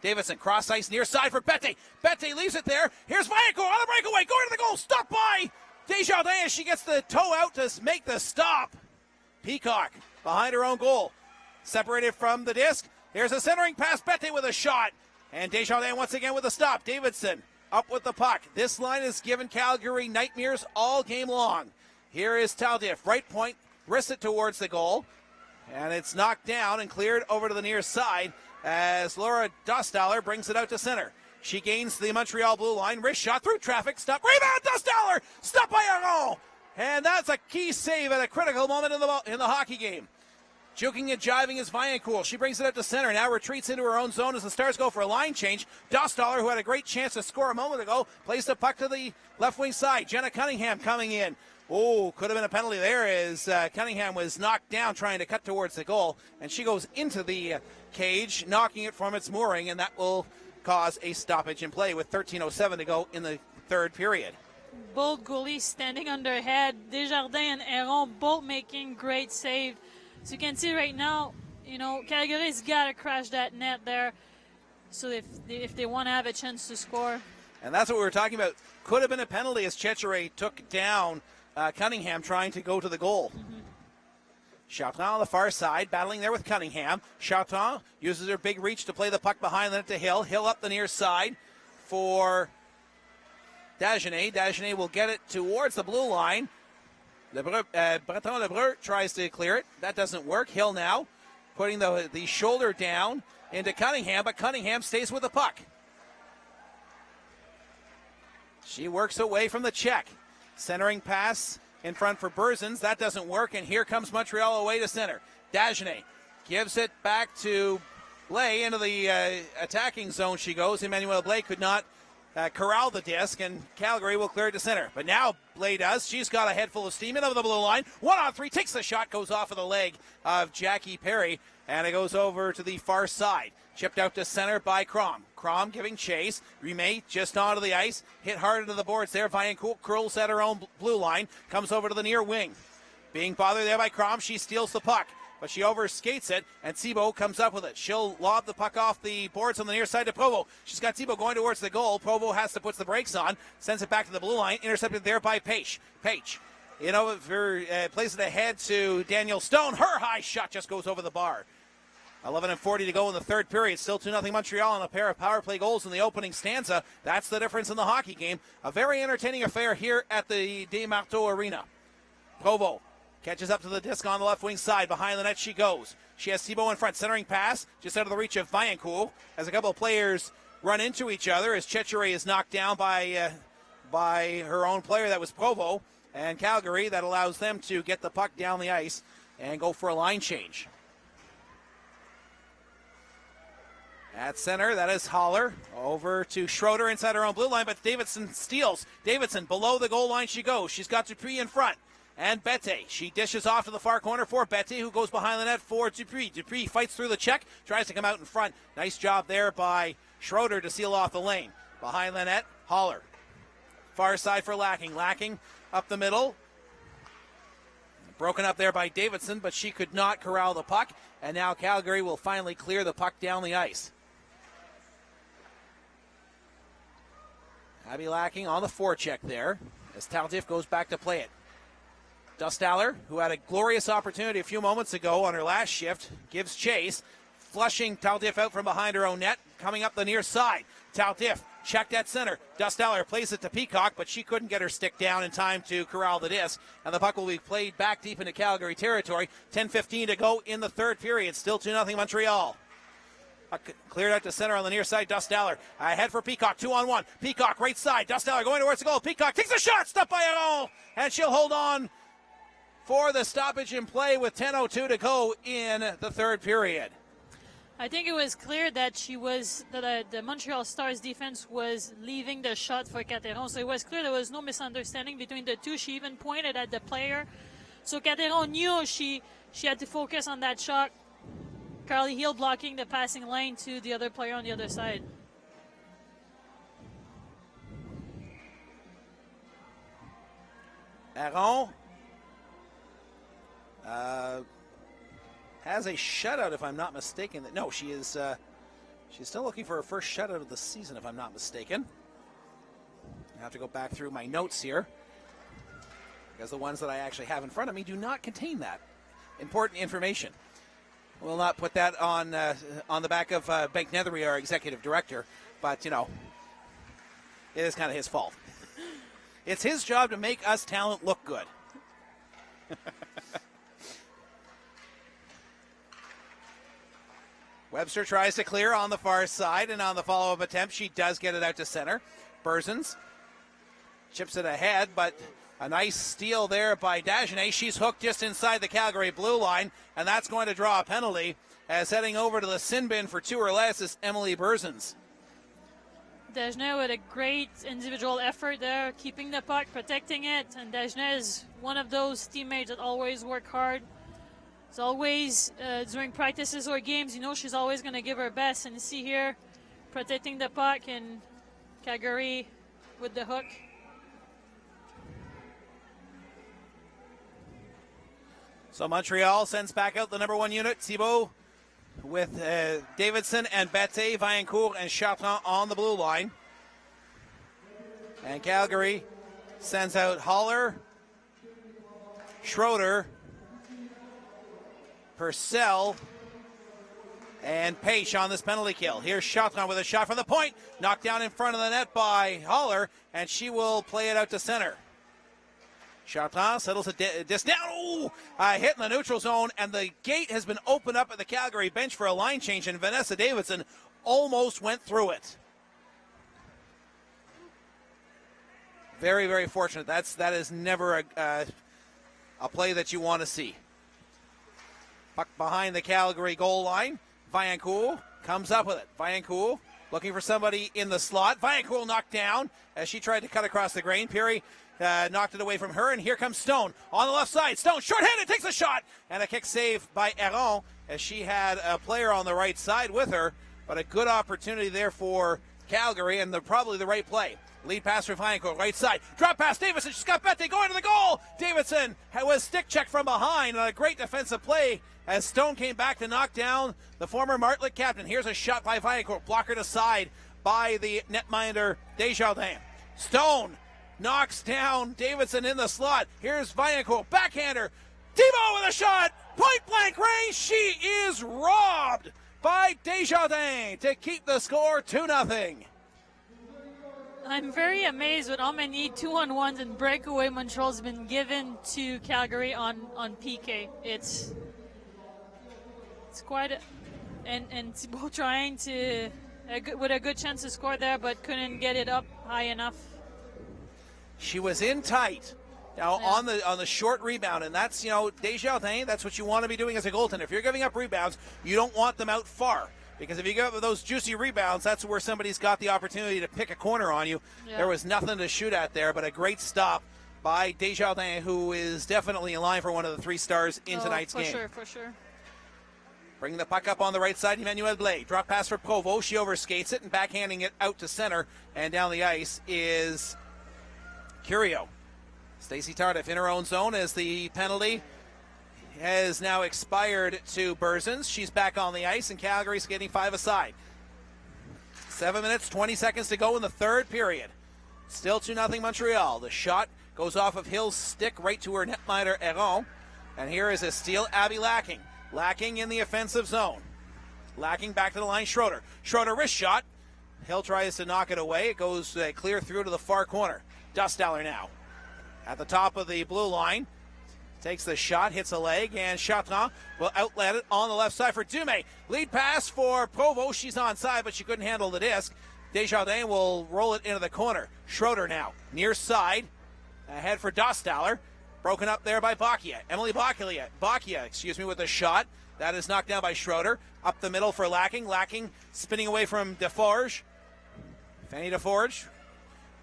A: Davidson, cross ice, near side for Bette. Bette leaves it there. Here's Vaillancourt on the breakaway, going to the goal. Stopped by Desjardins as she gets the toe out to make the stop. Peacock behind her own goal. Separated from the disc. Here's a centering pass. Bette with a shot. And Desjardins once again with a stop. Davidson up with the puck. This line has given Calgary nightmares all game long. Here is Taldif, right point, wrists it towards the goal, and it's knocked down and cleared over to the near side as Laura Dostaller brings it out to center. She gains the Montreal blue line, wrist shot through traffic, stop, rebound, Dostaller, stop by Héron, and that's a key save at a critical moment in the hockey game. Juking and jiving is Vaillancourt. She brings it up to center, now retreats into her own zone as the Stars go for a line change. Dostaller, who had a great chance to score a moment ago, plays the puck to the left wing side. Jenna Cunningham coming in. Oh, could have been a penalty there as Cunningham was knocked down trying to cut towards the goal, and she goes into the cage, knocking it from its mooring, and that will cause a stoppage in play with 13:07 to go in the third period.
B: Both goalies standing on their head. Desjardins and Heron both making great save. So you can see right now, Calgary's got to crash that net there. So if they want to have a chance to score.
A: And that's what we were talking about. Could have been a penalty as Chechere took down Cunningham trying to go to the goal. Chartrand on the far side, battling there with Cunningham. Chartrand uses her big reach to play the puck behind it to Hill. Hill up the near side for Dagenet. Dagenet will get it towards the blue line. Breton Lebreu tries to clear it. That doesn't work. Hill now putting the shoulder down into Cunningham, but Cunningham stays with the puck. She works away from the check. Centering pass in front for Berzins. That doesn't work, and here comes Montreal away to center. Dagenet gives it back to Blais into the attacking zone she goes. Emmanuel Blais could not corral the disc, and Calgary will clear it to center. But now Blais does. She's got a head full of steam into the blue line. 1-on-3, takes the shot, goes off of the leg of Jackie Perry, and it goes over to the far side. Chipped out to center by Crom. Crom giving chase. Rimet just onto the ice. Hit hard into the boards there. Vaillancourt curls at her own blue line. Comes over to the near wing. Being bothered there by Crom, she steals the puck. But she overskates it, and Thibault comes up with it. She'll lob the puck off the boards on the near side to Provo. She's got Thibault going towards the goal. Provo has to put the brakes on. Sends it back to the blue line. Intercepted there by Page. Page, plays it ahead to Daniel Stone. Her high shot just goes over the bar. 11:40 to go in the third period. Still 2-0 Montreal on a pair of power play goals in the opening stanza. That's the difference in the hockey game. A very entertaining affair here at the Desmarteaux Arena. Provo catches up to the disc on the left wing side. Behind the net she goes. She has Thibault in front. Centering pass just out of the reach of Vaillancourt as a couple of players run into each other as Chechere is knocked down by her own player. That was Provo. And Calgary, that allows them to get the puck down the ice and go for a line change. At center, that is Haller. Over to Schroeder inside her own blue line, but Davidson steals. Davidson, below the goal line she goes. She's got Dupuis in front. And Bette, she dishes off to the far corner for Bette, who goes behind the net for Dupuis. Dupuis fights through the check, tries to come out in front. Nice job there by Schroeder to seal off the lane. Behind the net, Haller. Far side for Lacking. Lacking up the middle. Broken up there by Davidson, but she could not corral the puck. And now Calgary will finally clear the puck down the ice. Abby Lacking on the forecheck there as Tardif goes back to play it. Dustaller, who had a glorious opportunity a few moments ago on her last shift, gives chase, flushing Tardif out from behind her own net, coming up the near side. Tardif checked at center. Dustaller plays it to Peacock, but she couldn't get her stick down in time to corral the disc, and the puck will be played back deep into Calgary territory. 10:15 to go in the third period. Still 2-0 Montreal. Cleared out to center on the near side. Dustaller ahead for Peacock. 2-on-1. Peacock right side. Dustaller going towards the goal. Peacock takes a shot. Stopped by Heron. And she'll hold on for the stoppage in play with 10:02 to go in the third period.
B: I think it was clear that the Montreal Stars defense was leaving the shot for Cateron. So it was clear there was no misunderstanding between the two. She even pointed at the player. So Cateron knew she had to focus on that shot. Carly Hill blocking the passing lane to the other player on the other side.
A: Heron has a shutout, if I'm not mistaken. No, she's still looking for her first shutout of the season, if I'm not mistaken. I have to go back through my notes here because the ones that I actually have in front of me do not contain that important information. We'll not put that on the back of Benk Nethery, our executive director, but, it is kind of his fault. It's his job to make us talent look good. Webster tries to clear on the far side, and on the follow-up attempt, she does get it out to center. Berzins chips it ahead, but a nice steal there by Dagenet. She's hooked just inside the Calgary blue line, and that's going to draw a penalty as heading over to the sin bin for two or less is Emily Berzins.
B: Dagenet with a great individual effort there, keeping the puck, protecting it, and Dagenet is one of those teammates that always work hard. It's always, during practices or games, she's always going to give her best, and you see here, protecting the puck, and Calgary with the hook.
A: So Montreal sends back out the number 1 unit, Thibault, with Davidson and Bette, Vaillancourt, and Chartrand on the blue line. And Calgary sends out Haller, Schroeder, Purcell, and Page on this penalty kill. Here's Chartrand with a shot from the point, knocked down in front of the net by Haller, and she will play it out to center. Chartrand settles a disc down. Ooh, hit in the neutral zone, and the gate has been opened up at the Calgary bench for a line change, and Vanessa Davidson almost went through it. Very, very fortunate. That is never a play that you want to see. Puck behind the Calgary goal line. Vaillancourt comes up with it. Vaillancourt looking for somebody in the slot. Vaillancourt knocked down as she tried to cut across the grain. Peary knocked it away from her, and here comes Stone on the left side. Stone, short-handed, takes a shot, and a kick save by Aron as she had a player on the right side with her, but a good opportunity there for Calgary, and probably the right play. Lead pass for Vaillancourt, right side. Drop pass, Davidson. She's got Bette going to the goal. Davidson was stick checked from behind. And a great defensive play as Stone came back to knock down the former Martlet captain. Here's a shot by Vaillancourt. Blockered aside by the netminder Desjardins. Stone knocks down Davidson in the slot. Here's Vaillancourt. Backhander. Thibault with a shot. Point blank range. She is robbed by Desjardins to keep the score 2-0.
B: I'm very amazed with how many 2-on-1s and breakaway Montreal's been given to Calgary on PK. It's quite and Thibault trying to with a good chance to score there, but couldn't get it up high enough.
A: She was in tight. Now on the short rebound, and that's Desjardins. That's what you want to be doing as a goaltender. If you're giving up rebounds, you don't want them out far. Because if you go with those juicy rebounds, that's where somebody's got the opportunity to pick a corner on you. Yeah. There was nothing to shoot at there, but a great stop by Desjardins, who is definitely in line for one of the 3 stars in tonight's game.
B: For sure.
A: Bringing the puck up on the right side, Emmanuel Blais. Drop pass for Provo. She overskates it and backhanding it out to center. And down the ice is Curio. Stacey Tardif in her own zone as the penalty has now expired to Berzins. She's back on the ice, and Calgary's getting 5 aside. 7 minutes, 20 seconds to go in the third period. Still 2-0 Montreal. The shot goes off of Hill's stick right to her netminder, Aron. And here is a steal, Abby Lacking. Lacking in the offensive zone. Lacking back to the line, Schroeder. Schroeder wrist shot. Hill tries to knock it away. It goes clear through to the far corner. Dustaller now at the top of the blue line. Takes the shot, hits a leg, and Chartrand will outlet it on the left side for Dumais. Lead pass for Provo. She's onside, but she couldn't handle the disc. Desjardins will roll it into the corner. Schroeder now, near side, ahead for Dustaller. Broken up there by Bacchia. Emily Bacchia, with a shot. That is knocked down by Schroeder. Up the middle for Lacking. Lacking spinning away from Deforge. Fanny Deforge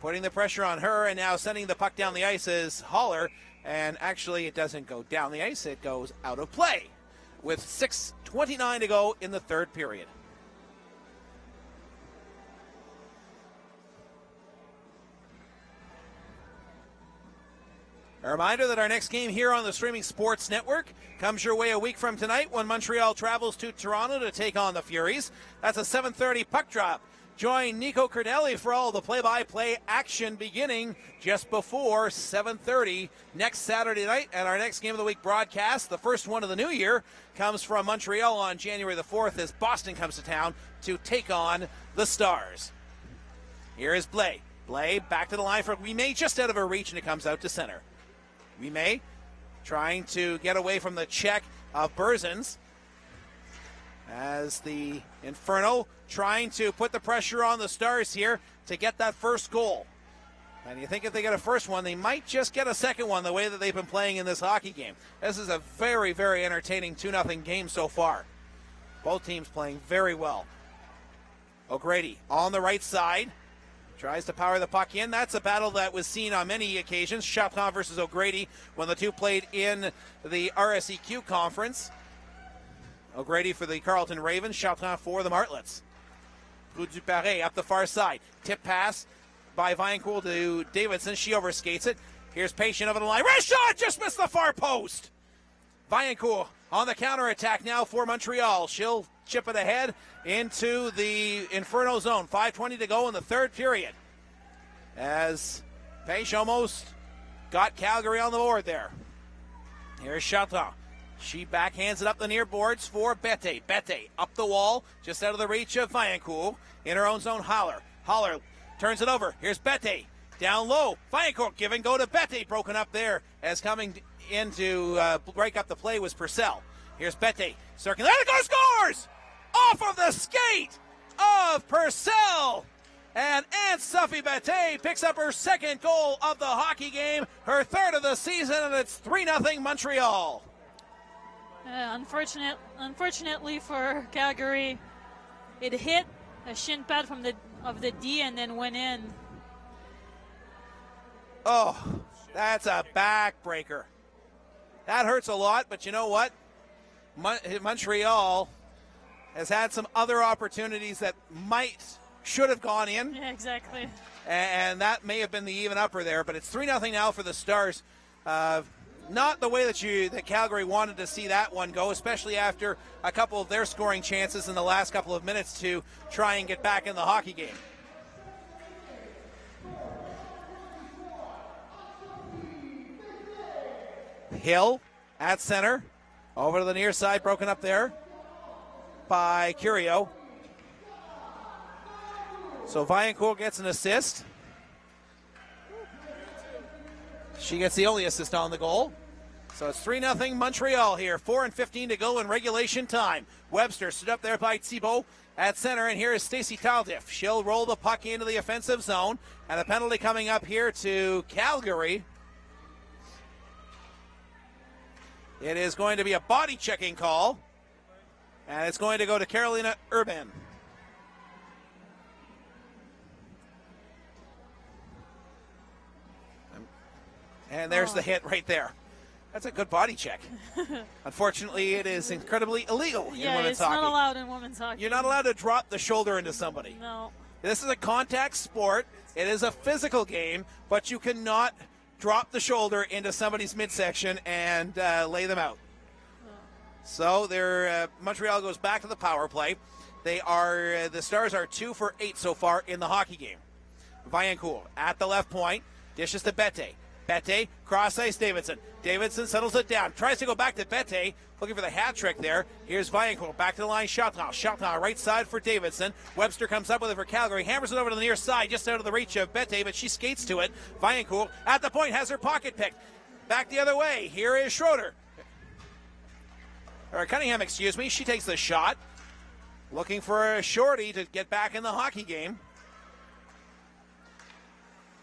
A: putting the pressure on her, and now sending the puck down the ice is Haller. And actually, it doesn't go down the ice. It goes out of play with 6:29 to go in the third period. A reminder that our next game here on the Streaming Sports Network comes your way a week from tonight when Montreal travels to Toronto to take on the Furies. That's a 7:30 puck drop. Join Nico Cardelli for all the play-by-play action beginning just before 7:30 next Saturday night. And our next Game of the Week broadcast, the first one of the new year, comes from Montreal on January the 4th as Boston comes to town to take on the Stars. Here is Blais. Blais back to the line for Ouimet, just out of her reach, and it comes out to center. Ouimet trying to get away from the check of Berzins as the Inferno trying to put the pressure on the Stars here to get that first goal. And you think if they get a first one, they might just get a second one the way that they've been playing in this hockey game. This is a very, very entertaining 2-0 game so far. Both teams playing very well. O'Grady on the right side. Tries to power the puck in. That's a battle that was seen on many occasions. Chartrand versus O'Grady when the two played in the RSEQ conference. O'Grady for the Carleton Ravens, Chartrand for the Martlets. Rue du Paris up the far side. Tip pass by Vaillancourt to Davidson. She overskates it. Here's Patient over the line. Wrist shot! Just missed the far post. Vaillancourt on the counterattack now for Montreal. She'll chip it ahead into the Inferno zone. 5:20 to go in the third period. As Paige almost got Calgary on the board there. Here's Chartrand. She backhands it up the near boards for Bette. Bette up the wall, just out of the reach of Vaillancourt. In her own zone, Haller. Haller turns it over. Here's Bette. Down low. Vaillancourt give and go to Bette. Broken up there as coming in to break up the play was Purcell. Here's Bette. Circling. There it goes. Scores! Off of the skate of Purcell. And Ann-Sophie Bette picks up her second goal of the hockey game, her third of the season, and it's 3-0 Montreal.
B: Unfortunately for Calgary, it hit a shin pad of the D and then went in.
A: Oh, that's a backbreaker. That hurts a lot, but you know what? Montreal has had some other opportunities that should have gone in.
B: Yeah, exactly.
A: And that may have been the even upper there, but it's 3-0 now for the Stars. Not the way that Calgary wanted to see that one go, especially after a couple of their scoring chances in the last couple of minutes to try and get back in the hockey game. Hill at center, over to the near side, broken up there by Curio. So Vaillancourt gets an assist. She gets the only assist on the goal. So it's 3-0 Montreal here. 4:15 to go in regulation time. Webster stood up there by Thibault at center, and here is Stacey Tardif. She'll roll the puck into the offensive zone, and a penalty coming up here to Calgary. It is going to be a body checking call, and it's going to go to Carolina Urban. And there's the hit right there. That's a good body check. Unfortunately, it is incredibly illegal in women's hockey.
B: Yeah, it's not allowed in women's hockey.
A: You're not allowed to drop the shoulder into somebody.
B: No.
A: This is a contact sport. It is a physical game, but you cannot drop the shoulder into somebody's midsection and lay them out. So Montreal goes back to the power play. The Stars are 2 for 8 so far in the hockey game. Vaillancourt at the left point, dishes to Bette. Bette, cross ice Davidson. Davidson settles it down. Tries to go back to Bette. Looking for the hat trick there. Here's Vaillancourt. Back to the line. Chartrand. Chartrand right side for Davidson. Webster comes up with it for Calgary. Hammers it over to the near side. Just out of the reach of Bette, but she skates to it. Vaillancourt at the point has her pocket picked. Back the other way. Here is Schroeder. Or Cunningham, excuse me. She takes the shot. Looking for a shorty to get back in the hockey game.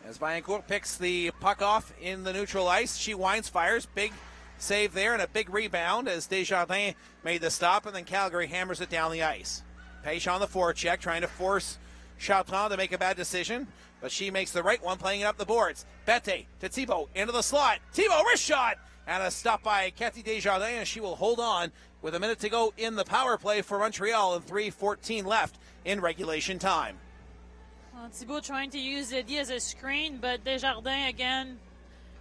A: As Vaillancourt picks the puck off in the neutral ice, she winds, fires. Big save there and a big rebound as Desjardins made the stop, and then Calgary hammers it down the ice. Paige on the forecheck, trying to force Chartrand to make a bad decision, but she makes the right one, playing it up the boards. Bette to Thibault, into the slot. Thibault, wrist shot! And a stop by Cathy Desjardins, and she will hold on with a minute to go in the power play for Montreal and 3:14 left in regulation time.
B: Thibault trying to use Eddie as a screen, but Desjardins again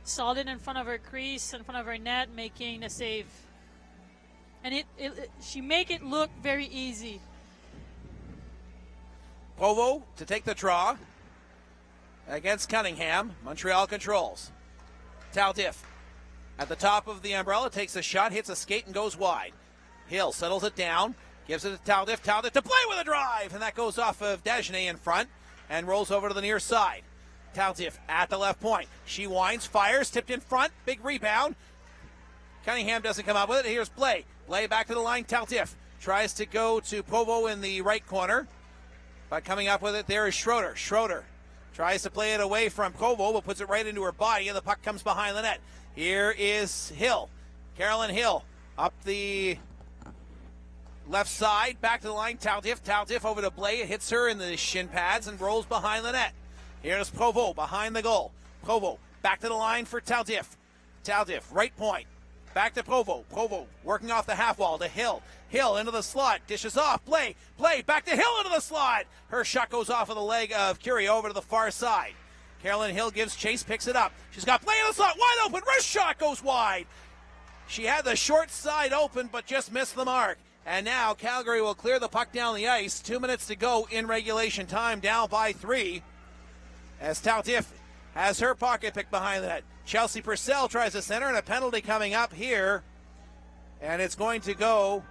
B: solid in front of her crease, in front of her net, making a save. And she make it look very easy.
A: Provo to take the draw against Cunningham. Montreal controls. Tardif at the top of the umbrella, takes a shot, hits a skate, and goes wide. Hill settles it down, gives it to Tardif. Tardif to play with a drive, and that goes off of Dagenet in front and rolls over to the near side. Tardif at the left point. She winds, fires, tipped in front, big rebound. Cunningham doesn't come up with it. Here's Blay. Blay back to the line. Tardif tries to go to Provo in the right corner, but coming up with it there is Schroeder. Schroeder tries to play it away from Provo, but puts it right into her body, and the puck comes behind the net. Here is Hill. Carolyn Hill up the left side, back to the line. Tardif. Tardif over to Blay. It hits her in the shin pads and rolls behind the net. Here's Provo behind the goal. Provo back to the line for Tardif. Tardif, right point. Back to Provo. Provo working off the half wall to Hill. Hill into the slot. Dishes off. Play. Back to Hill into the slot. Her shot goes off of the leg of Curie over to the far side. Carolyn Hill gives chase, picks it up. She's got play in the slot. Wide open. Wrist shot goes wide. She had the short side open, but just missed the mark. And now Calgary will clear the puck down the ice. 2 minutes to go in regulation time, down by 3. As Tardif has her pocket pick behind the net. Chelsea Purcell tries to center, and a penalty coming up here. And it's going to go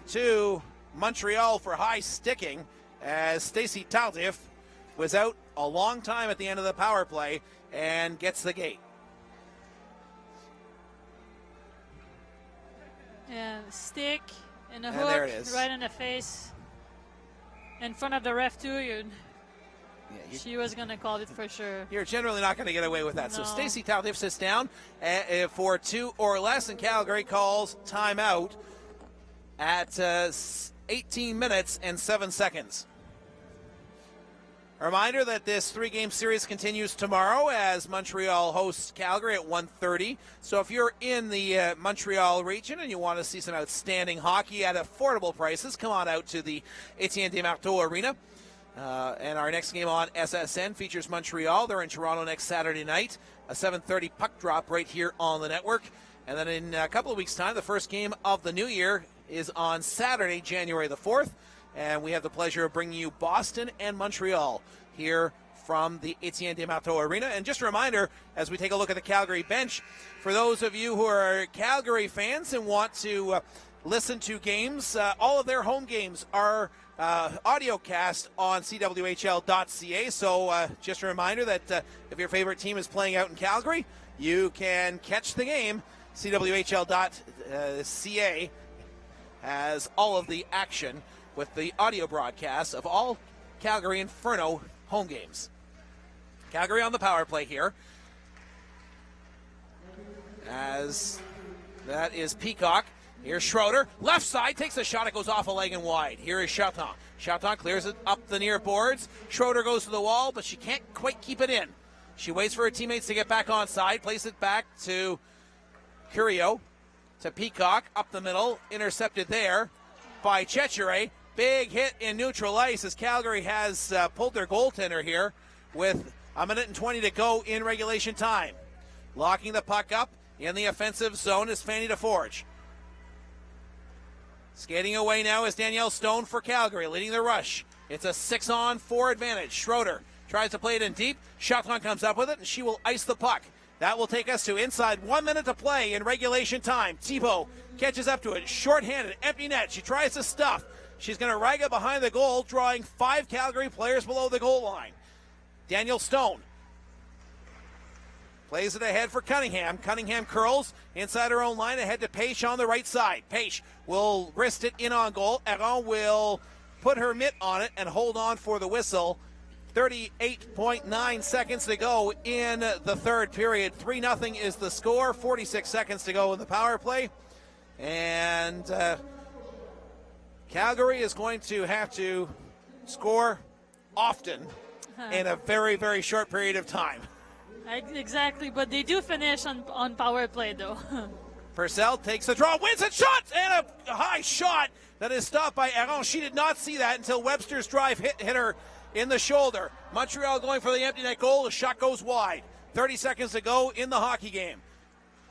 A: to Montreal for high sticking, as Stacey Tardif was out a long time at the end of the power play and gets the gate.
B: Yeah, stick and a
A: And
B: hook
A: there it is.
B: right in the face. In front of the ref too. She was going to call it for sure.
A: You're generally not going to get away with that.
B: No.
A: So Stacey Tardif sits down for 2 or less, and Calgary calls timeout at 18 minutes and 7 seconds. A reminder that this 3-game series continues tomorrow as Montreal hosts Calgary at 1:30. So if you're in the Montreal region and you want to see some outstanding hockey at affordable prices, come on out to the Étienne Desmarteaux Arena. And our next game on SSN features Montreal. They're in Toronto next Saturday night. A 7:30 puck drop right here on the network. And then in a couple of weeks' time, the first game of the new year is on Saturday, January the 4th. And we have the pleasure of bringing you Boston and Montreal here from the Étienne Desmarteaux Arena. And just a reminder, as we take a look at the Calgary bench, for those of you who are Calgary fans and want to listen to games, all of their home games are audio cast on CWHL.ca. So just a reminder that if your favorite team is playing out in Calgary, you can catch the game. CWHL.ca has all of the action with the audio broadcast of all Calgary Inferno home games. Calgary on the power play here. As that is Peacock. Here's Schroeder. Left side, takes a shot. It goes off a leg and wide. Here is Chaton. Chaton clears it up the near boards. Schroeder goes to the wall, but she can't quite keep it in. She waits for her teammates to get back on side. Plays it back to Curio. To Peacock. Up the middle. Intercepted there by Chechere. Big hit in neutral ice as Calgary has pulled their goaltender here with a minute and 20 to go in regulation time. Locking the puck up in the offensive zone is Fanny DeForge. Skating away now is Danielle Stone for Calgary, leading the rush. It's a 6-on-4 advantage. Schroeder tries to play it in deep. Chaton comes up with it, and she will ice the puck. That will take us to inside 1 minute to play in regulation time. Thibault catches up to it, shorthanded, empty net. She tries to stuff. She's going to rag it behind the goal, drawing 5 Calgary players below the goal line. Daniel Stone plays it ahead for Cunningham. Cunningham curls inside her own line, ahead to Page on the right side. Page will wrist it in on goal. Aron will put her mitt on it and hold on for the whistle. 38.9 seconds to go in the third period. 3-0 is the score. 46 seconds to go in the power play. And Calgary is going to have to score often in a very, very short period of time.
B: Exactly, but they do finish on power play, though.
A: Purcell takes the draw, wins it, shot, and a high shot that is stopped by Aron. She did not see that until Webster's drive hit her in the shoulder. Montreal going for the empty net goal. The shot goes wide. 30 seconds to go in the hockey game.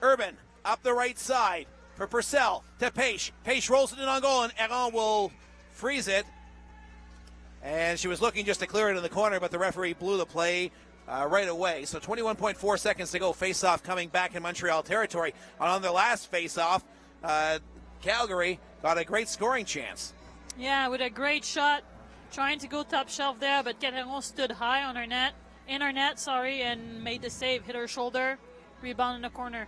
A: Urban up the right side for Purcell to Page. Page rolls it in on goal, and Aron will freeze it. And she was looking just to clear it in the corner, but the referee blew the play right away. So 21.4 seconds to go. Face-off coming back in Montreal territory. On their last face-off, Calgary got a great scoring chance.
B: Yeah, with a great shot. Trying to go top shelf there, but Caron stood high on her net, and made the save. Hit her shoulder, rebound in the corner.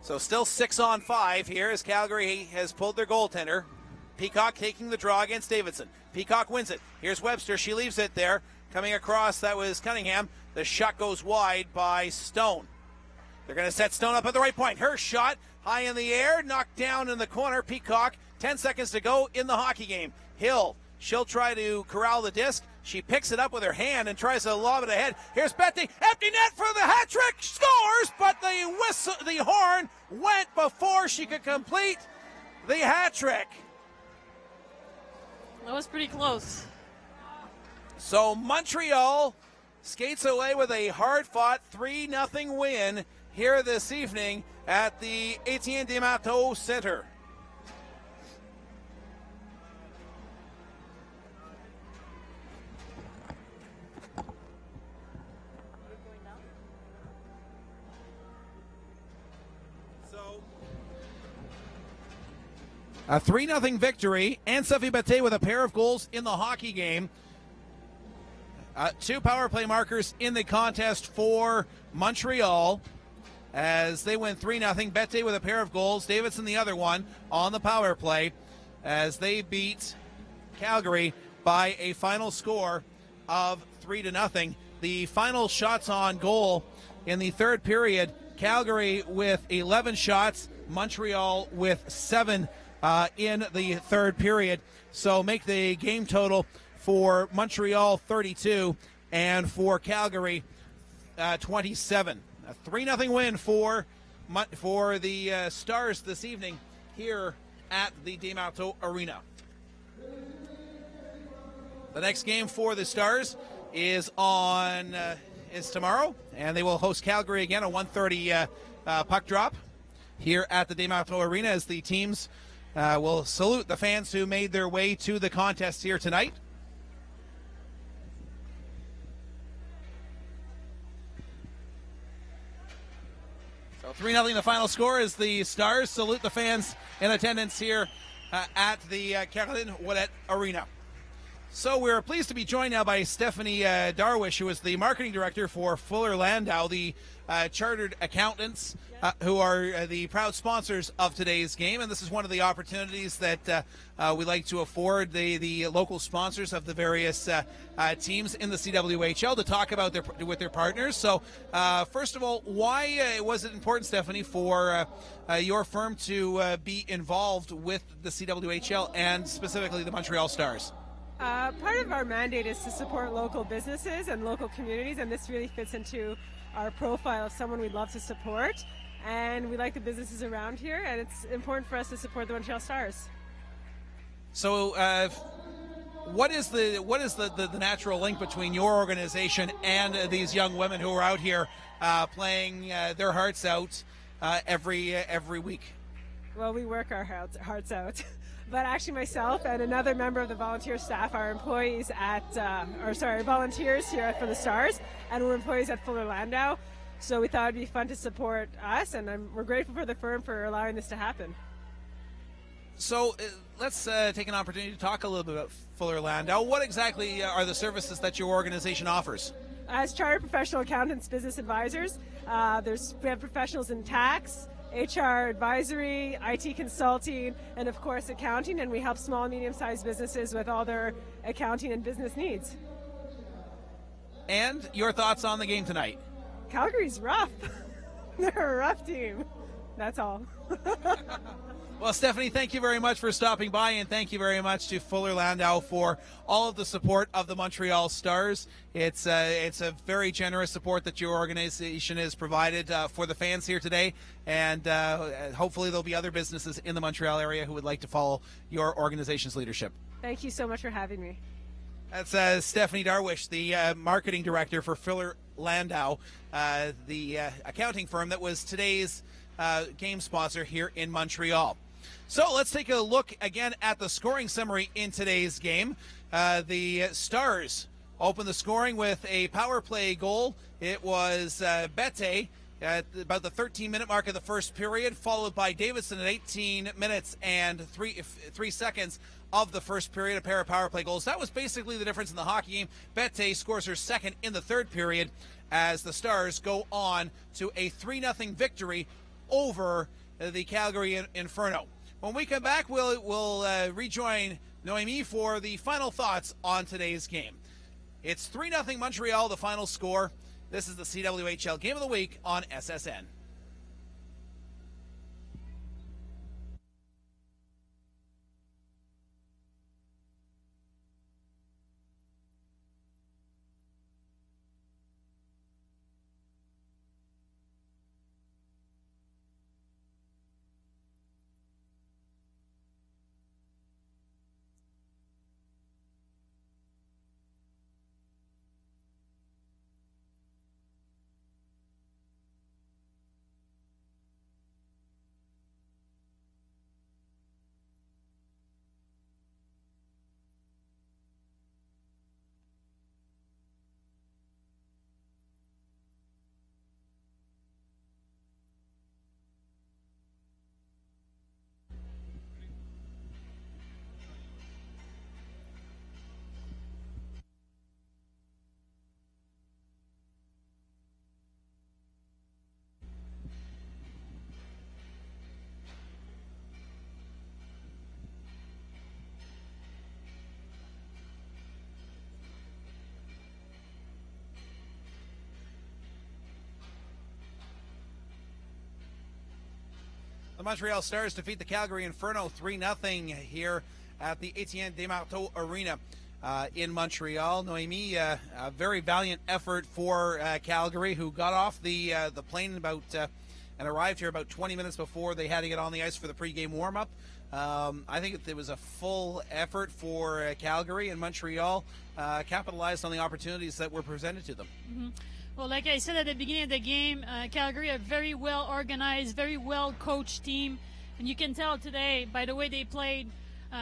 A: So still 6-on-5 here as Calgary has pulled their goaltender. Peacock taking the draw against Davidson. Peacock wins it. Here's Webster. She leaves it there. Coming across, that was Cunningham. The shot goes wide by Stone. They're going to set Stone up at the right point. Her shot high in the air, knocked down in the corner. Peacock, 10 seconds to go in the hockey game. Hill, she'll try to corral the disc. She picks it up with her hand and tries to lob it ahead. Here's Betty. Empty net for the hat trick. Scores, but the horn went before she could complete the hat trick.
B: That was pretty close.
A: So Montreal skates away with a hard-fought 3-0 win here this evening at the Etienne Desmarteau Center. A 3-0 victory. Ann-Sophie with a pair of goals in the hockey game. 2 power play markers in the contest for Montreal as they win 3-0. Bette with a pair of goals. Davidson the other one on the power play as they beat Calgary by a final score of 3-0. The final shots on goal in the third period, Calgary with 11 shots, Montreal with 7 in the third period. So make the game total for Montreal 32 and for Calgary 27. A 3-0 win for the Stars this evening here at the Desmarteau Arena. The next game for the Stars is tomorrow, and they will host Calgary again, a 1:30 puck drop here at the Desmarteau Arena as the teams will salute the fans who made their way to the contest here tonight. So 3-0 the final score as the Stars salute the fans in attendance here at the Caroline Ouellette Arena. So we're pleased to be joined now by Stephanie Darwish, who is the marketing director for Fuller Landau, the chartered accountants who are the proud sponsors of today's game. And this is one of the opportunities that we like to afford the local sponsors of the various teams in the CWHL to talk about with their partners. So first of all, why was it important, Stephanie, for your firm to be involved with the CWHL and specifically the Montreal Stars?
F: Part of our mandate is to support local businesses and local communities, and this really fits into our profile of someone we'd love to support. And we like the businesses around here, and it's important for us to support the Montreal Stars.
A: So, what is the natural link between your organization and these young women who are out here playing their hearts out every week?
F: Well, we work our hearts out. But actually myself and another member of the volunteer staff are employees volunteers here for the Stars, and we're employees at Fuller Landau. So we thought it'd be fun to support us, and we're grateful for the firm for allowing this to happen.
A: So let's take an opportunity to talk a little bit about Fuller Landau. What exactly are the services that your organization offers?
F: As chartered professional accountants, business advisors, we have professionals in tax, HR advisory, IT consulting, and of course accounting, and we help small and medium-sized businesses with all their accounting and business needs.
A: And your thoughts on the game tonight?
F: Calgary's rough. They're a rough team. That's all.
A: Well, Stephanie, thank you very much for stopping by, and thank you very much to Fuller Landau for all of the support of the Montreal Stars. It's a very generous support that your organization has provided for the fans here today, and hopefully there'll be other businesses in the Montreal area who would like to follow your organization's leadership.
F: Thank you so much for having me.
A: That's Stephanie Darwish, the marketing director for Fuller Landau, the accounting firm that was today's game sponsor here in Montreal. So let's take a look again at the scoring summary in today's game. The Stars opened the scoring with a power play goal. It was Bette at about the 13-minute mark of the first period, followed by Davidson at 18 minutes and 3 seconds of the first period, a pair of power play goals. That was basically the difference in the hockey game. Bette scores her second in the third period as the Stars go on to a 3-0 victory over the Calgary Inferno. When we come back, we'll rejoin Noemi for the final thoughts on today's game. It's 3-0 Montreal, the final score. This is the CWHL Game of the Week on SSN. The Montreal Stars defeat the Calgary Inferno 3-0 here at the Etienne Desmarteaux Arena in Montreal. Noémie, a very valiant effort for Calgary, who got off the plane and arrived here about 20 minutes before they had to get on the ice for the pregame warm-up. I think it was a full effort for Calgary, and Montreal capitalized on the opportunities that were presented to them.
B: Mm-hmm. Well, like I said at the beginning of the game, Calgary, a very well organized, very well coached team. And you can tell today by the way they played,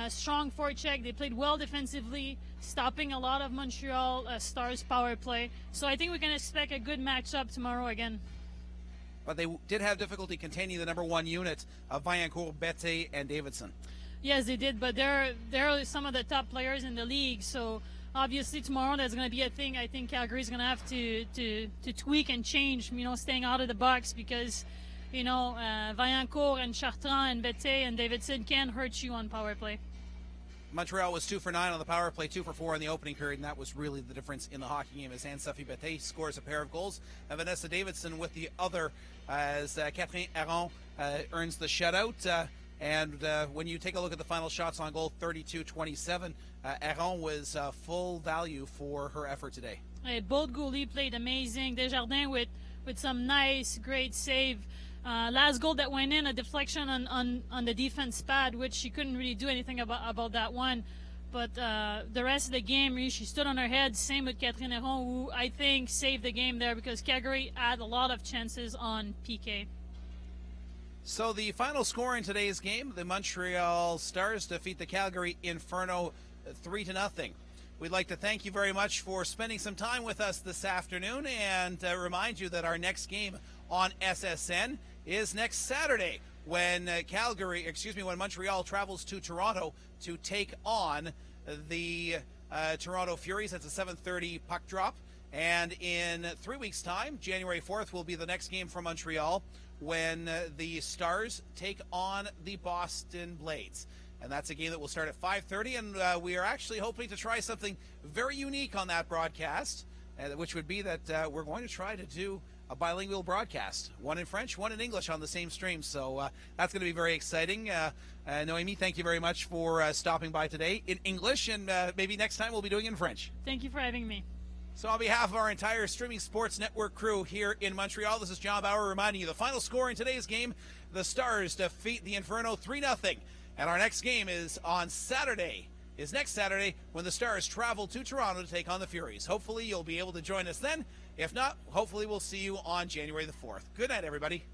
B: strong forecheck. They played well defensively, stopping a lot of Montreal Stars power play. So I think we can expect a good matchup tomorrow again.
A: But they did have difficulty containing the number one unit of Vaillancourt, Bette, and Davidson.
B: Yes, they did, but they're some of the top players in the league. So obviously tomorrow that's going to be a thing. I think Calgary's going to have to tweak and change, staying out of the box, because, Vaillancourt and Chartrand and Bette and Davidson can hurt you on power play.
A: Montreal was 2 for 9 on the power play, 2 for 4 in the opening period, and that was really the difference in the hockey game, as Ann-Sophie Bette scores a pair of goals, and Vanessa Davidson with the other, as Catherine Aron earns the shutout. And when you take a look at the final shots on goal, 32-27, Aron was full value for her effort today.
B: Both goalies played amazing. Desjardins with some nice, great save. Last goal that went in, a deflection on the defense pad, which she couldn't really do anything about that one. But the rest of the game, really, she stood on her head. Same with Catherine Aron, who I think saved the game there, because Calgary had a lot of chances on PK.
A: So the final score in today's game, the Montreal Stars defeat the Calgary Inferno 3-0. We'd like to thank you very much for spending some time with us this afternoon, and remind you that our next game on SSN is next Saturday, when when Montreal travels to Toronto to take on the Toronto Furies. That's a 7:30 puck drop. And in 3 weeks' time, January 4th, will be the next game for Montreal, when the Stars take on the Boston Blades. And that's a game that will start at 5:30, and we are actually hoping to try something very unique on that broadcast, which would be that we're going to try to do a bilingual broadcast, one in French, one in English on the same stream. So that's going to be very exciting. Noémie, thank you very much for stopping by today in English, and maybe next time we'll be doing it in French.
B: Thank you for having me.
A: So on behalf of our entire Streaming Sports Network crew here in Montreal, this is John Bauer reminding you the final score in today's game: the Stars defeat the Inferno 3-0. And our next game is next Saturday, when the Stars travel to Toronto to take on the Furies. Hopefully you'll be able to join us then. If not, hopefully we'll see you on January the 4th. Good night, everybody.